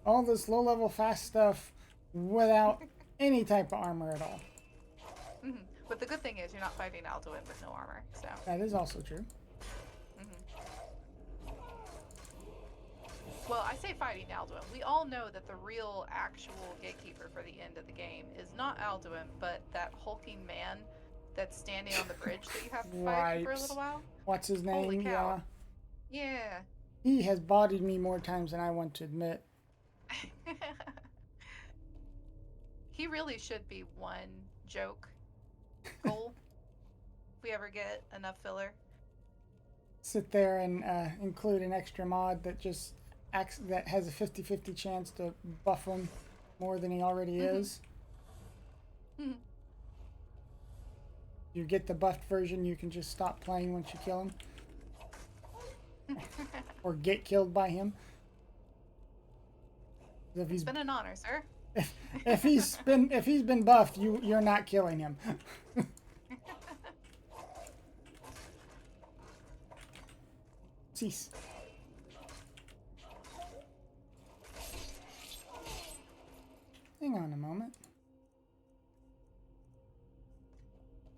all this low-level fast stuff without any type of armor at all. Mm-hmm. But the good thing is you're not fighting Alduin with no armor, so. That is also true. Well, I say fighting Alduin. We all know that the real actual gatekeeper for the end of the game is not Alduin, but that hulking man that's standing on the bridge that you have to fight for a little while. What's his name? Holy cow. Yeah. Yeah. He has bodied me more times than I want to admit. He really should be one joke goal if we ever get enough filler. Sit there and include an extra mod that just that has a 50-50 chance to buff him more than he already is. You get the buffed version, you can just stop playing once you kill him. Or get killed by him. It's been an honor, sir. If he's been buffed, you're not killing him. Cease. Hang on a moment.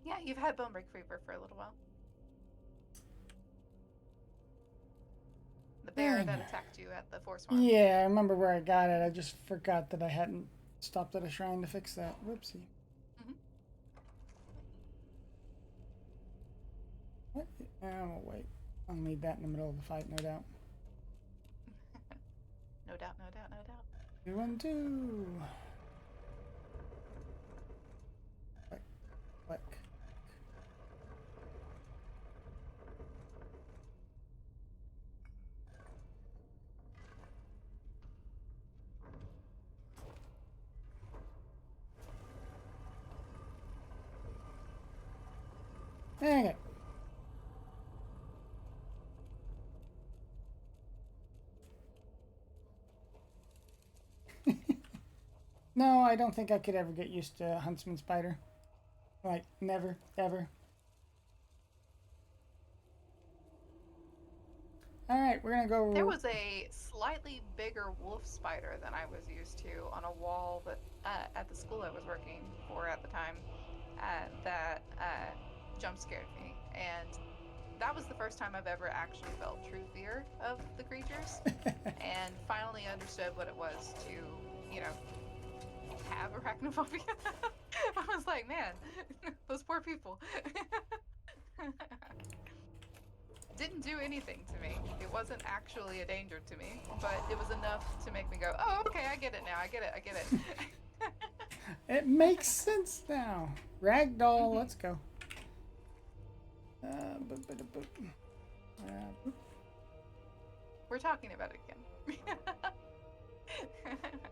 Yeah, you've had Bonebreak Fever for a little while. The bear that attacked you at the Force Farm. Yeah, I remember where I got it. I just forgot that I hadn't stopped at a shrine to fix that. Whoopsie. What? Oh, wait. I'll need that in the middle of the fight, no doubt. No doubt, no doubt, no doubt. 2 and 2. Click, click. Okay. No, I don't think I could ever get used to Huntsman Spider. Like, never, ever. Alright, we're gonna go... There was a slightly bigger wolf spider than I was used to on a wall that at the school I was working for at the time that jump scared me. And that was the first time I've ever actually felt true fear of the creatures and finally understood what it was to, you know, have arachnophobia. I was like, man, those poor people. Didn't do anything to me. It wasn't actually a danger to me, but it was enough to make me go, oh, okay, I get it now. I get it. I get it. It makes sense now. Ragdoll, let's go. We're talking about it again.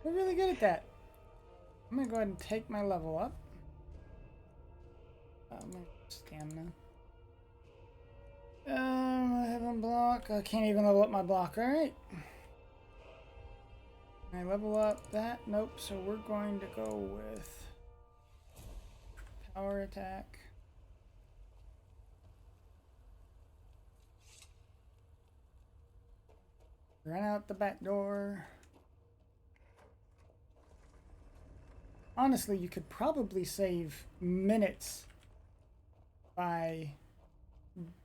We're really good at that. I'm gonna go ahead and take my level up. I'm gonna stamina. I haven't block. I can't even level up my block. All right. Can I level up that? Nope. So we're going to go with power attack. Run out the back door. Honestly, you could probably save minutes by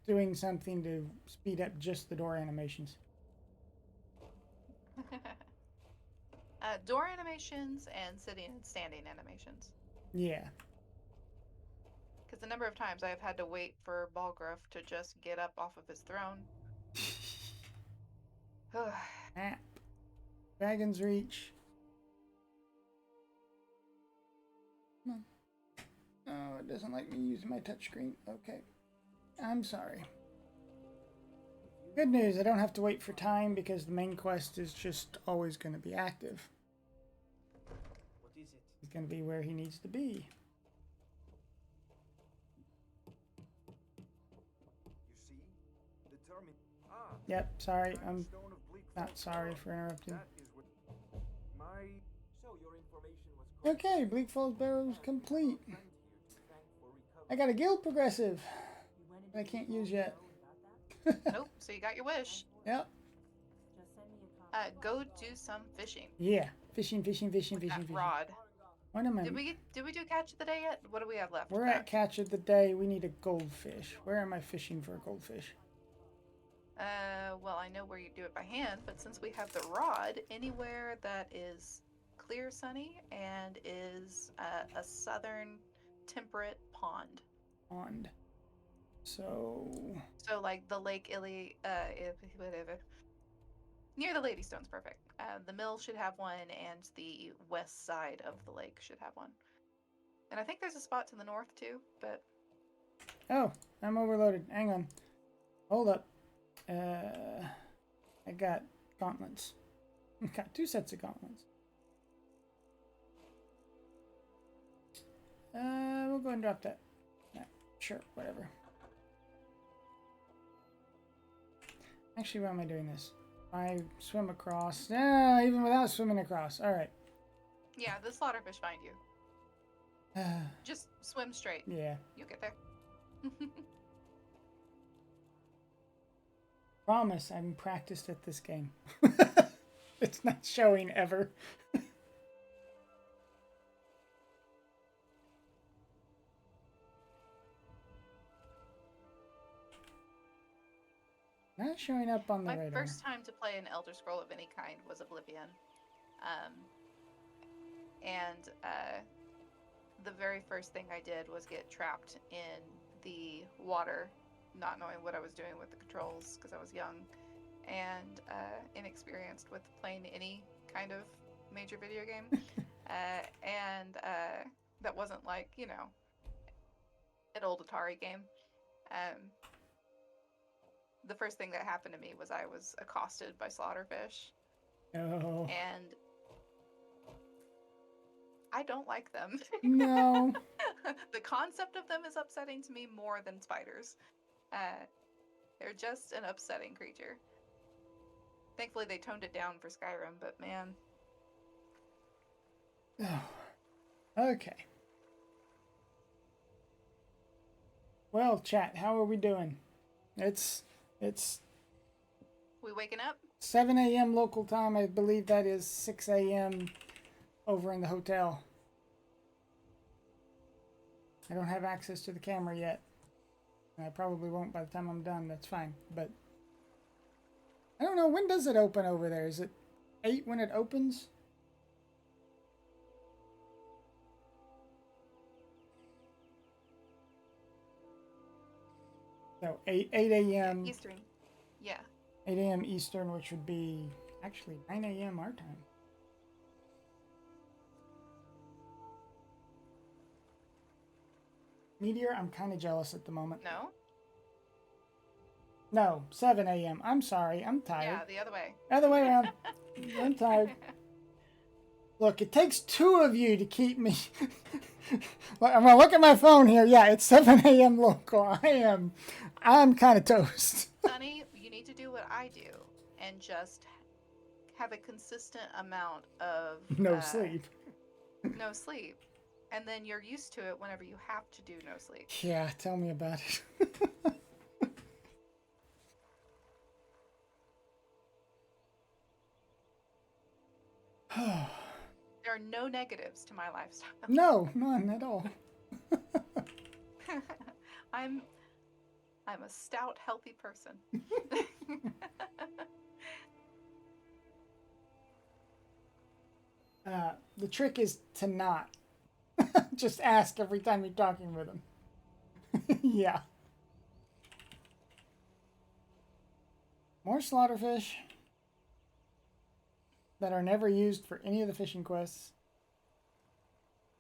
doing something to speed up just the door animations. Door animations and sitting and standing animations. Yeah. Because the number of times I have had to wait for Balgruff to just get up off of his throne. Map. Dragon's Reach. Come on. Oh, it doesn't like me using my touchscreen. Okay. I'm sorry. Good news, I don't have to wait for time because the main quest is just always going to be active. What is it? He's going to be where he needs to be. You see? Determine. Ah. Yep, sorry. I'm Stone of bleak not falls sorry Barrow. for interrupting. That is what my. So your information was correct. Okay, Bleak Falls Barrow's complete. Friend here to thank for recovering. I got a guild progressive You went that I into can't the use vault yet. and got that? Nope, so you got your wish. Yep. Just send me a copy. Go do some fishing. Yeah. Fishing. That rod. What am I? Did we do catch of the day yet? What do we have left? We're at catch of the day. We need a goldfish. Where am I fishing for a goldfish? Well, I know where you do it by hand, but since we have the rod, anywhere that is clear, sunny, and is a southern temperate pond. Pond. So. So, like the Lake Illy, whatever. Near the Lady Stone's perfect. The mill should have one, and the west side of the lake should have one. And I think there's a spot to the north too, but Oh, I'm overloaded. Hang on. Hold up. I got gauntlets. I got 2 sets of gauntlets. We'll go and drop that. Yeah, sure, whatever. Actually, why am I doing this? I swim across. Yeah, even without swimming across. All right. yeah, the slaughterfish find you. Just swim straight. Yeah. You'll get there. Promise, I'm practiced at this game. It's not showing ever. Not showing up on the My radar. first time to play an Elder Scroll of any kind was Oblivion. And the very first thing I did was get trapped in the water, not knowing what I was doing with the controls because I was young. and inexperienced with playing any kind of major video game. And that wasn't like, you know, an old Atari game. Um, the first thing that happened to me was I was accosted by slaughterfish, Oh. and I don't like them. No. The concept of them is upsetting to me more than spiders. They're just an upsetting creature. Thankfully, they toned it down for Skyrim, but man. Oh. Okay. Well, chat, how are we doing? It's We waking up? 7 a.m. local time. I believe that is 6 a.m. over in the hotel. I don't have access to the camera yet. I probably won't by the time I'm done. That's fine. But I don't know. When does it open over there? Is it 8 when it opens? No, 8 a.m. Eastern. Yeah. 8 a.m. Eastern, which would be actually 9 a.m. our time. Meteor, I'm kind of jealous at the moment. No? No, 7 a.m. I'm sorry, I'm Yeah, tired. the other way. Other way around. I'm tired. Look, it takes 2 of you to keep me. I'm gonna look at my phone here. Yeah, it's 7 a.m. local. I'm kind of toast. Sonny, you need to do what I do and just have a consistent amount of No sleep. No sleep. And then you're used to it whenever you have to do no sleep. Yeah, tell me about it. There are no negatives to my lifestyle. No, none at all. I'm a stout, healthy person. The trick is to not. Just ask every time you're talking with them. Yeah. More slaughterfish that are never used for any of the fishing quests.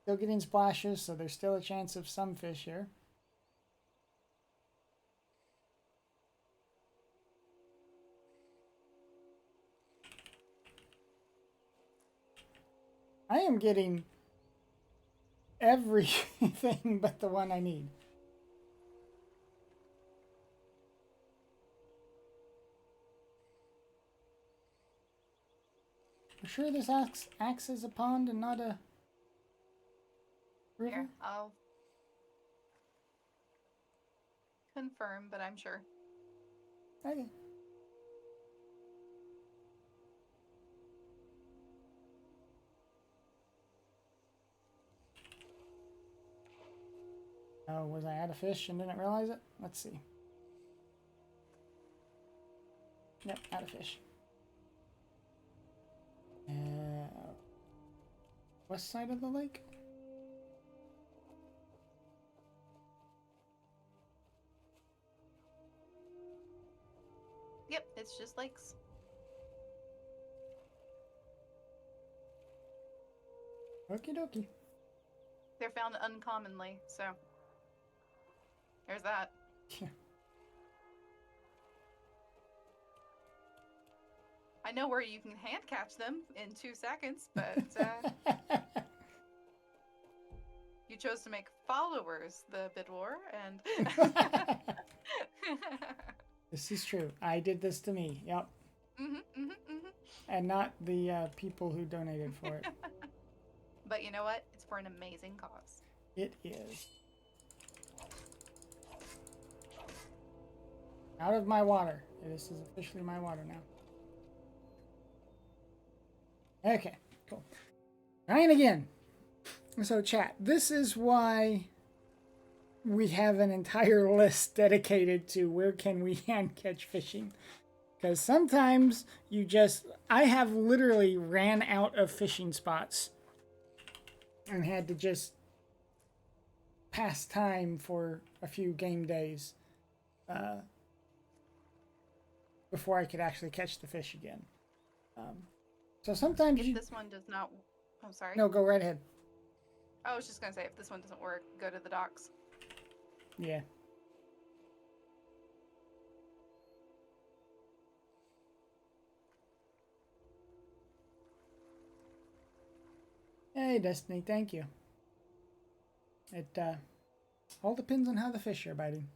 Still getting splashes, so there's still a chance of some fish here. I am getting everything but the one I need. For sure this acts as a pond and not a river? Here, I'll confirm, but I'm sure. Okay. Oh, was I out of fish and didn't realize it? Let's see. Yep, out of fish. West side of the lake? Yep, it's just lakes. Okie dokie. They're found uncommonly, so there's that. Yeah. I know where you can hand catch them in 2 seconds, but you chose to make followers the bid war, and This is true. I did this to me. Yep. And not the people who donated for it. But you know what? It's for an amazing cause. It is. Out of my water. This is officially my water now. Okay, cool. Trying again. So chat, this is why we have an entire list dedicated to where can we hand catch fishing. Because sometimes you just, I have literally ran out of fishing spots and had to just pass time for a few game days before I could actually catch the fish again. So sometimes If you... this one does not... I'm sorry. No, go right ahead. I was just going to say, if this one doesn't work, go to the docks. Yeah. Hey, Destiny, thank you. It all depends on how the fish are biting.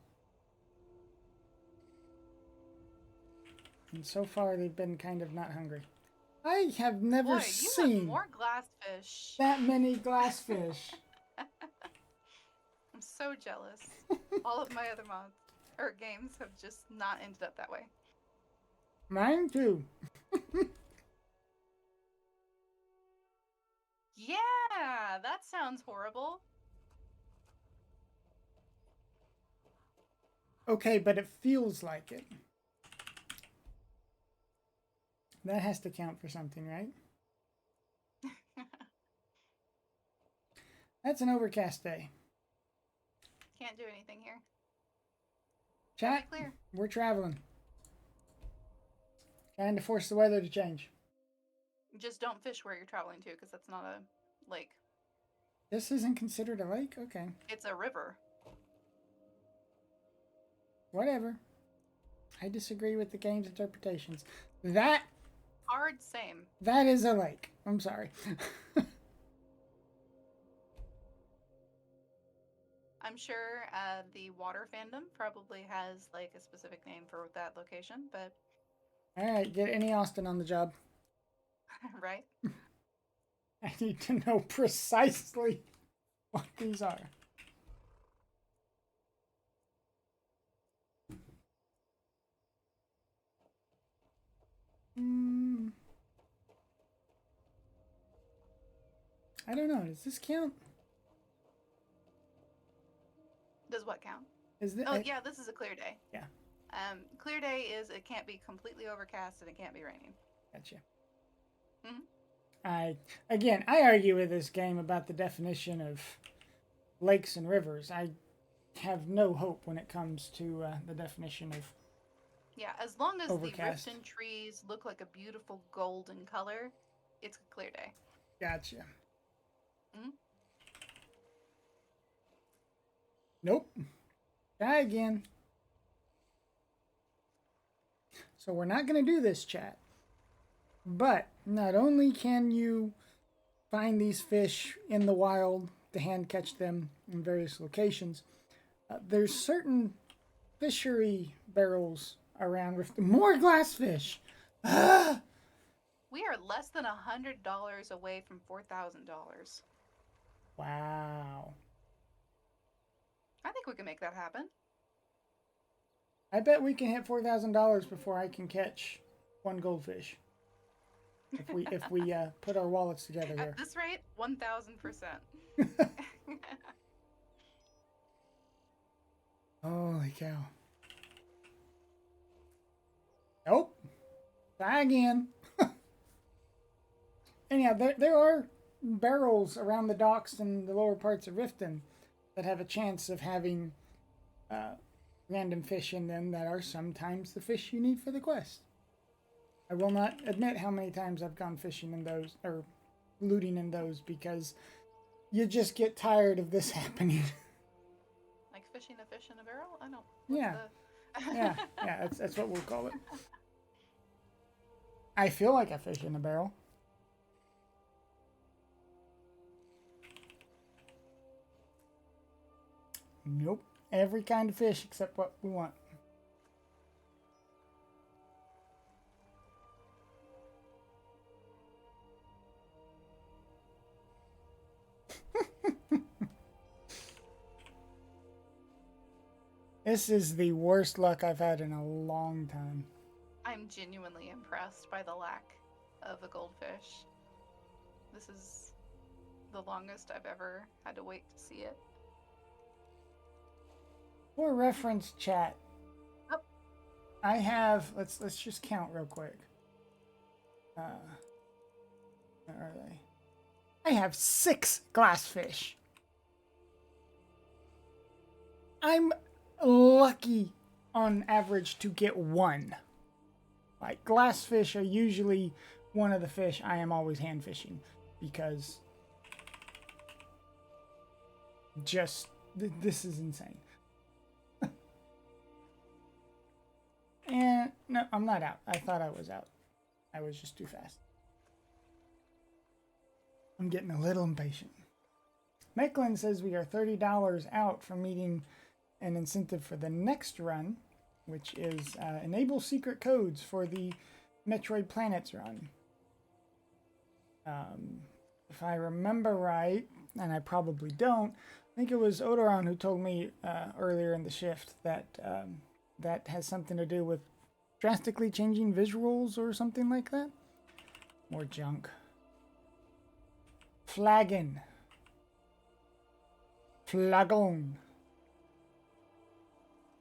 And so far, they've been kind of not hungry. I have never Boy, you have seen more glassfish. that many glassfish. I'm so jealous. All of my other mods or games have just not ended up that way. Mine too. Yeah, that sounds horrible. Okay, but it feels like it. That has to count for something, right? That's an overcast day. Can't do anything here. Chat, Clear. we're traveling. Trying to force the weather to change. Just don't fish where you're traveling to, because that's not a lake. This isn't considered a lake? Okay. It's a river. Whatever. I disagree with the game's interpretations. That Hard same. is a lake. I'm sorry. I'm sure the water fandom probably has like a specific name for that location, but Alright, get any Austin on the job. right? I need to know precisely what these are. I don't know. Does this count? Does what count? Is this? Oh yeah, this is a clear day. Yeah. Clear day is it can't be completely overcast and it can't be raining. Gotcha. Mhm. I argue with this game about the definition of lakes and rivers. I have no hope when it comes to the definition of... Yeah, as long as Overcast. the riften trees look like a beautiful golden color, it's a clear day. Gotcha. Mhm. Nope. Try again. So we're not going to do this, chat. But not only can you find these fish in the wild to hand catch them in various locations, there's certain fishery barrels around with more glassfish. Ah! We are less than $100 away from $4,000. Wow. I think we can make that happen. I bet we can hit $4,000 before I can catch one goldfish. If we put our wallets together here. At this rate, 1,000%. Holy cow. Nope. Try again. Anyhow, there are barrels around the docks and the lower parts of Riften that have a chance of having random fish in them that are sometimes the fish you need for the quest. I will not admit how many times I've gone fishing in those, or looting in those, because you just get tired of this happening. Like fishing a fish in a barrel? I don't. Yeah. The... yeah, that's what we'll call it. I feel like a fish in a barrel. Nope. Every kind of fish except what we want. This is the worst luck I've had in a long time. I'm genuinely impressed by the lack of a goldfish. This is the longest I've ever had to wait to see it. For reference, chat. Yep. I have, let's just count real quick. Where are they? I have 6 glassfish. I'm lucky on average to get 1. Like glassfish are usually one of the fish I am always hand fishing because this is insane. And no, I'm not out. I thought I was out. I was just too fast. I'm getting a little impatient. Mecklin says we are $30 out from meeting an incentive for the next run, which is enable secret codes for the Metroid Planets run. If I remember right, and I probably don't, I think it was Odoron who told me earlier in the shift that that has something to do with drastically changing visuals or something like that. More junk. Flagon. Flagon.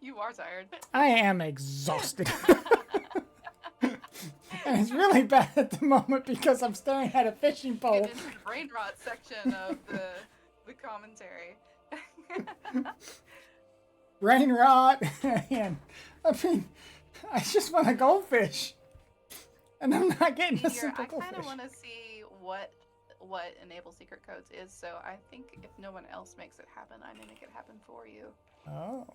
You are tired. I am exhausted. And it's really bad at the moment because I'm staring at a fishing pole. Get into the brain rot section of the commentary. Brain rot. And I mean, I just want a goldfish. And I'm not getting a simple I kind goldfish. of want to see what enable secret codes is, so I think if no one else makes it happen, I may make it happen for you. Oh.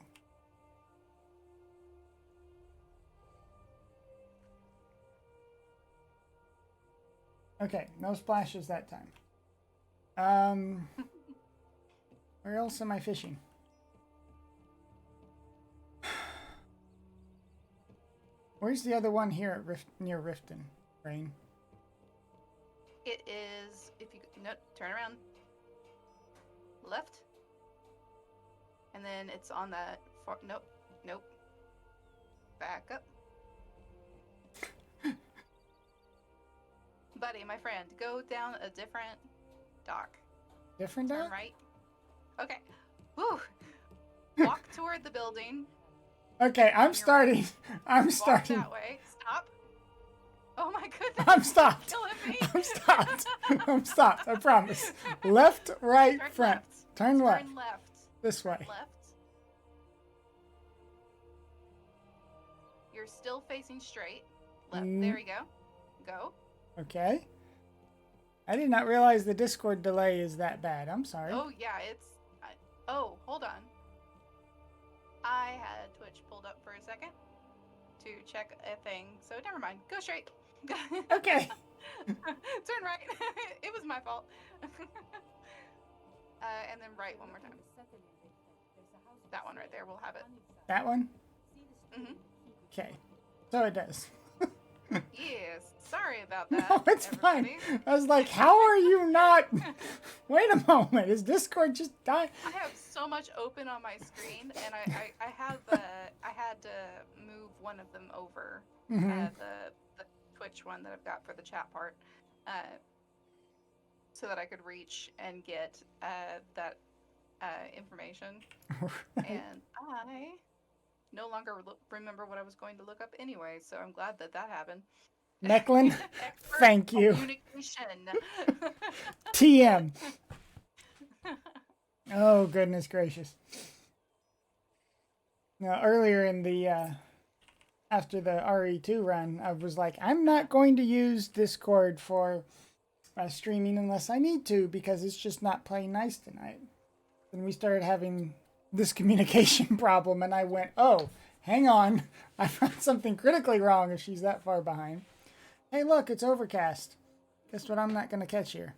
Okay, no splashes that time. Where else am I fishing? Where's the other one here at near Riften, Rain? It is, if you no, turn around, left, and then it's on that far, nope, back up. Buddy, my friend, go down a different dock. Different Turn dock? right. Okay. Woo. Walk toward the building. Okay, I'm starting. I'm Walk starting. that way. Stop. Oh my goodness. I'm stopped. Killing me. I'm stopped. I'm stopped. I promise. Left, right, Turn front. left. Turn left. Turn left. This way. Turn left. You're still facing straight. Left. There we go. Go. Okay. I did not realize the Discord delay is that bad. I'm sorry. Oh yeah, oh, hold on. I had Twitch pulled up for a second to check a thing, so never mind. Go straight. Okay. Turn right. It was my fault. And then right one more time. That one right there. We'll have it. That one? Mhm. Okay. So it does. Yes. Sorry about that. No, it's everybody. fine. I was like, how are you not? Wait a moment. Is Discord just dying? I have so much open on my screen, and I have I had to move one of them over, the Twitch one that I've got for the chat part, so that I could reach and get that information. And I no longer remember what I was going to look up anyway, so I'm glad that happened. Mecklin, thank you. Communication. TM. Oh, goodness gracious. Now, earlier in the, after the RE2 run, I was like, I'm not going to use Discord for streaming unless I need to, because it's just not playing nice tonight. Then we started having this communication problem, and I went, oh, hang on. I found something critically wrong if she's that far behind. Hey, look, it's overcast. Guess what I'm not going to catch here?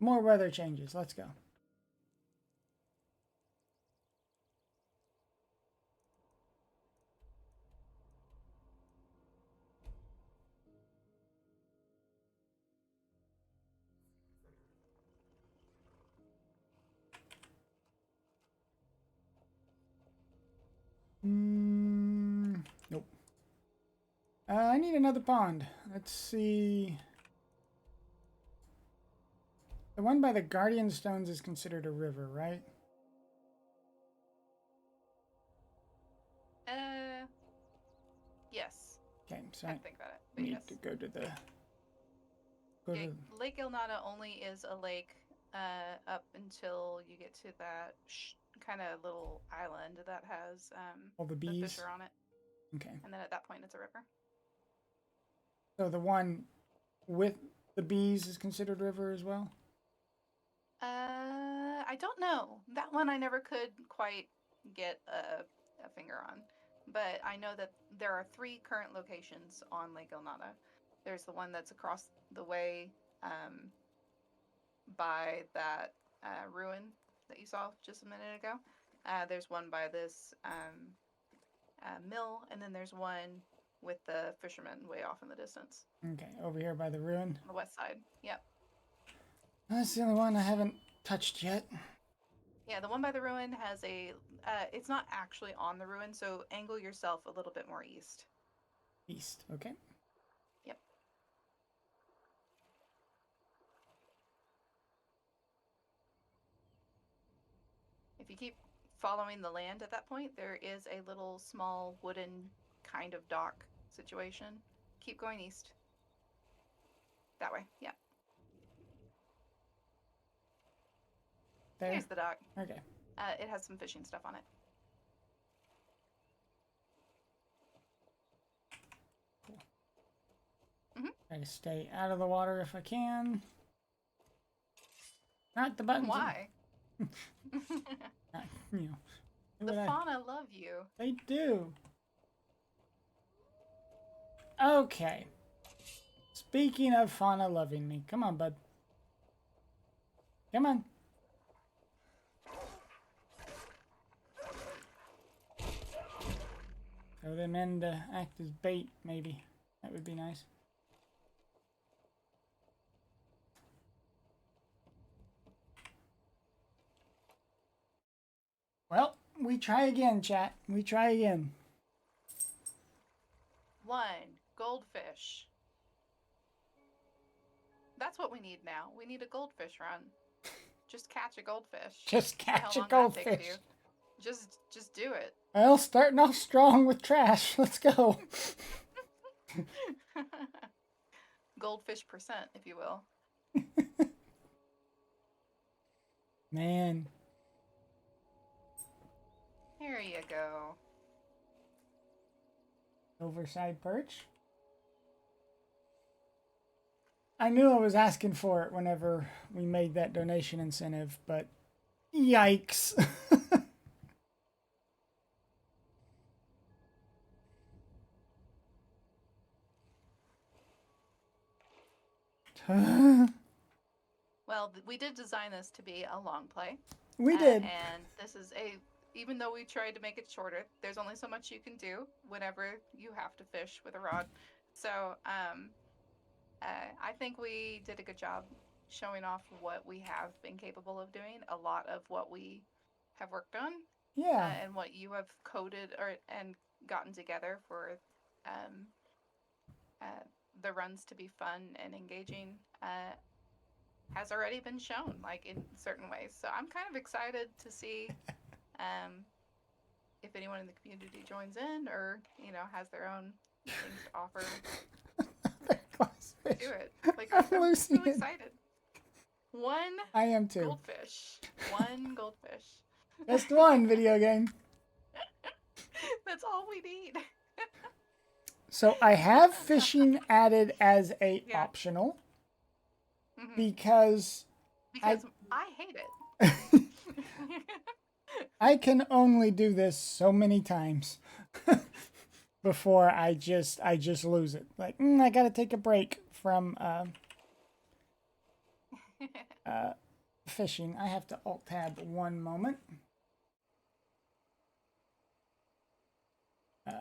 More weather changes. Let's go. Nope. I need another pond. Let's see. The one by the Guardian Stones is considered a river, right? Yes. Okay, so I I think about it. But need yes. to go go Yeah, to... Lake Ilnata only is a lake up until you get to that kind of little island that has all the the bees? fish are on it, Okay. and then at that point it's a river. So the one with the bees is considered river as well? I don't know. That one I never could quite get a finger on. But I know that there are 3 current locations on Lake Ilnata. There's the one that's across the way by that ruin that you saw just a minute ago. There's one by this mill, and then there's one with the fishermen way off in the distance Okay, over here by the ruin. on the west side. Yep. That's the only one I haven't touched yet. Yeah, the one by the ruin has a. It's not actually on the ruin, so angle yourself a little bit more east. East, okay. Yep. If you keep following the land at that point, there is a little small wooden kind of dock situation. Keep going east. That way. Yeah. There? Here's the dock. Okay. It has some fishing stuff on it. Try to stay out of the water if I can. Not the buttons. Why? Not, you know. do The what fauna love you. They do. Okay. Speaking of fauna loving me, come on, bud. Come on. Throw them in to act as bait, maybe. That would be nice. Well, we try again, chat. We try again. 1 goldfish. That's what we need now. We need a goldfish run. Just catch a goldfish. Just See how catch a long that takes goldfish. you. Just do it. Well, starting off strong with trash. Let's go. Goldfish percent, if you will. Man. Here you go. Overside perch. I knew I was asking for it whenever we made that donation incentive, but yikes. Well, we did design this to be a long play. We did. And this is even though we tried to make it shorter, there's only so much you can do whenever you have to fish with a rod. So, I think we did a good job showing off what we have been capable of doing. A lot of what we have worked on, Yeah. and what you have coded and gotten together for the runs to be fun and engaging has already been shown, like in certain ways. So I'm kind of excited to see if anyone in the community joins in or has their own things to offer. Glassfish. Do it. Like I'm really excited. 1 I am too. goldfish. 1 goldfish. Just one video game. That's all we need. So I have fishing added as a Yeah. optional Mhm. because I hate it. I can only do this so many times before I just lose it. Like I gotta take a break from fishing. I have to alt tab one moment. I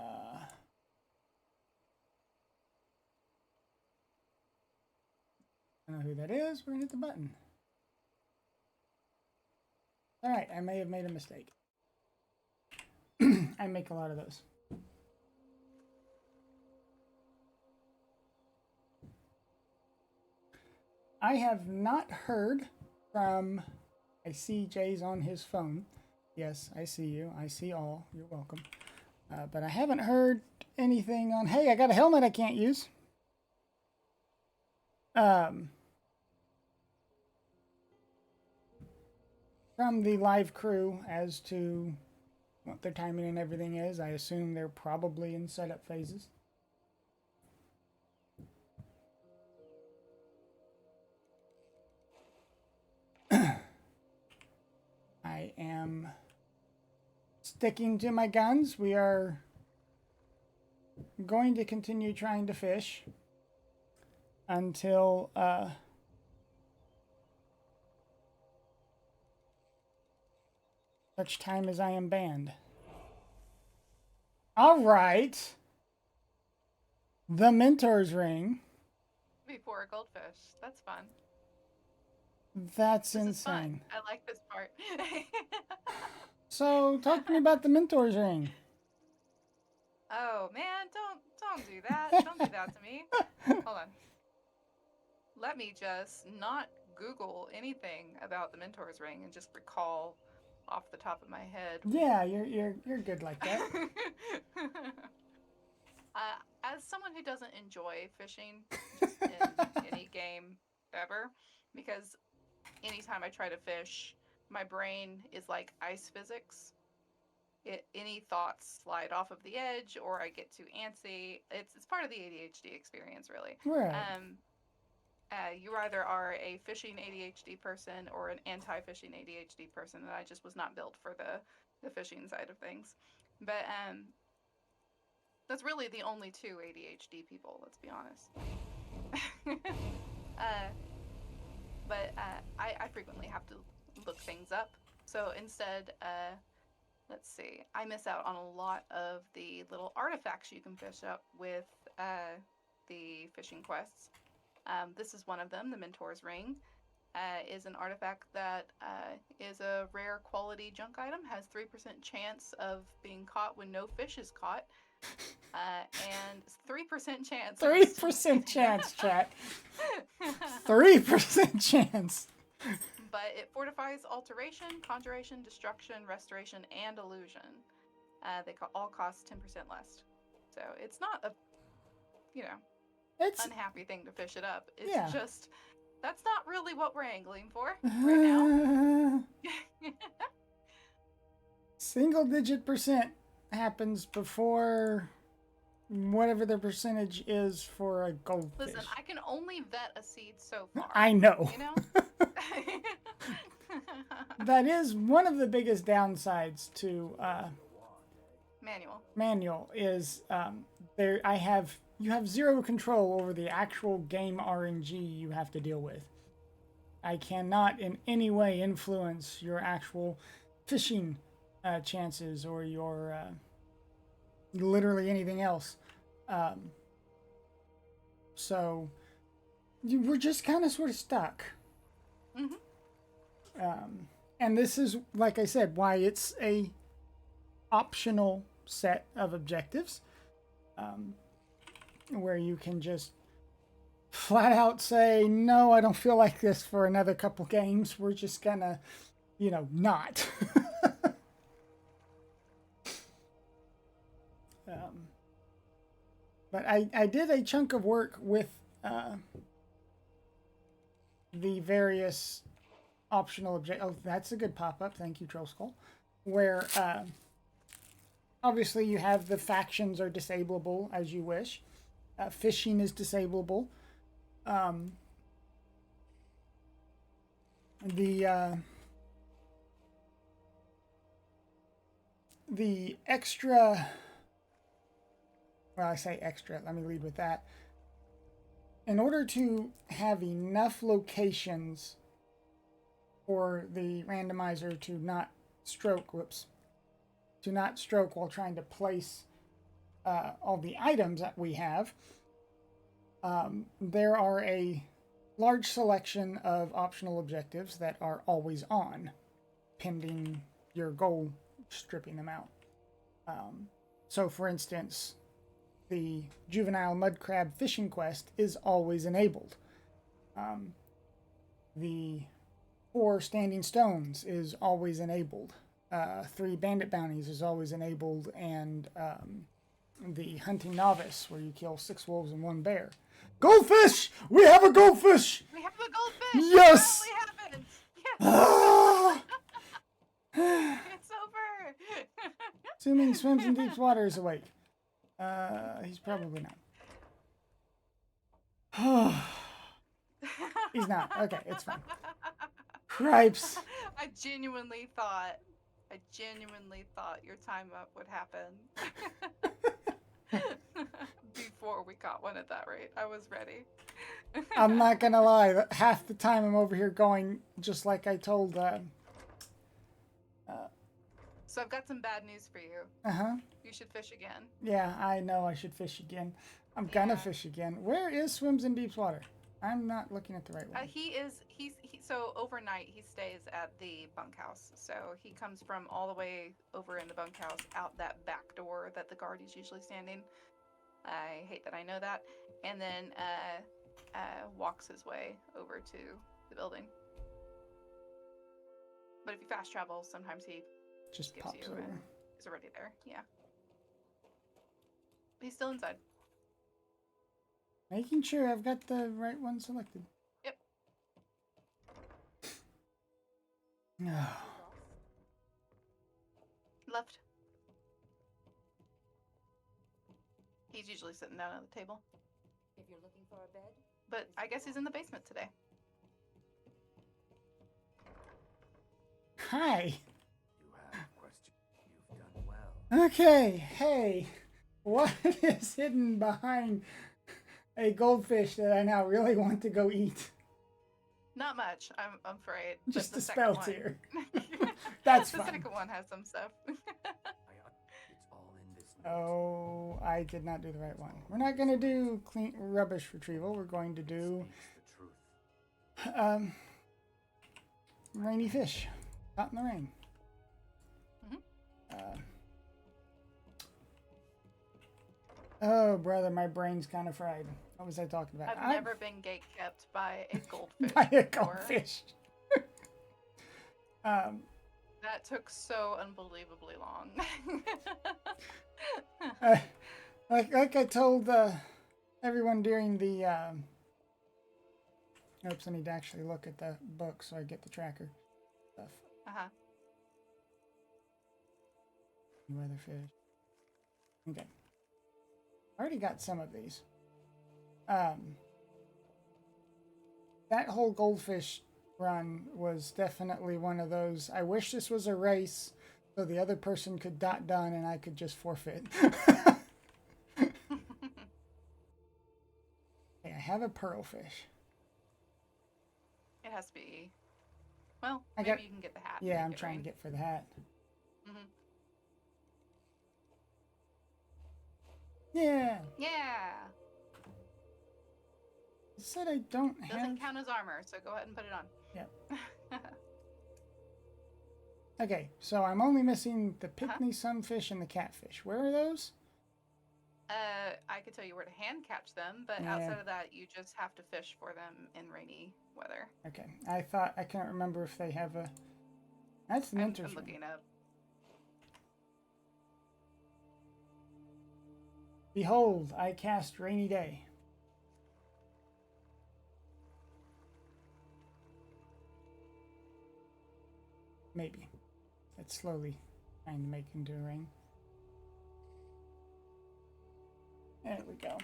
don't know who that is. We're gonna hit the button. All right, I may have made a mistake. I make a lot of those. I have not heard from... I see Jay's on his phone. Yes, I see you. I see all. You're welcome. But I haven't heard anything on, hey, I got a helmet I can't use. from the live crew as to what their timing and everything is. I assume they're probably in setup phases. I am sticking to my guns. We are going to continue trying to fish until such time as I am banned. All right. The Mentor's Ring. Before a goldfish. That's fun. That's This is insane. fun. I like this part. So, talk to me about the Mentor's Ring. Oh man, don't do that. Don't do that to me. Hold on. Let me just not Google anything about the Mentor's Ring and just recall off the top of my head. Yeah, you're good like that. As someone who doesn't enjoy fishing just in any game ever, because anytime I try to fish, my brain is like ice physics. Any thoughts slide off of the edge, or I get too antsy. It's part of the ADHD experience, really. Right. You either are a fishing ADHD person or an anti-fishing ADHD person, and I just was not built for the fishing side of things. But that's really the only two ADHD people, let's be honest. I frequently have to look things up. So instead, let's see, I miss out on a lot of the little artifacts you can fish up with the fishing quests. This is one of them, the Mentor's Ring. Is an artifact that is a rare quality junk item, has 3% chance of being caught when no fish is caught. And 3% chance. 3% chance, chat. 3% chance. But it fortifies alteration, conjuration, destruction, restoration, and illusion. They all cost 10% less. So it's not a, It's unhappy thing to fish it up. It's Yeah. just, that's not really what we're angling for right now. Single digit percent happens before whatever the percentage is for a goldfish. Listen, I can only vet a seed so far. I know. You know? That is one of the biggest downsides to manual is you have zero control over the actual game RNG you have to deal with. I cannot in any way influence your actual fishing chances or your literally anything else. So we're just kind of sort of stuck. Mm-hmm. And this is, like I said, why it's a optional set of objectives, where you can just flat out say, no, I don't feel like this for another couple games. We're just gonna, not. But I did a chunk of work with the various optional object. Oh, that's a good pop-up. Thank you, Troll Skull. Where obviously you have the factions are disableable as you wish. Fishing is disableable. The extra. Well, I say extra. Let me lead with that. In order to have enough locations for the randomizer to not stroke while trying to place all the items that we have, there are a large selection of optional objectives that are always on, pending your goal stripping them out. So, for instance, the juvenile mud crab fishing quest is always enabled. The 4 standing stones is always enabled. 3 bandit bounties is always enabled, and the hunting novice, where you kill 6 wolves and 1 bear. Goldfish! We have a goldfish! We have a goldfish! Yes! It finally happened! Yes! Ah! It's over. Assuming swims in deep water is awake. He's probably not. He's not. Okay, it's fine. Cripes. I genuinely thought your time up would happen. Before we caught one at that rate. I was ready. I'm not gonna lie. Half the time I'm over here going just like I told. So I've got some bad news for you. You should fish again. Yeah, I know I should fish again. I'm gonna Yeah. fish again. Where is swims in deep water? I'm not looking at the right one. So overnight he stays at the bunkhouse. So he comes from all the way over in the bunkhouse out that back door that the guard is usually standing. I hate that I know that. And then walks his way over to the building. But if you fast travel, sometimes he Just skips pops you over. and is already there. Yeah. He's still inside. Making sure I've got the right one selected. Yep. No. Left. He's usually sitting down at the table. If you're looking for a bed, But I guess he's in the basement today. Hi. You have questions. You've done well. Okay. Hey. What is hidden behind a goldfish that I now really want to go eat? Not much, I'm afraid. Just the a second spell one- tier. That's the fine. second one has some stuff. It's all in this note. Oh, I did not do the right one. We're not going to do clean rubbish retrieval. We're going to do Speaks the truth. rainy fish. Caught in the rain. Oh, brother, my brain's kind of fried. What was I talking about? I've never been gate kept by a goldfish. by a before. goldfish. That took so unbelievably long. Like I told everyone during the. Oops, I need to actually look at the book so I get the tracker stuff. Weatherfish. Okay. I already got some of these. That whole goldfish run was definitely one of those. I wish this was a race so the other person could dot done and I could just forfeit. Okay, I have a pearlfish. It has to be. Well, I maybe got- you can get the hat. Yeah, make I'm it trying rain. to get for the hat. Mhm. Yeah. Yeah. It said I don't Doesn't have. count as armor, so go ahead and put it on. Yep. Okay, so I'm only missing the pygmy sunfish and the catfish. Where are those? I could tell you where to hand catch them, but Yeah. outside of that, you just have to fish for them in rainy weather. Okay, I thought I can't remember if they have a. That's an I'm interesting. looking up. Behold, I cast rainy day. Maybe. It's slowly trying to make into a rain. There we go.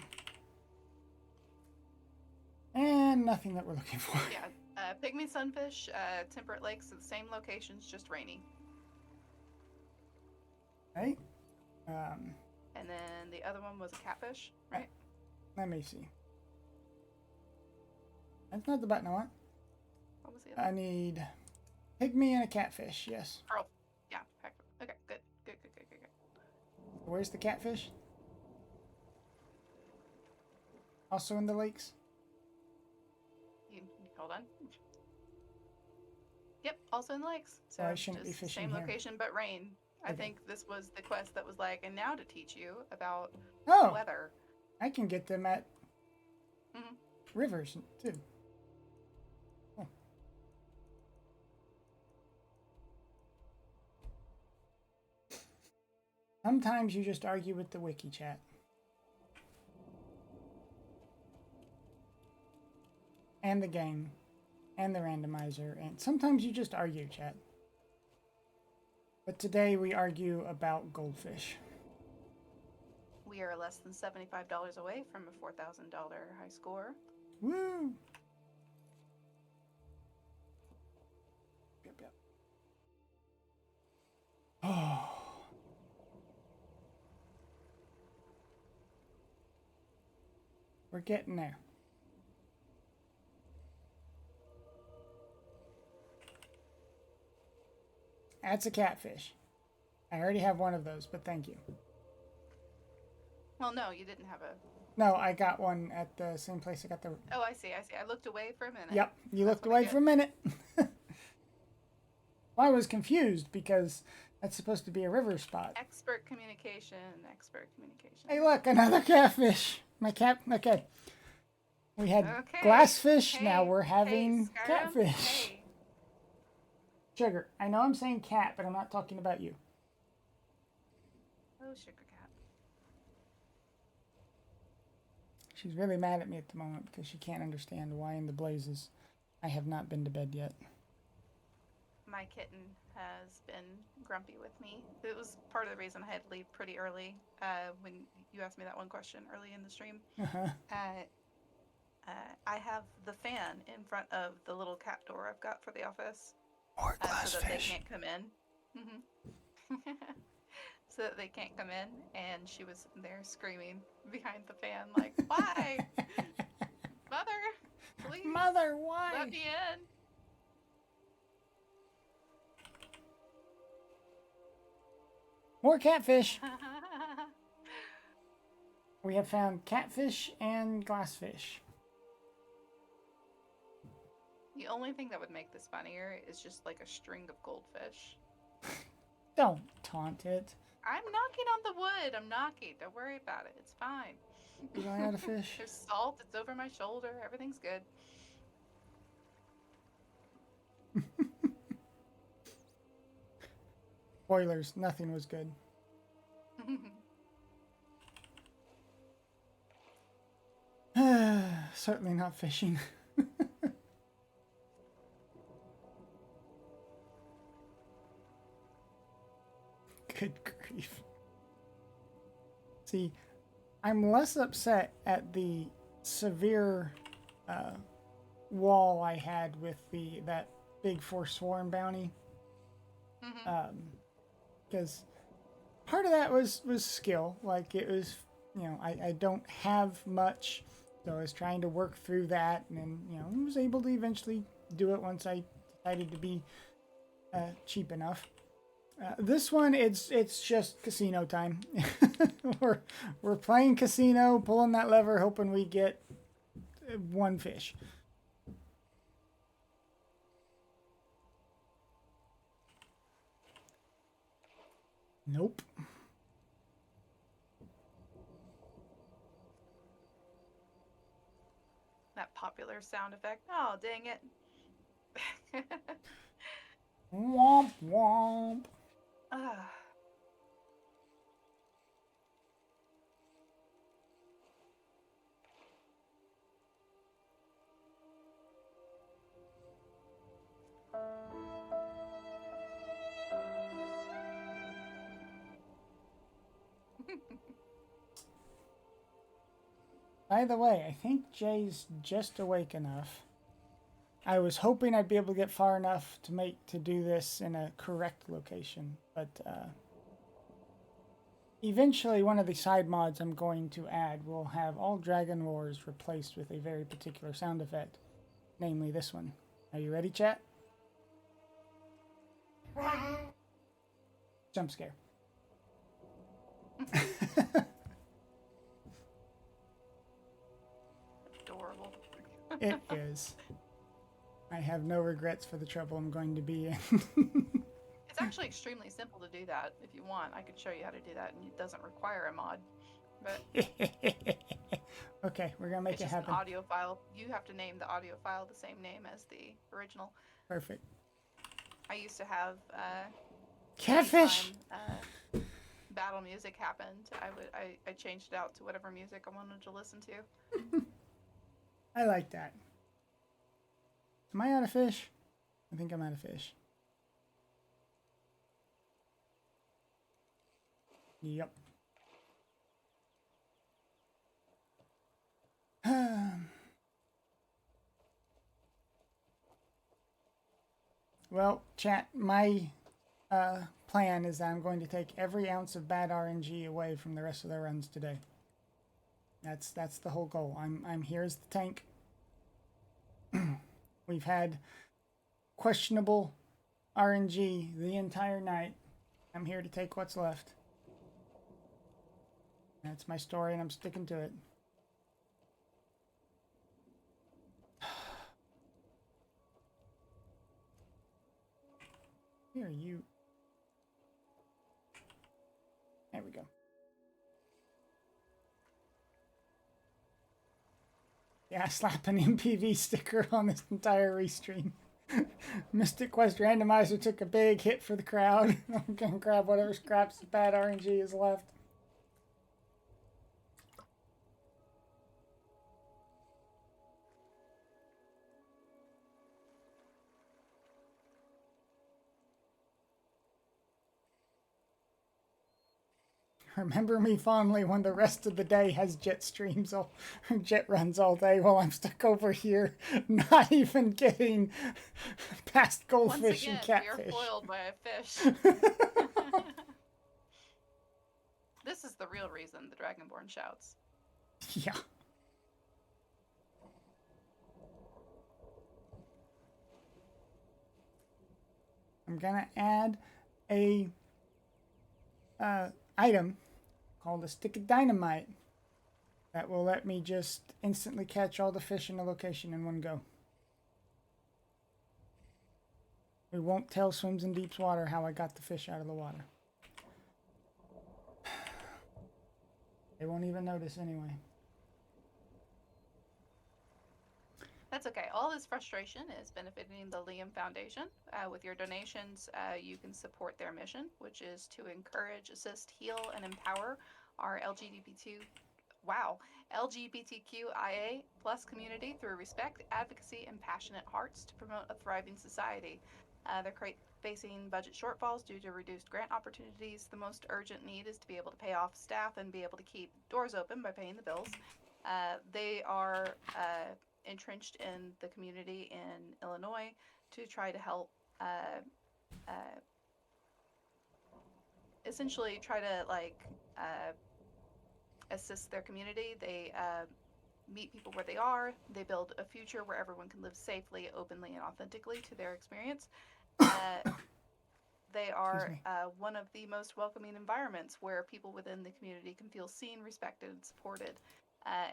And nothing that we're looking for. Yeah, pygmy sunfish, temperate lakes at the same locations, just rainy. Right? And then the other one was a catfish, right? Let me see. That's not the button I want. What was the other? I need pygmy and a catfish, yes. Pearl. Yeah. Okay. Good. Good. Where's the catfish? Also in the lakes? Hold on. Yep. Also in the lakes. So I shouldn't be just fishing same here. location, but rain. I Okay. think this was the quest that was like, and now to teach you about Oh, weather. I can get them at Mhm. rivers too. Oh. Sometimes you just argue with the wiki chat. And the game. And the randomizer. And sometimes you just argue, chat. But today we argue about goldfish. We are less than $75 away from a $4,000 high score. Woo! Yep, yep. Oh. We're getting there. That's a catfish. I already have one of those, but thank you. Well, no, you didn't have a... No, I got one at the same place I got the... Oh, I see. I looked away for a minute. Yep, you That's looked what I away get. for a minute. Well, I was confused because that's supposed to be a river spot. Expert communication. Hey, look, another catfish. My cat... Okay. We had Okay. glassfish, Hey, now we're hey, having Skyrim, catfish. hey. Sugar, I know I'm saying cat, but I'm not talking about you. Oh, sugar cat. She's really mad at me at the moment because she can't understand why in the blazes I have not been to bed yet. My kitten has been grumpy with me. It was part of the reason I had to leave pretty early when you asked me that one question early in the stream. Uh-huh. I have the fan in front of the little cat door I've got for the office. More So that they glassfish. can't come in. So that they can't come in. And she was sitting there screaming behind the fan, like, why? Mother, please. Mother, why? Let me in. More catfish. We have found catfish and glassfish. The only thing that would make this funnier is just like a string of goldfish. Don't taunt it. I'm knocking on the wood. I'm knocking. Don't worry about it. It's fine. Did I add a fish? There's salt. It's over my shoulder. Everything's good. Spoilers, nothing was good. Certainly not fishing. Good grief. See, I'm less upset at the severe wall I had with that big Forsworn bounty. Because part of that was skill. Like, it was, I don't have much, so I was trying to work through that, and then, I was able to eventually do it once I decided to be cheap enough. This one, it's just casino time. we're playing casino, pulling that lever, hoping we get one fish. Nope. That popular sound effect. Oh, dang it. Womp womp. Ah. By the way, I think Jay's just awake enough. I was hoping I'd be able to get far enough to do this in a correct location, but eventually one of the side mods I'm going to add will have all dragon roars replaced with a very particular sound effect, namely this one. Are you ready, chat? Jump scare. Adorable. It is. I have no regrets for the trouble I'm going to be in. It's actually extremely simple to do that. If you want, I could show you how to do that, and it doesn't require a mod. But Okay, we're gonna make it's it just happen. an audio file. You have to name the audio file the same name as the original. Perfect. I used to have Catfish. anytime, battle music happened, I changed it out to whatever music I wanted to listen to. I like that. Am I out of fish? I think I'm out of fish. Yep. Well, chat, my plan is that I'm going to take every ounce of bad RNG away from the rest of their runs today. That's the whole goal. I'm here as the tank. We've had questionable RNG the entire night. I'm here to take what's left. That's my story, and I'm sticking to it. Here, you. There we go. Yeah, slap an MPV sticker on this entire restream. Mystic Quest Randomizer took a big hit for the crowd. I'm gonna grab whatever scraps of bad RNG is left. Remember me fondly when the rest of the day has jet streams or jet runs all day while I'm stuck over here, not even getting past goldfish and catfish. You're foiled by a fish. This is the real reason the Dragonborn shouts. Yeah. I'm gonna add a item called a stick of dynamite that will let me just instantly catch all the fish in a location in one go. We won't tell Swims in Deep's Water how I got the fish out of the water. They won't even notice anyway. That's okay. All this frustration is benefiting the Liam Foundation. With your donations, you can support their mission, which is to encourage, assist, heal, and empower our LGBTQIA plus community through respect, advocacy, and passionate hearts to promote a thriving society. They're facing budget shortfalls due to reduced grant opportunities. The most urgent need is to be able to pay off staff and be able to keep doors open by paying the bills. They are entrenched in the community in Illinois to try to help essentially try to assist their community. They meet people where they are. They build a future where everyone can live safely, openly, and authentically to their experience. They are one of the most welcoming environments where people within the community can feel seen, respected, and supported.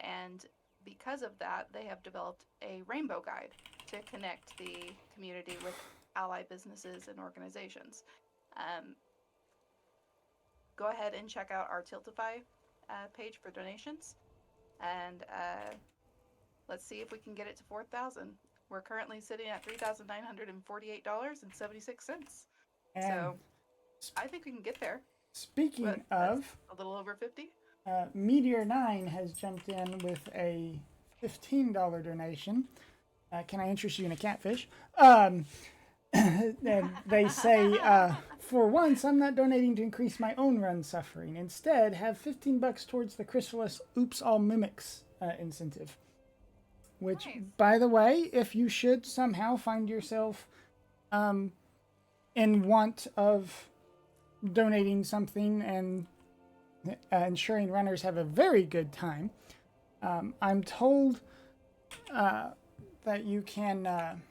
And because of that, they have developed a rainbow guide to connect the community with ally businesses and organizations. Go ahead and check out our Tiltify page for donations, and let's see if we can get it to 4,000. We're currently sitting at $3,948.76. So I think we can get there. Speaking of, a little over 50. Meteor 9 has jumped in with a $15 donation. Can I interest you in a catfish? And they say, for once, I'm not donating to increase my own run suffering. Instead, have $15 towards the Chrysalis Oops All Mimics incentive. Which, nice. By the way, if you should somehow find yourself in want of donating something and ensuring runners have a very good time, I'm told that you can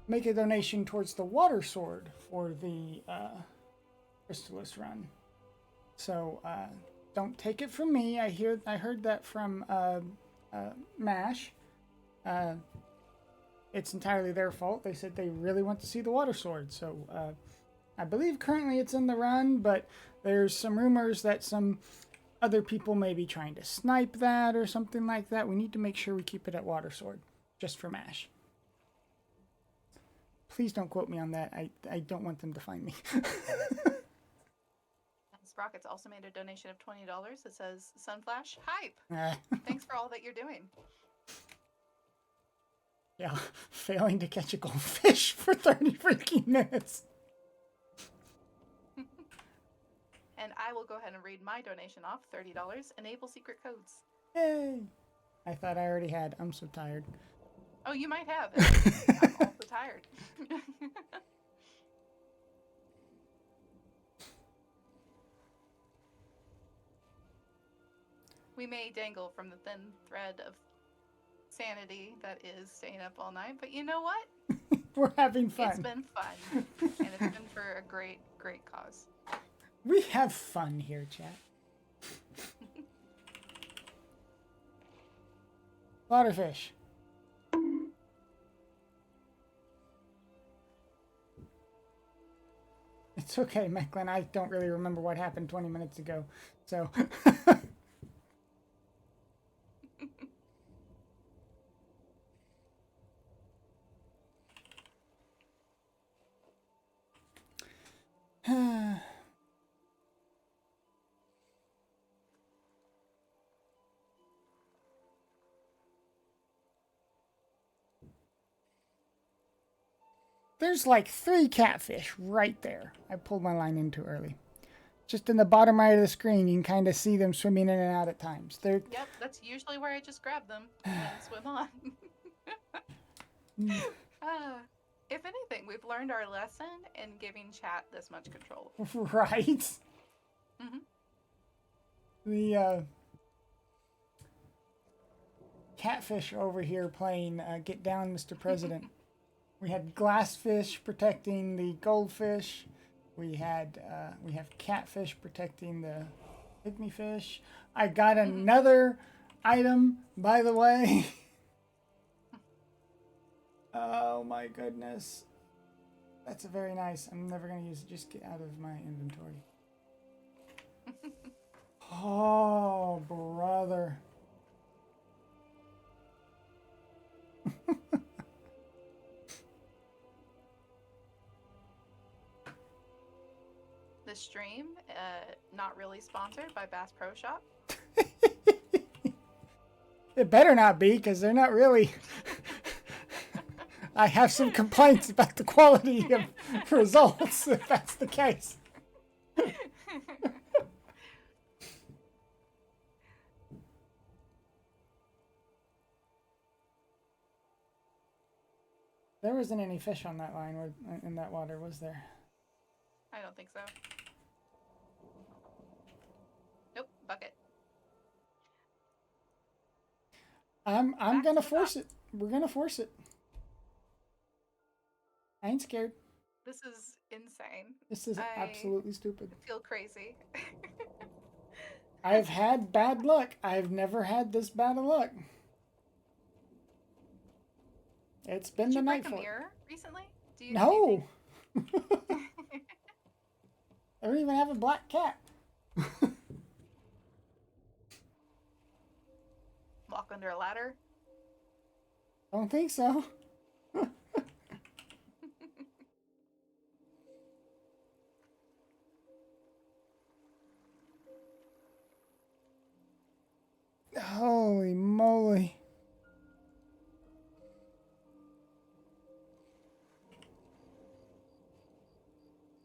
make a donation towards the water sword for the Chrysalis run. So don't take it from me. I heard that from MASH. It's entirely their fault. They said they really want to see the water sword. So I believe currently it's in the run, but there's some rumors that some other people may be trying to snipe that or something like that. We need to make sure we keep it at water sword, just for MASH. Please don't quote me on that. I don't want them to find me. Sprockets also made a donation of $20 that says Sunflash hype. Thanks for all that you're doing. Yeah, failing to catch a goldfish for 30 freaking minutes. And I will go ahead and read my donation off. $30. Enable secret codes. Yay! I thought I already had. I'm so tired. Oh, you might have. I'm also tired. We may dangle from the thin thread of sanity that is staying up all night, but you know what? We're having fun. It's been fun. And it's been for a great, great cause. We have fun here, chat. Waterfish. It's okay, Mecklin. I don't really remember what happened 20 minutes ago, so... There's like 3 catfish right there. I pulled my line in too early. Just in the bottom right of the screen, you can kind of see them swimming in and out at times. They're... Yep, that's usually where I just grab them and swim on. If anything, we've learned our lesson in giving chat this much control. Right? Mm-hmm. The catfish over here playing Get Down, Mr. President. We had glassfish protecting the goldfish. We have catfish protecting the pygmy fish. I got another item, by the way. Oh my goodness. That's a very nice. I'm never going to use it. Just get out of my inventory. Oh, brother. The stream, not really sponsored by Bass Pro Shop. It better not be, because they're not really. I have some complaints about the quality of results, if that's the case. There wasn't any fish on that line, in that water, was there? I don't think so. Nope, bucket. I'm Back gonna to the force top. it. We're gonna force it. I ain't scared. This is insane. This is absolutely stupid. I feel crazy. I've had bad luck. I've never had this bad of luck. It's been Did the you night break a for it. mirror recently? Do you No. I don't even have a black cat. Walk under a ladder? Don't think so. Holy moly.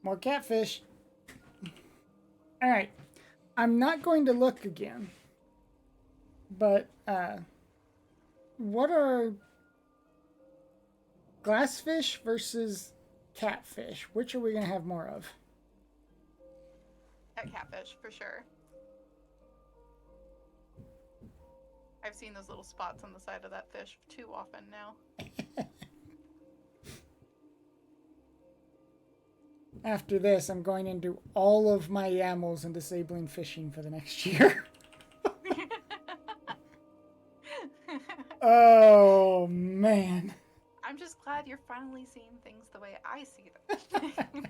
More catfish. All right. I'm not going to look again. But, what are glassfish versus catfish? Which are we going to have more of? At catfish, for sure. I've seen those little spots on the side of that fish too often now. After this, I'm going into all of my YAMLs and disabling fishing for the next year. Oh, man. I'm just glad you're finally seeing things the way I see them.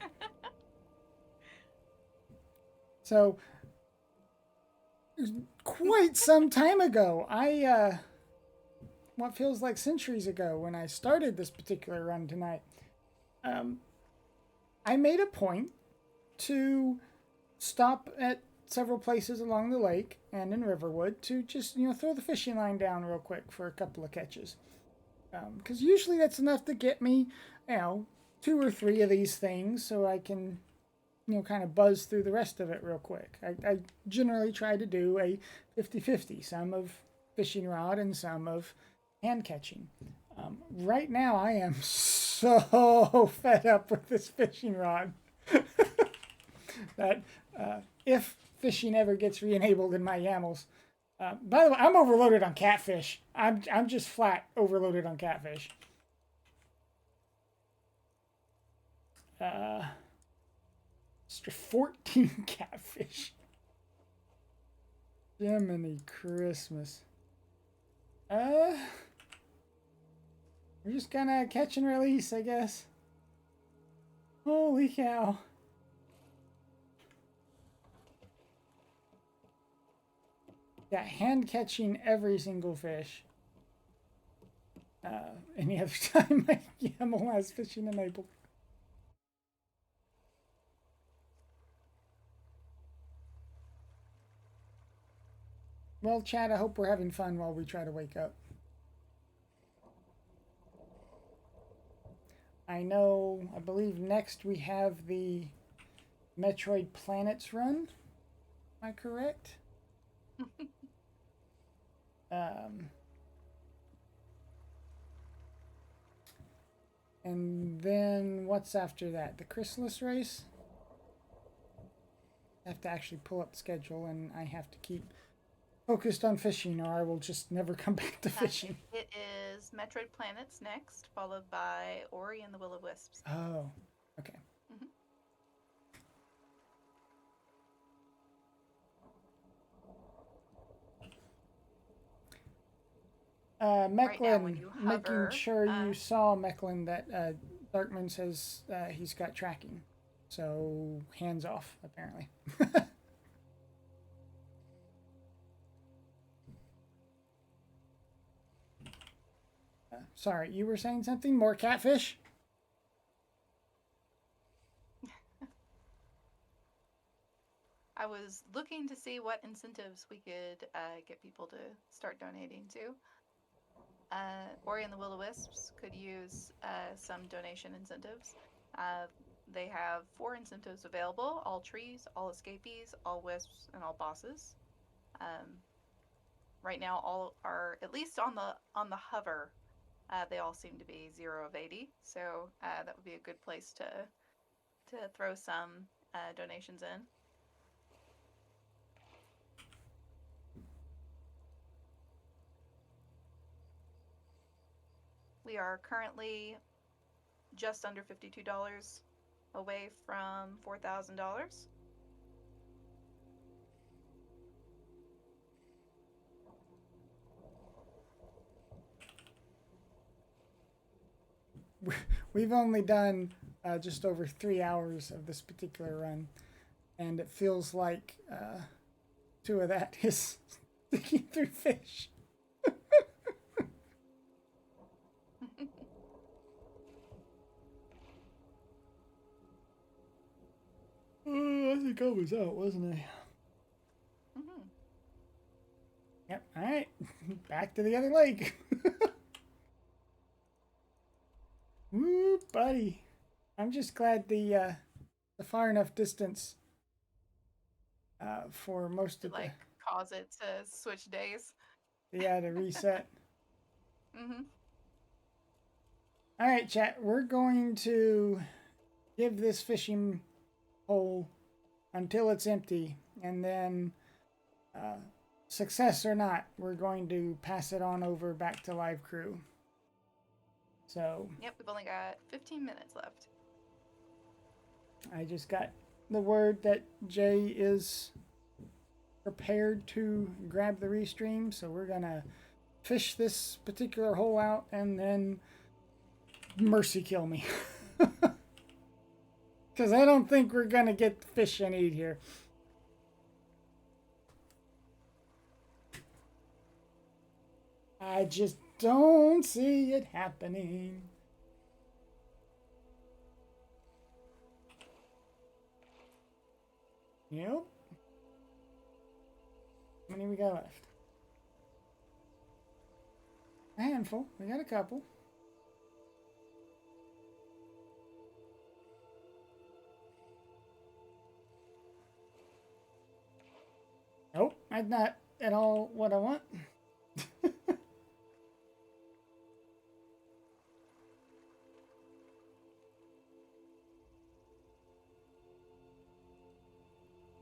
So, quite some time ago, what feels like centuries ago when I started this particular run tonight, I made a point to stop at several places along the lake and in Riverwood to just, throw the fishing line down real quick for a couple of catches. Because usually that's enough to get me, 2 or 3 of these things so I can, kind of buzz through the rest of it real quick. I generally try to do a 50-50, some of fishing rod and some of hand catching. Right now, I am so fed up with this fishing rod that if fishing ever gets re-enabled in my YAMLs, by the way, I'm overloaded on catfish. I'm just flat overloaded on catfish. Extra 14 catfish. Jiminy Christmas. We're just gonna catch and release, I guess. Holy cow. Yeah, hand catching every single fish. Any other time my YAML has fishing enabled. Well, Chad, I hope we're having fun while we try to wake up. I believe next we have the Metroid Planets run. Am I correct? And then what's after that? The Chrysalis race? I have to actually pull up the schedule, and I have to keep focused on fishing, or I will just never come back to fishing. It is Metroid Planets next, followed by Ori and the Will-O-Wisps. Oh, okay. Mecklin, making sure you saw Mecklin that Darkman says he's got tracking. So, hands off, apparently. Sorry, you were saying something? More catfish? I was looking to see what incentives we could get people to start donating to. Ori and the Will-O-Wisps could use some donation incentives. They have 4 incentives available: all trees, all escapees, all wisps, and all bosses. Right now, all are, at least on the hover, they all seem to be 0 of 80. So that would be a good place to throw some donations in. We are currently just under $52 away from $4,000. We've only done just over 3 hours of this particular run, and it feels like 2 of that is sticking through fish. I think I was out, wasn't I? Mm-hmm. Yep. All right. Back to the other lake. Woo, buddy. I'm just glad the far enough distance for most of Like, cause it to switch days. to reset. Mm-hmm. All right, chat. We're going to give this fishing hole until it's empty, and then success or not, we're going to pass it on over back to live crew. So Yep, we've only got 15 minutes left. I just got the word that Jay is prepared to grab the restream, so we're gonna fish this particular hole out and then mercy kill me. Because I don't think we're gonna get the fish I need here. I just don't see it happening. Yep. How many we got left? A handful. We got a couple. That's not at all what I want.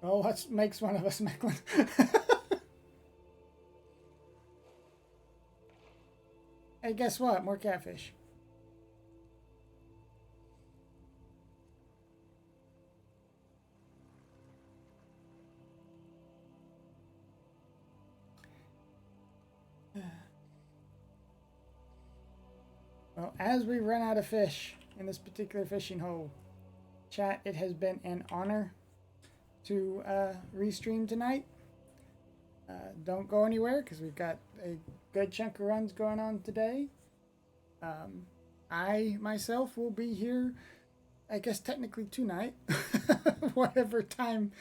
Oh, what makes one of us, Macklin? Hey, guess what? More catfish. Well, as we run out of fish in this particular fishing hole, chat, it has been an honor to restream tonight. Don't go anywhere because we've got a good chunk of runs going on today. I myself will be here, I guess technically tonight, whatever time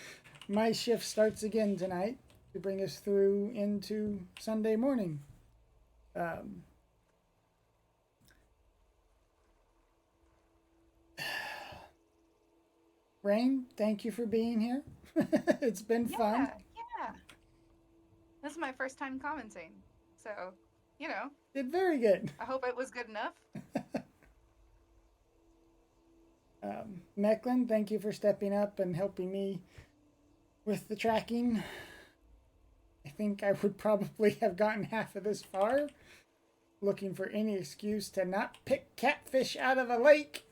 my shift starts again tonight, to bring us through into Sunday morning. Rain, thank you for being here. It's been fun. Yeah. This is my first time commenting, so, you know. Did very good. I hope it was good enough. Mecklin, thank you for stepping up and helping me with the tracking. I think I would probably have gotten half of this far, looking for any excuse to not pick catfish out of a lake.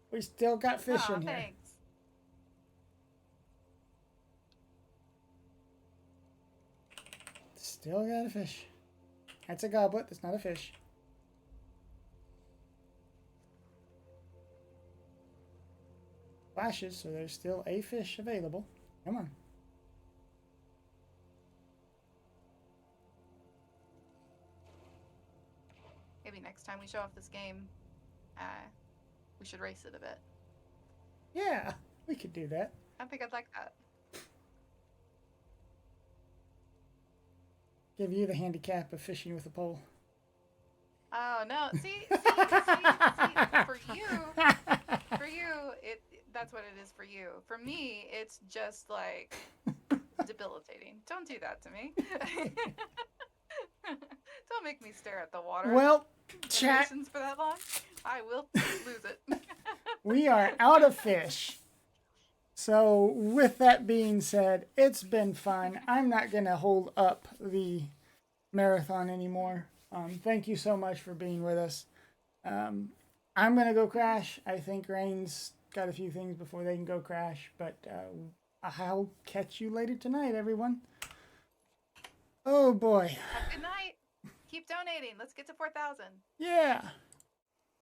We still got fish in here. Thanks. Still got a fish. That's a goblet. That's not a fish. Flashes, so there's still a fish available. Come on. Maybe next time we show off this game, we should race it a bit. Yeah, we could do that. I think I'd like that. Give you the handicap of fishing with a pole. Oh no! See, for you, that's what it is for you. For me, it's just like debilitating. Don't do that to me. Don't make me stare at the water. Well, chat. For that long, I will lose it. We are out of fish. So, with that being said, it's been fun. I'm not going to hold up the marathon anymore. Thank you so much for being with us. I'm going to go crash. I think Rain's got a few things before they can go crash. But I'll catch you later tonight, everyone. Oh, boy. Have a good night. Keep donating. Let's get to 4,000. Yeah.